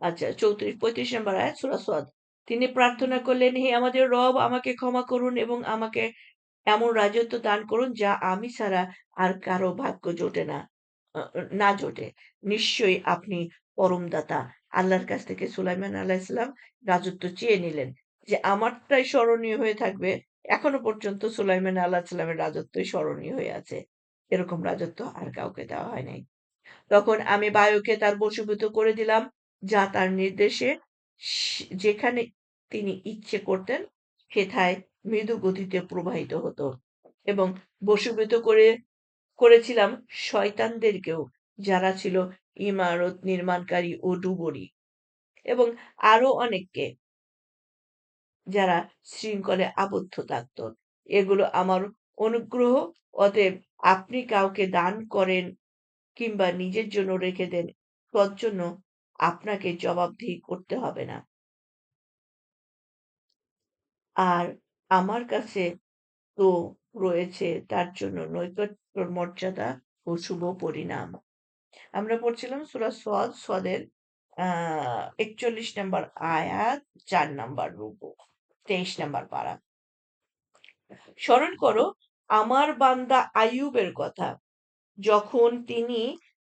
আচ্ছা ৩৫ নম্বর আয়াত সূরা সদ। তিনি প্রার্থনা করলেন, হে আমাদের রব আমাকে ক্ষমা করুন এবং আমাকে এমন রাজত্ব দান করুন যা আমি ছাড়া আর কারো ভাগ্য জোটে না না জোটে। নিশ্চয়ই আপনি পরম দাতা। আল্লাহর কাছ থেকে সুলাইমান আলাইহিসসালাম রাজত্ব চেয়ে নিলেন যে আমারটাই স্মরণীয় হয়ে থাকবে। এখনো পর্যন্ত সুলাইমান আলাইহিসসালামের রাজত্বই স্মরণীয় হয়ে আছে। এরকম রাজত্ব আর কাউকে দেওয়া হয় নাই। তখন আমি বায়ুকে তার বশীভূত করে দিলাম, যা তার নির্দেশে যেখানে তিনি ইচ্ছে করতেন সেথায় মৃদু গতিতে প্রবাহিত হতো এবং বশীভূত করেছিলাম শয়তানদেরকেও, যারা ছিল ইমারত নির্মাণকারী ও ডুবুরি, এবং আরো অনেককে যারা শৃঙ্খলে আবদ্ধ থাকত। এগুলো আমার অনুগ্রহ। অতএব আপনি কাউকে দান করেন কিংবা নিজের জন্য রেখে দেন, তজ্জন্য আপনাকে জবাবদিহি করতে হবে না। আর আমার কাছে তো রয়েছে তার জন্য নৈকট্যর মর্যাদা ও শুভ পরিণাম। আমরা পড়ছিলাম সূরা সদ, সদের ৪১ নম্বর আয়াত, ৪ নম্বর রুকু, ২৩ নম্বর পারা। স্মরণ করো আমার বান্দা আইয়ুবের কথা, যখন তিনি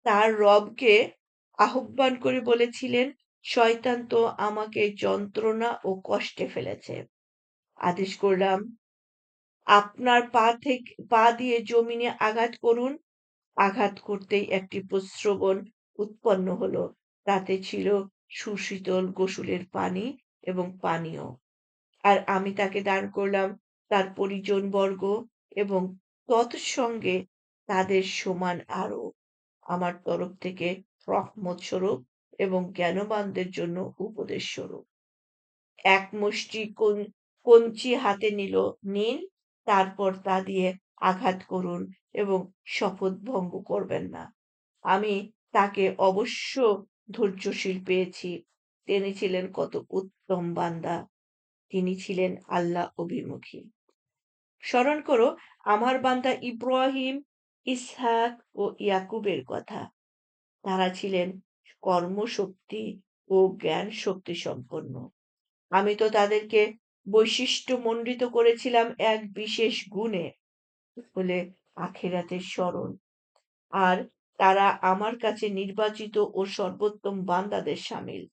তার রবকে আহ্বান করে বলেছিলেন, শয়তান তো আমাকে যন্ত্রণা ও কষ্টে ফেলেছে। আদেশ করলাম, আপনার পা দিয়ে জমিনে আঘাত করুন। আঘাত করতেই একটি প্রস্রবণ উৎপন্ন হলো। তাতে ছিল সুশীতল গোসলের পানি এবং পানীয়। আর আমি তাকে দান করলাম তার পরিজনবর্গ এবং তৎসঙ্গে তাদের সমান আরো আমার তরফ থেকে রহমত স্বরূপ এবং জ্ঞানবানদের জন্য উপদেশ স্বরূপ। এক মুষ্টি কঞ্চি হাতে নিন, তারপর তা দিয়ে আঘাত করুন এবং শপথ ভঙ্গ করবেন না। আমি তাকে অবশ্য ধৈর্যশীল পেয়েছি। তিনি ছিলেন কত উত্তম বান্দা। তিনি ছিলেন আল্লাহ অভিমুখী। স্মরণ করো আমার বান্দা ইব্রাহিম, ইসহাক ও ইয়াকুবের কথা। তারা ছিলেন কর্মশক্তি ও জ্ঞান শক্তি সম্পন্ন। আমি তো তাদেরকে বৈশিষ্ট্যমণ্ডিত করেছিলাম এক বিশেষ গুণে, বলে আখিরাতের স্মরণ। আর তারা আমার কাছে নির্বাচিত ও সর্বোত্তম বান্দাদের শামিল।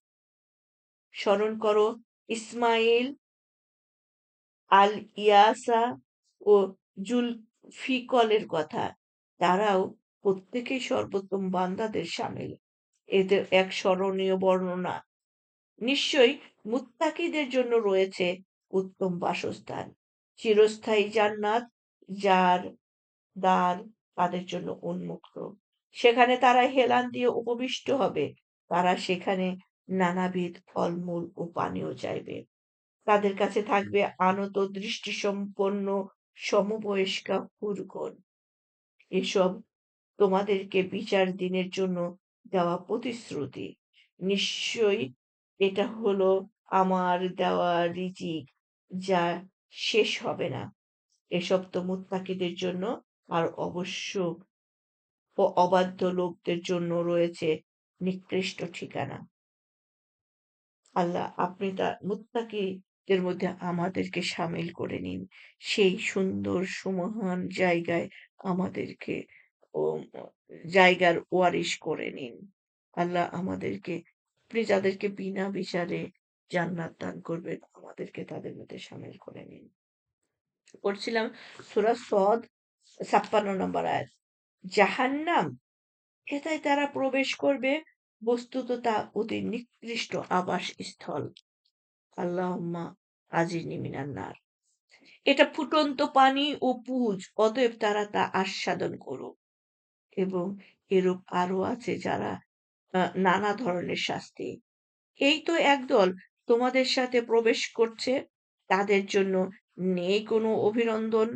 স্মরণ করো ইসমাইল, আল ইয়াসা ও জুলফিকলের কথা। তারাও প্রত্যেকেই সর্বোত্তম বান্দাদের শামিল। এদের এক স্মরণীয় বর্ণনা। নিশ্চয়ই মুত্তাকিদের জন্য রয়েছে উত্তম বাসস্থান, চিরস্থায়ী জান্নাত, যার দ্বার তাদের জন্য উন্মুক্ত। সেখানে তারা হেলান দিয়ে উপবিষ্ট হবে। তারা সেখানে নানাবিধ ফলমূল ও পানীয় চাইবে। তাদের কাছে থাকবে আনত দৃষ্টিসম্পন্ন সমবয়স্কা হুরগণ। এসব তোমাদেরকে বিচার দিনের জন্য দেওয়া প্রতিশ্রুতি। নিশ্চয়ই এটা হলো আমার দেওয়া রিজিক, যা শেষ হবে না। এসব তো মুত্তাকিদের জন্য, আর অবশ্য অবাধ্য লোকদের জন্য রয়েছে নিকৃষ্ট ঠিকানা। আল্লাহ আপনি তার মুত্তাকিদের মধ্যে আমাদেরকে শামিল করে নিন। সেই সুন্দর সুমহান জায়গায় আমাদেরকে ও জায়গার ওয়ারিশ করে নিন। আল্লাহ আমাদেরকে, আপনি যাদেরকে বিনা বিচারে জান্নাত দান করবেন, আমাদেরকে তাদের মধ্যে শামিল করে নিন। পড়ছিলাম সূরা সদ ৫৬ নম্বর আয়াত। জাহান্নাম, হেথায় তারা প্রবেশ করবে, বস্তুত তা অতি নিকৃষ্ট আবাসস্থল। আল্লাহুম্মা আজিরনি মিনান নার। এটা ফুটন্ত পানি ও পুঁজ, অতএব তারা তা আস্বাদন করুক। এবং এরূপ আরো আছে যারা নানা ধরনের শাস্তি। এই তো একদল তোমাদের সাথে প্রবেশ করছে, তাদের জন্য নেই কোনো অভিনন্দন,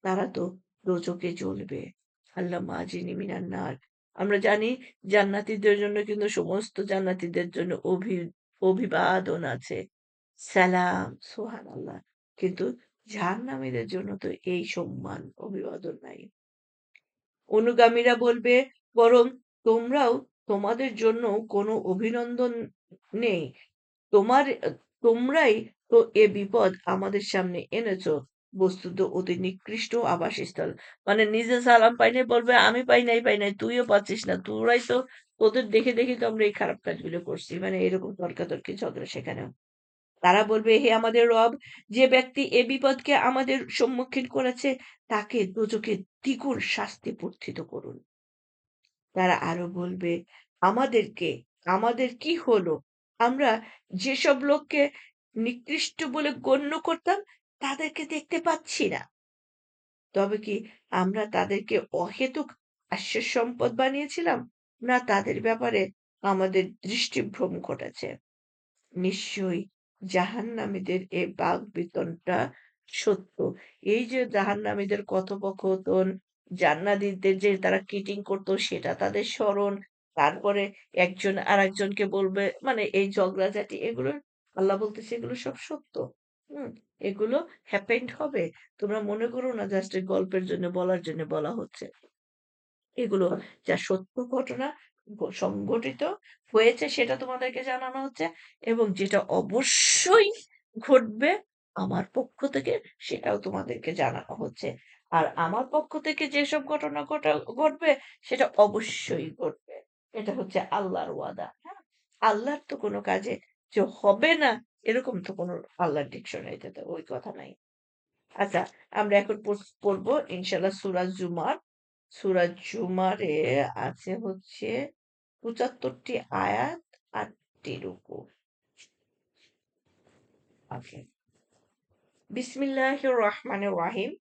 তারা তো দোজখে জ্বলবে। আল্লাহুম্মা আজিরনি মিনান নার। আমরা জানি জান্নাতীদের জন্য কিন্তু সমস্ত জান্নাতীদের জন্য অভিবাদন আছে। সালাম, সুবহানাল্লাহ। কিন্তু জাহান্নামীদের জন্য তো এই সম্মান, অভিবাদন নাই। অনুগামীরা বলবে, বরং তোমরাও তোমাদের জন্য কোনো অভিনন্দন নেই। তোমার তোমরাই তো এ বিপদ আমাদের সামনে এনেছো। বস্তুত অতি নিকৃষ্ট আবাসস্থল। মানে নিজে সালাম পাই নাই বলবে, আমি পাই নাই, তুইও পাচ্ছিস না। তোরাই তো তোদের দেখে দেখে তো আমরা এই খারাপ কাজগুলো করছি। মানে এরকম তর্কাতর্কি ঝগড়া সেখানেও। তারা বলবে, হে আমাদের রব, যে ব্যক্তি এ বিপদকে আমাদের সম্মুখীন করেছে তাকে দোজখে দ্বিগুণ শাস্তি বর্ধিত করুন। তারা আরো বলবে, আমাদেরকে আমাদের কি হলো? আমরা যেসব লোককে নিকৃষ্ট বলে গণ্য করতাম তাদেরকে দেখতে পাচ্ছি না। তবে কি আমরা তাদেরকে অহেতুক আশ্চর্য সম্পদ বানিয়েছিলাম? না তাদের ব্যাপারে আমাদের দৃষ্টিভ্রম ঘটেছে? নিশ্চয়ই জাহান্নামীদের এ বাকবিতণ্ডা সত্য। এই যে জাহান্নামীদের কথোপকথন, জান্নাতীদের যে তারা চিটিং করত সেটা তাদের স্মরণ। তারপরে একজন আরেকজনকে বলবে মানে এই ঝগড়াঝাটি এগুলো আল্লাহ বলতেছে এগুলো সব সত্য। হুম? এগুলো হ্যাপেন্ড হবে। তোমরা মনে করো না জাস্ট গল্পের জন্য বলার জন্য বলা হচ্ছে। এগুলো যা সত্য ঘটনা সংঘটিত হয়েছে সেটা তোমাদেরকে জানানো হচ্ছে এবং যেটা অবশ্যই ঘটবে আমার পক্ষ থেকে সেটাও তোমাদেরকে জানানো হচ্ছে। আর আমার পক্ষ থেকে যেসব ঘটনা ঘটবে সেটা অবশ্যই ঘটবে। এটা হচ্ছে আল্লাহর ওয়াদা। হ্যাঁ? আল্লাহর তো কোনো কাজে যে হবে না এরকম তো কোনো আল্লাহর ডিকশনারিতে তো ওই কথা নাই। আচ্ছা, আমরা এখন পড়বো ইনশাআল্লাহ সূরা জুমার। সূরা জুমারে আছে হচ্ছে ৭৫ টি আয়াত, ৮ টি রুকু। ওকে। বিসমিল্লাহির রহমানির রহিম।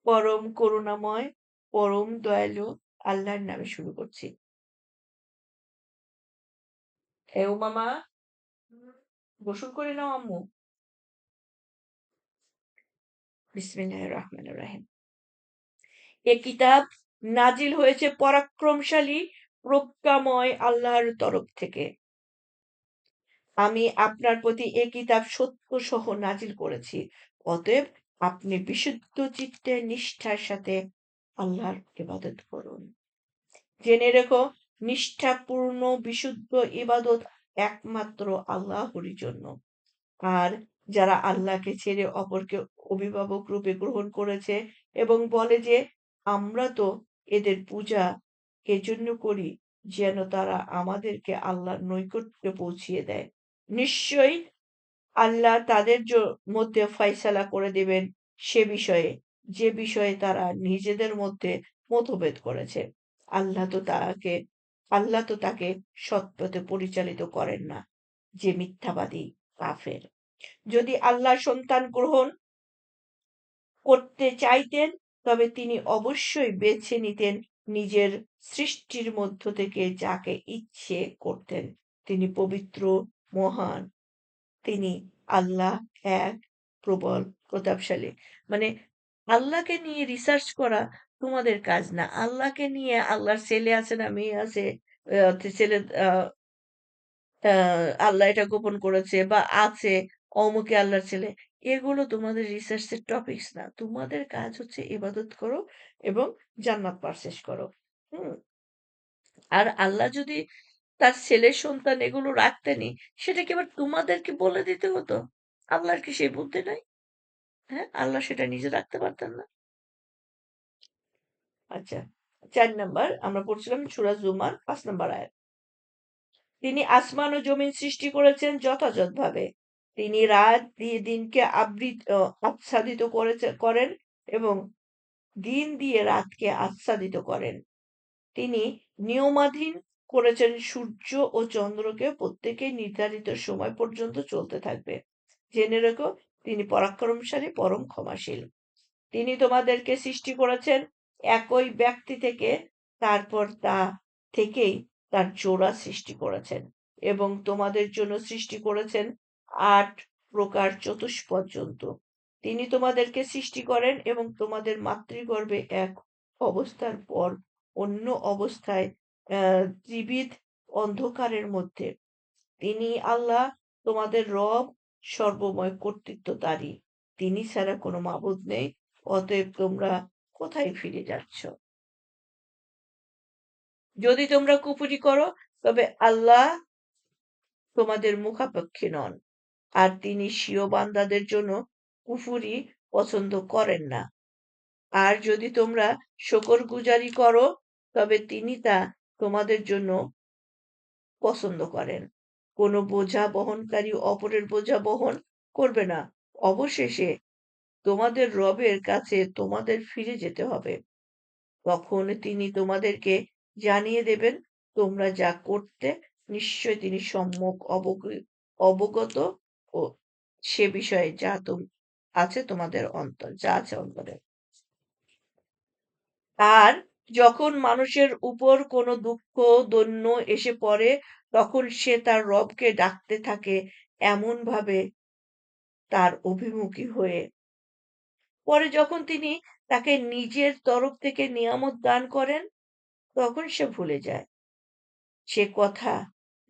পরম করুণাময়, পরম দয়ালু আল্লাহর নামে শুরু করছি। হে উমামা, গোসল করে নাও আম্মু। বিসমিল্লাহির রহমানির রহিম। এ কিতাব নাজিল হয়েছে পরাক্রমশালী, প্রজ্ঞাময় আল্লাহর তরফ থেকে। আমি আপনার প্রতি এ কিতাব সত্যসহ নাজিল করেছি। অতএব আপনি বিশুদ্ধ চিত্তে নিষ্ঠার সাথে আল্লাহর ইবাদত করুন। জেনে রেখো, নিষ্ঠাপূর্ণ বিশুদ্ধ ইবাদত একমাত্র আল্লাহরই জন্য। আর যারা আল্লাহকে ছেড়ে অপরকে অভিভাবক রূপে গ্রহণ করেছে এবং বলে যে আমরা তো এদের পূজা এজন্য করি যেন তারা আমাদেরকে আল্লাহর নৈকট্যে পৌঁছিয়ে দেয়। নিশ্চয়ই আল্লাহ তাদের মধ্যে ফয়সালা করে দেবেন সে বিষয়ে, যে বিষয়ে তারা নিজেদের মধ্যে মতভেদ করেছে। আল্লাহ তো তাকে আল্লাহ তো তাকে সৎ পথে পরিচালিত করেন না, যে মিথ্যাবাদী কাফের। যদি আল্লাহ সন্তান গ্রহণ করতে চাইতেন তবে তিনি অবশ্যই বেছে নিতেন নিজের সৃষ্টির মধ্য থেকে যাকে ইচ্ছে করতেন। তিনি পবিত্র, মহান। তিনি আল্লাহ এক, প্রবল, প্রতাপশালী। মানে আল্লাহকে নিয়ে রিসার্চ করা তোমাদের কাজ না। আল্লাহকে নিয়ে আল্লাহর ছেলে আছে না মেয়ে আছে, ছেলে আল্লাহ এটা গোপন করেছে বা আছে, অমুকে আল্লাহর ছেলে। এগুলো তোমাদের রিসার্চের টপিকস না। তোমাদের কাজ হচ্ছে ইবাদত করো এবং জান্নাত পারচেজ করো। হুম? আর আল্লাহ যদি তার ছেলের সন্তান এগুলো রাখতেনই, সেটা কি আবার তোমাদেরকে বলে দিতে হতো? আল্লাহর কি সেই বুদ্ধি নাই? হ্যাঁ? আল্লাহ সেটা নিজে রাখতে পারতেন না? আচ্ছা। ৪ নাম্বার আমরা পড়ছিলাম সূরা জুমার ৫ নাম্বার আয়াত। তিনি আসমান ও জমিন সৃষ্টি করেছেন যথাযথভাবে। তিনি রাত দিয়ে দিনকে আচ্ছাদিত করেন এবং দিন দিয়ে রাতকে আচ্ছাদিত করেন। তিনি নিয়মাধীন করেছেন সূর্য ও চন্দ্রকে, প্রত্যেকেই নির্ধারিত সময় পর্যন্ত চলতে থাকবে। জেনে রেখো, তিনি পরাক্রমশালী, পরম ক্ষমাশীল। তিনি তোমাদেরকে সৃষ্টি করেছেন একই ব্যক্তি থেকে, তারপর তা থেকেই তার জোড়া সৃষ্টি করেছেন এবং তোমাদের জন্য সৃষ্টি করেছেন ৮ প্রকার চতুষ্পর্যন্ত। তিনি তোমাদেরকে সৃষ্টি করেন এবং তোমাদের মাতৃগর্ভে এক অবস্থার পর অন্য অবস্থায় জীবিত অন্ধকারের মধ্যে। তিনি আল্লাহ তোমাদের রব, সর্বময় কর্তৃত্বধারী। তিনি ছাড়া কোনো মাবুদ নেই। অতএব তোমরা কোথায় ফিরে যাচ্ছ? যদি তোমরা কুফরি করো তবে আল্লাহ তোমাদের মুখাপেক্ষী নন, আর তিনি স্বীয় বান্দাদের জন্য কুফরি পছন্দ করেন না। আর যদি তোমরা শুকরগুজারি করো তবে তিনি তা তোমাদের জন্য পছন্দ করেন। কোনো বোঝা বহনকারী অপরের বোঝা বহন করবে না। অবশেষে তোমাদের রবের কাছে তোমাদের ফিরে যেতে হবে। তখন তিনি তোমাদেরকে জানিয়ে দেবেন তোমরা যা করতে। নিশ্চয় তিনি সম্যক অবগত ও সে বিষয়ে আছে তোমাদের যা আছে অন্তরে। আর যখন মানুষের উপর কোনো দুঃখ দৈন্য এসে পড়ে তখন সে তার রবকে ডাকতে থাকে এমন ভাবে তার অভিমুখী হয়ে। পরে যখন তিনি তাকে নিজের তরফ থেকে নিয়ামত দান করেন তখন সে ভুলে যায় সে কথা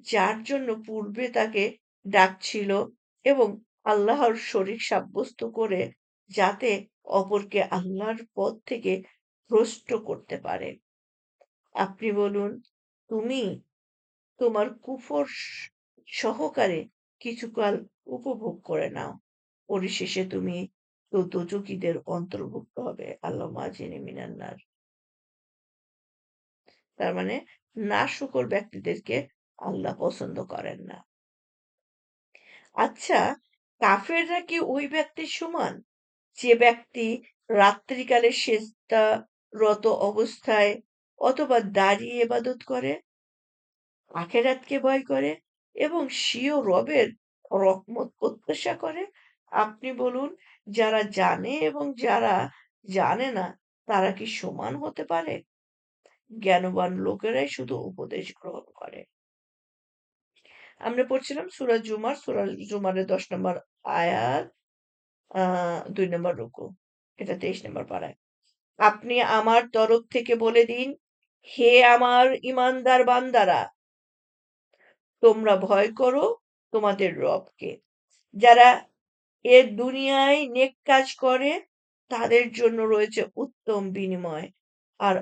যার জন্য পূর্বে তাকে ডাকছিল এবং আল্লাহর শরীক সাব্যস্ত করে, যাতে অপরকে আল্লাহর পথ থেকে ভ্রষ্ট করতে পারে। আপনি বলুন, তুমি তোমার কুফর সহকারে কিছুকাল উপভোগ করে নাও, পরিশেষে তুমি তো দোজখীদের অন্তর্ভুক্ত হবে। আল্লাহ মাজিনি মিনান্নার। তার মানে নাশুকর ব্যক্তিদেরকে আল্লাহ পছন্দ করেন না। আচ্ছা, কাফেররা কি ওই ব্যক্তির সমান যে ব্যক্তি রাত্রিকালে সেজদারত অবস্থায় অথবা দাঁড়িয়ে ইবাদত করে, আখেরাতকে ভয় করে এবং স্বীয় রবের রহমত প্রত্যাশা করে? আপনি বলুন, যারা জানে এবং যারা জানে না তারা কি সমান হতে পারে? জ্ঞানবান লোকেরাই শুধু উপদেশ গ্রহণ করে। আমরা পড়ছিলাম সূরা জুমারের 10 নম্বর আয়াত, 2 নম্বর রুকু। এটা 23 নম্বর পারায়। আপনি আমার তরফ থেকে বলে দিন, হে আমার ঈমানদার বান্দারা, তোমরা ভয় করো তোমাদের রবকে। যারা এ দুনিয়ায় নেক কাজ করে তাদের জন্য রয়েছে উত্তম বিনিময়। আর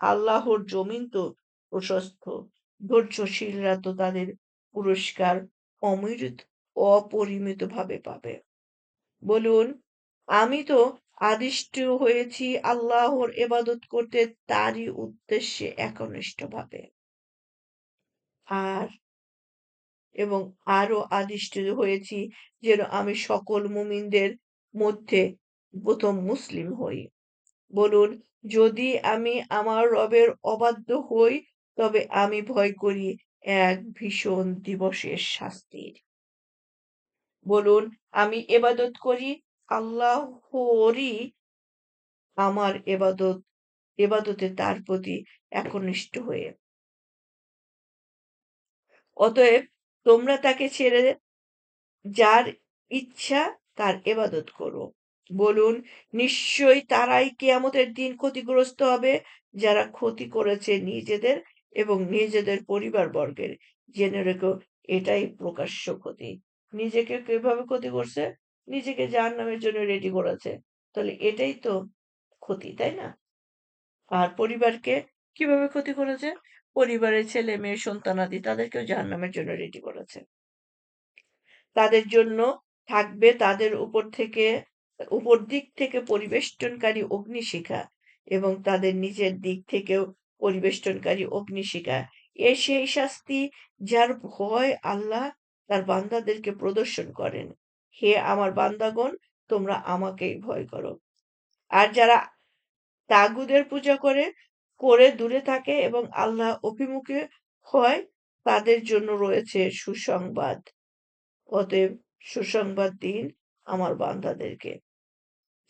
আল্লাহর জমিন তো প্রশস্ত। ধৈর্যশীলরা তো তাদের পুরস্কার অপরিমিতভাবে পাবে। বলুন, আমি তো আদিষ্ট হয়েছি আল্লাহর ইবাদত করতে, তারই উদ্দেশ্যে একনিষ্ঠভাবে। আর এবং আরো আদিষ্ট হয়েছি যেন আমি সকল মুমিনদের মধ্যে প্রথম মুসলিম হই। বলুন, যদি আমি আমার রবের অবাধ্য হই তবে আমি ভয় করি এক ভীষণ দিবসের শাস্তির। বলুন, আমি ইবাদত করি আল্লাহরই, আমার ইবাদতে তার প্রতি একনিষ্ঠ হয়ে। অতএব তোমরা তাকে ছেড়ে যার ইচ্ছা তার ইবাদত করো। বলুন, নিশ্চয়ই তারাই কিয়ামতের দিন ক্ষতিগ্রস্ত হবে যারা ক্ষতি করেছে নিজেদের এবং নিজেদের পরিবারবর্গের। জেনে রেখো, এটাই প্রকাশ্য ক্ষতি। নিজেকে কিভাবে ক্ষতি করছে? নিজেকে জাহান্নামের জন্য রেডি করেছে। তাহলে এটাই তো ক্ষতি, তাই না? আর পরিবারকে কিভাবে ক্ষতি করেছে? পরিবারের ছেলে মেয়ে সন্তানাদি তাদেরকেও জাহান্নামের জন্য রেডি করেছে। তাদের জন্য থাকবে তাদের উপর দিক থেকে পরিবেষ্টনকারী অগ্নিশিখা এবং তাদের নিজের দিক থেকেও পরিবেষ্টনকারী অগ্নিশিখা। সেই শাস্তি যার ভয় আল্লাহ তার বান্দাদেরকে প্রদর্শন করেন। হে আমার বান্দাগণ, তোমরা আমাকেই ভয় করো। আর যারা তাগুদের পূজা করে দূরে থাকে এবং আল্লাহ অভিমুখে হয়, তাদের জন্য রয়েছে সুসংবাদ। অতএব সুসংবাদ দিন আমার বান্দাদেরকে।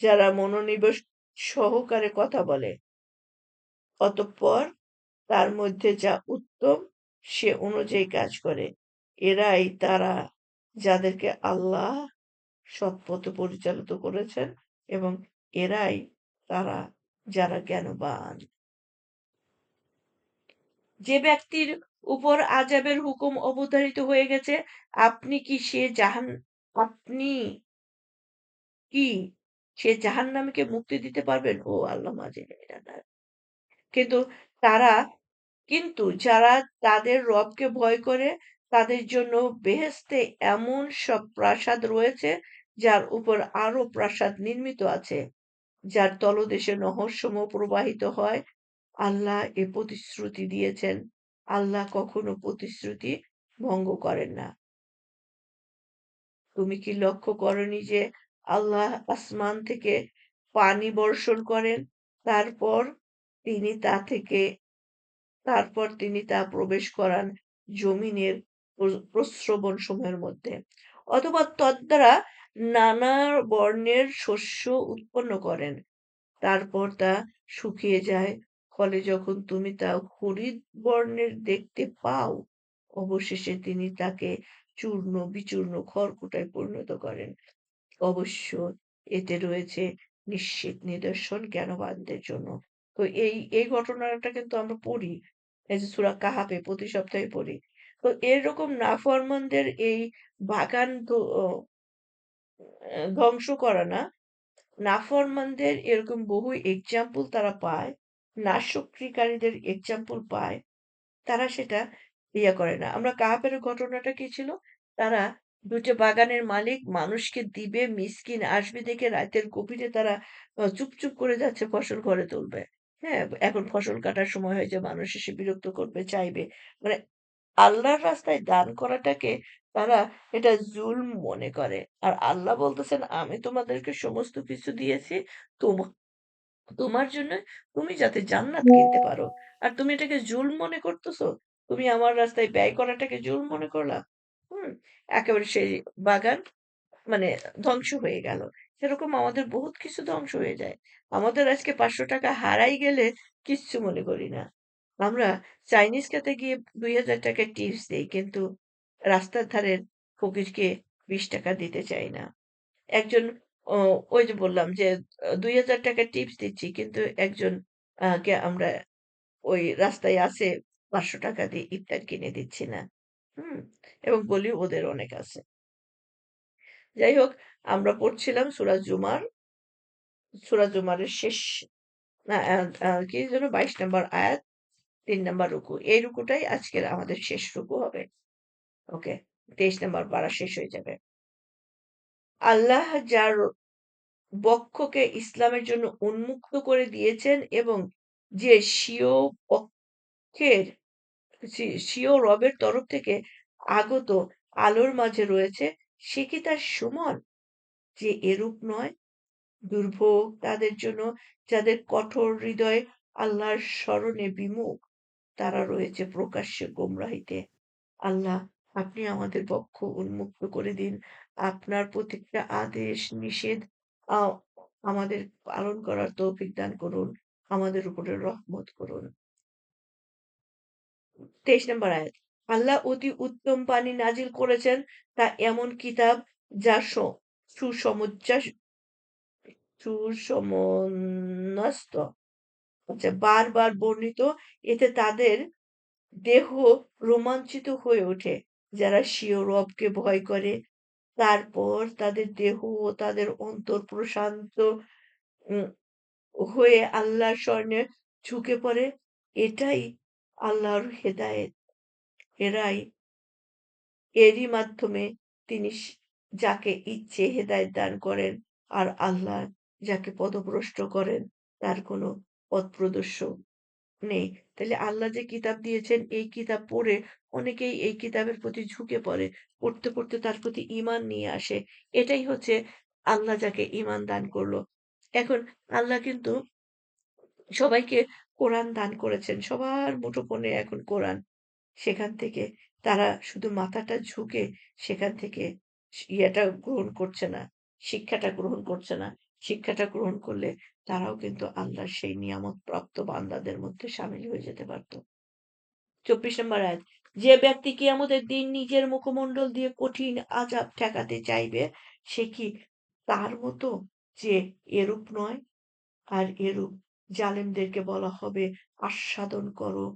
যারা মনোনিবেশ সহকারে কথা বলে, অতঃপর তার মধ্যে যা উত্তম সে অনুযায়ী কাজ করে, এরাই তারা যাদেরকে আল্লাহ সৎ পথে পরিচালিত করেছেন এবং এরাই তারা যারা জ্ঞানবান। যে ব্যক্তির উপর আযাবের হুকুম অবধারিত হয়ে গেছে, আপনি কি সে জাহান আপনি কি সে জাহান্নামীকে মুক্তি দিতে পারবেন? ও আল্লাহ মাঝে কিন্তু তারা যারা তাদের রবকে ভয় করে তাদের জন্য বেহেশতে এমন সব প্রাসাদ রয়েছে যার উপর আরো প্রাসাদ নির্মিত আছে, যার তলদেশে নহরসমূহ প্রবাহিত হয়। আল্লাহ এ প্রতিশ্রুতি দিয়েছেন। আল্লাহ কখনো প্রতিশ্রুতি ভঙ্গ করেন না। তুমি কি লক্ষ্য করনি যে আল্লাহ আসমান থেকে পানি বর্ষণ করেন, তারপর তিনি তা থেকে তারপর তিনি তা প্রবেশ করান জমিনের প্রস্রবণসমূহের মধ্যে, অথবা তদ্বারা নানা বর্ণের শস্য উৎপন্ন করেন। তারপর তা শুকিয়ে যায়, ফলে যখন তুমি তা হরিৎ বর্ণের দেখতে পাও, অবশেষে তিনি তাকে চূর্ণ বিচূর্ণ খড়কুটায় পরিণত করেন। অবশ্য এতে রয়েছে নিশ্চিত নিদর্শন জ্ঞানবানদের জন্য। তো এই ঘটনাটা কিন্তু আমরা পড়ি। এই যে সূরা কাহাফে প্রতি সপ্তাহে পড়ি। তো এরকম নাফরমানদের এই বাগান ধ্বংস করা না, নাফরমানদের এরকম বহু এক্সাম্পল তারা পায়, নাশকরিকারীদের এক্সাম্পল পায়, তারা সেটা করে না। আমরা কাহাপের ঘটনাটা কি ছিল? তারা ২ টা বাগানের মালিক মানুষকে দিবে, মিসকিন আসবে দেখে রাতের গভীরে তারা চুপ করে যাচ্ছে ফসল ঘরে তুলবে। হ্যাঁ? এখন ফসল কাটার সময় হয়েছে, মানুষ এসে বিরক্ত করবে, চাইবে। মানে আল্লাহর রাস্তায় দান করাটাকে তারা এটা জুলম মনে করে। আর আল্লাহ বলতেছেন, "আমি তোমাদেরকে সমস্ত কিছু দিয়েছি। তোম তোমার জন্য তুমি যাতে জান্নাত কিনতে পারো। আর তুমি এটাকে জুলম মনে করতেছো? তুমি আমার রাস্তায় ব্যয় করাটাকে জুলম মনে করলা?" হুম? একেবারে সেই বাগান মানে ধ্বংস হয়ে গেল। সেরকম আমাদের বহুত কিছু ধ্বংস হয়ে যায়। আমাদের আজকে ৳৫০০ হারাই গেলে কিচ্ছু মনে করি না। আমরা চাইনিজ খেতে গিয়ে ৳২,০০০ টিপস দেই। কিন্তু রাস্তার ধারের ফকিরকে ৳২০ দিতে চাই না। একজন ও ওই যে বললাম যে ৳২,০০০ টিপস দিচ্ছি। কিন্তু একজন কে আমরা ওই রাস্তায় আছে ৳৫০০ দিয়ে ইফতার কিনে দিচ্ছি না। হুম? এবং বলি ওদের অনেক আছে। যাই হোক, আমরা পড়ছিলাম সূরা জুমারের শেষ না কি যেন ২২ নম্বর আয়াত ৩ নাম্বার রুকু। এই রুকুটাই আজকের আমাদের শেষ রুকু হবে। ওকে। ২৩ নাম্বার পারা শেষ হয়ে যাবে। আল্লাহ যার বক্ষকে ইসলামের জন্য উন্মুক্ত করে দিয়েছেন এবং যে স্বীয় পক্ষের স্বীয় রবের তরফ থেকে আগত আলোর মাঝে রয়েছে, সে কি তার সমান? যে এরূপ নয়? দুর্ভোগ তাদের জন্য যাদের কঠোর হৃদয় আল্লাহর স্মরণে বিমুখ, তারা রয়েছে প্রকাশ্যে গোমরাহিতে। আল্লাহ, আপনি আমাদের বক্ষ উন্মুক্ত করে দিন। আপনার প্রতিটা আদেশ নিষেধ আ আমাদের পালন করার তৌফিক দান করুন। আমাদের উপরে রহমত করুন। ২৩ নম্বর আয়াত। আল্লাহ অতি উত্তম পানি নাজিল করেছেন, তা এমন কিতাব যা সুসমজ্জা সুসমনস্ত বারবার বর্ণিত। এতে তাদের দেহ রোমাঞ্চিত হয়ে ওঠে যারা স্বীয় রবকে ভয় করে। তারপর তাদের দেহ ও তাদের অন্তর প্রশান্ত উম হয়ে আল্লাহর স্মরণে ঝুঁকে পড়ে। এটাই আল্লাহর হেদায়েত। এরাই এরই মাধ্যমে তিনি যাকে ইচ্ছে হেদায়েত দান করেন। আর আল্লাহ যাকে পথভ্রষ্ট করেন তার কোনো পথপ্রদর্শক নেই। তাইলে আল্লাহ যে কিতাব দিয়েছেন এই কিতাব পড়ে অনেকেই এই কিতাবের প্রতি ঝুঁকে পড়ে। পড়তে তার প্রতি ঈমান নিয়ে আসে। এটাই হচ্ছে আল্লাহ যাকে ঈমান দান করল। এখন আল্লাহ কিন্তু সবাইকে কোরআন দান করেছেন। সবার মুঠোফোনে এখন কোরআন। সেখান থেকে তারা শুধু মাথাটা ঝুঁকে সেখান থেকে ইয়েটা গ্রহণ করছে না। শিক্ষাটা গ্রহণ করছে না। শিক্ষাটা গ্রহণ করলে তারাও কিন্তু আল্লাহর সেই নিয়ামত প্রাপ্ত বান্দাদের মধ্যে শামিল হয়ে যেতে পারত। ২৪ নম্বর আয়াত। যে ব্যক্তি কিয়ামতের দিন নিজের মুখমণ্ডল দিয়ে কঠিন আযাব ঠেকাতে চাইবে, সে কি তার মতো যে এরূপ নয়? আর এরূপ জালেমদেরকে বলা হবে, আস্বাদন করো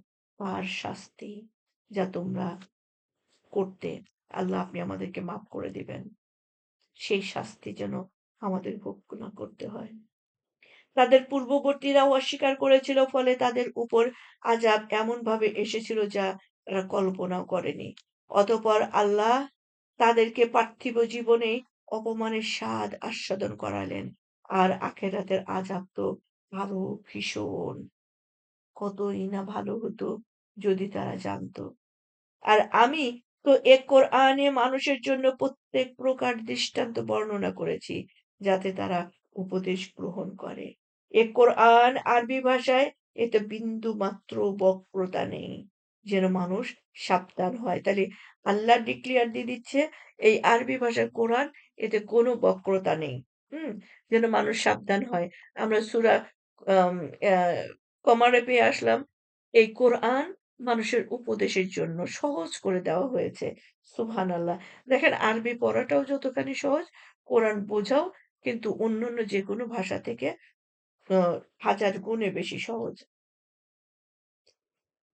তার শাস্তি যা তোমরা করতে। আল্লাহ আপনি আমাদেরকে মাফ করে দিবেন। সেই শাস্তি যেন আমাদের ভোগ না করতে হয়। তাদের পূর্ববর্তীরাও অস্বীকার করেছিল, ফলে তাদের উপর আযাব এমনভাবে এসেছিল যা তারা কল্পনাও করেনি। অতঃপর আল্লাহ তাদেরকে পার্থিব জীবনেই অপমানের স্বাদ আস্বাদন করালেন। আর আখিরাতের আযাব তো আরো ভীষণ। কতই না ভালো হতো যদি তারা জানতো। আর আমি তো এ কোরআনে মানুষের জন্য প্রত্যেক প্রকার দৃষ্টান্ত বর্ণনা করেছি, যাতে তারা উপদেশ গ্রহণ করে। এ কোরআন আরবি ভাষায়, এতে বিন্দু মাত্র বক্রতা নেই, যেন মানুষ সাবধান হয়। তাহলে আল্লাহ ডিক্লিয়ার দিয়ে দিচ্ছে, এই আরবি ভাষার কোরআন, এতে কোনো বক্রতা নেই। হুম? যেন মানুষ সাবধান হয়। আমরা সূরা আম অ্যা কমারে পেয়ে আসলাম। এই কোরআন মানুষের উপদেশের জন্য সহজ করে দেওয়া হয়েছে। সুবহানাল্লাহ! দেখেন আরবি পড়াটাও যতখানি সহজ, কোরআন বোঝাও কিন্তু অন্যান্য যেকোনো ভাষা থেকে আ হাজার গুণে বেশি সহজ।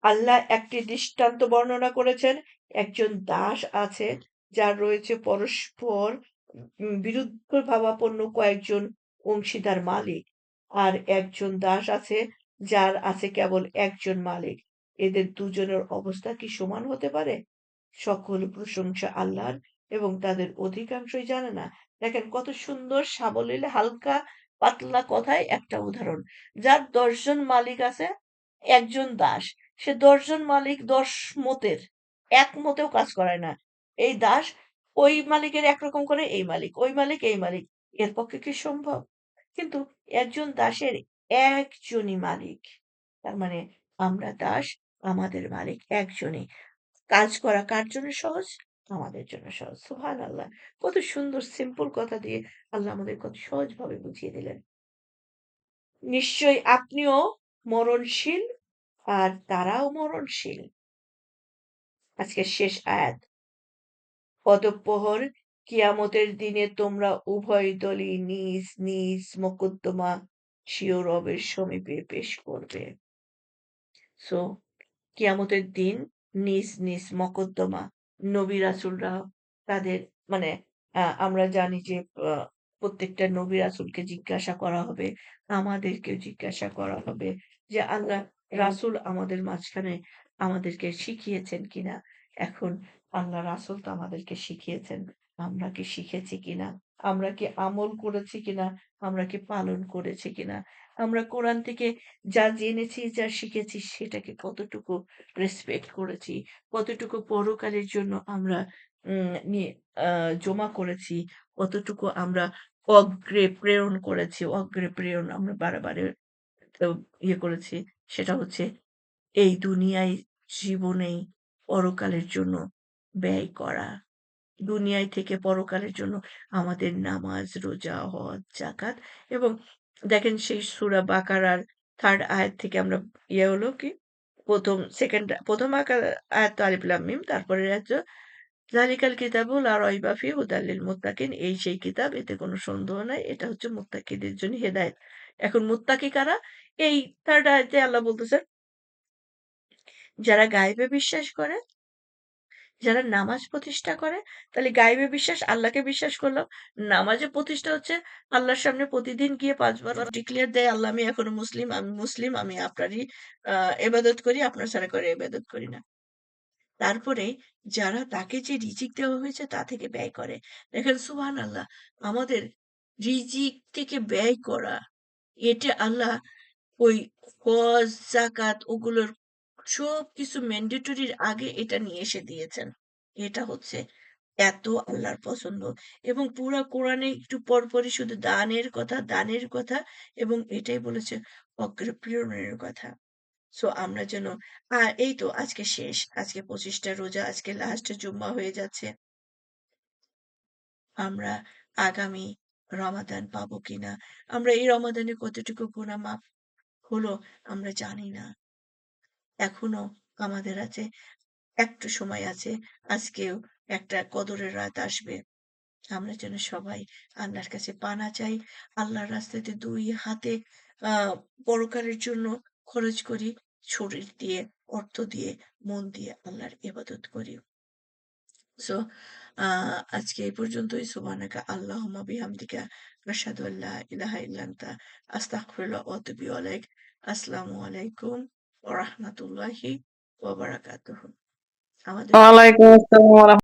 আল্লাহ একটি দৃষ্টান্ত বর্ণনা করেছেন। একজন দাস আছে, যার রয়েছে পরস্পর বিরুদ্ধভাবাপন্ন কয়েকজন অংশীদার মালিক। আর একজন দাস আছে, যার আছে কেবল একজন মালিক। এদের দুজনের অবস্থা কি সমান হতে পারে? সকল প্রশংসা আল্লাহর, এবং তাদের অধিকাংশই জানে না। দেখেন কত সুন্দর সাবলীল হালকা পাতলা কথায় একটা উদাহরণ। যার ১০ জন মালিক আছে, একজন দাস। সে ১০ জন মালিক ১০ মতের। এক মতেও কাজ করায় না। এই দাস ওই মালিকের একরকম করে এই মালিক, ওই মালিক এই মালিক। এর পক্ষে কি সম্ভব? কিন্তু একজন দাসের একজনই মালিক। তার মানে আমরা দাস, আমাদের মালিক একজনই। কাজ করা কার জন্য সহজ? আমাদের জন্য সহজ। সুবহানাল্লাহ! কত সুন্দর সিম্পল কথা দিয়ে আল্লাহ আমাদের কত সহজভাবে বুঝিয়ে দিলেন। নিশ্চয়ই আপনিও মরণশীল আর তারাও মরণশীল। আজকের শেষ আয়াত। অতঃপর কিয়ামতের দিনে তোমরা উভয় দলই নিজ নিজ মোকদ্দমা স্বীয় রবের সমীপে পেশ করবে। সো কিয়ামতের দিন নিজ নিজ মকদ্দমা, নবী রাসূলরা তাদের মানে আমরা জানি যে প্রত্যেকটা নবী রাসূলকে জিজ্ঞাসা করা হবে, আমাদেরকেও জিজ্ঞাসা করা হবে যে আল্লাহ রাসূল আমাদের মাঝখানে আমাদেরকে শিখিয়েছেন কিনা? এখন আল্লাহ রাসূল তো আমাদেরকে শিখিয়েছেন। আমরা কি শিখেছি কিনা? আমরা কি আমল করেছি কিনা? আমরা কি পালন করেছি কিনা? আমরা কোরআন থেকে যা জেনেছি, যা শিখেছি সেটাকে কতটুকু রেসপেক্ট করেছি, কতটুকু পরকালের জন্য আমরা নিয়ে আ জমা করেছি, কতটুকু আমরা অগ্রে প্রেরণ করেছি, অগ্রে প্রেরণ আমরা বারে তো ইয়ে করেছি, সেটা হচ্ছে এই দুনিয়ায় জীবনেই পরকালের জন্য ব্যয় করা। দুনিয়ায় থেকে পরকালের জন্য আমাদের নামাজ, রোজা, হজ, জাকাত, এবং দেখেন সেই সূরা বাকারার 3rd আয়াত থেকে আমরা ইয়ে হলো কি ১ম আয়াত তো আলিফ লাম মিম, তারপরের আয়াত হচ্ছে যালিকাল কিতাবু লা রাইবা ফিহি হুদাল লিল মুত্তাকিন। এই সেই কিতাব, এতে কোনো সন্দেহ নাই। এটা হচ্ছে মুত্তাকিদের জন্য হেদায়েত। এখন মুত্তাকি কারা? এই 3rd আয়াতে আল্লাহ বলতেছেন, যারা গায়বে বিশ্বাস করে, যারা নামাজ প্রতিষ্ঠা করে। তাহলে গায়বে বিশ্বাস, আল্লাহকে বিশ্বাস করলাম। নামাজে প্রতিষ্ঠা হচ্ছে আল্লাহর সামনে প্রতিদিন গিয়ে ৫ বার ডিক্লেয়ার দেয়, আল্লাহ আমি এখনো মুসলিম, আমি মুসলিম, আমি আপনারই ইবাদত করি, আপনার ছাড়া কারো ইবাদত করি না। তারপরে যারা তাকে যে রিজিক দেওয়া হয়েছে তা থেকে ব্যয় করে। দেখেন সুবহানাল্লাহ! আমাদের রিজিক থেকে ব্যয় করা, এটা আল্লাহ ওই হজ, জাকাত ওগুলোর সবকিছু ম্যান্ডেটরির আগে এটা নিয়ে এসে দিয়েছেন। এটা হচ্ছে এত আল্লাহর পছন্দ, এবং পুরা কোরআনে একটু পরপরই শুধু দানের কথা, এবং এটাই বলেছে অগ্রপ্রেরণের কথা। সো আমরা যেন এই তো আজকে শেষ। আজকে ২৫ টা রোজা, আজকে লাস্ট জুম্মা হয়ে যাচ্ছে। আমরা আগামী রমাদান পাবো কিনা? আমরা এই রমাদানে কতটুকু গুনাহ মাফ হলো আমরা জানি না। এখনো আমাদের আছে একটু সময় আছে। আজকেও একটা কদরের রাত আসবে। আমরা যেন সবাই আল্লাহর কাছে পানা চাই। আল্লাহর রাস্তাতে ২ হাতে আ পরকালের জন্য খরচ করি। শরীর দিয়ে, অর্থ দিয়ে, মন দিয়ে আল্লাহর ইবাদত করি। সো আ আজকে এই পর্যন্তই। সুবহানাকা আল্লাহুম্মা বিহামদিকা আশহাদু আল্লা ইলাহা ইল্লা আনতা আস্তাগফিরুকা ওয়া আতুবু ইলাইক। আসসালামু আলাইকুম ওয়া রাহমাতুল্লাহি ওয়া বারাকাতুহু। আমাদের ওয়ালাইকুম আসসালাম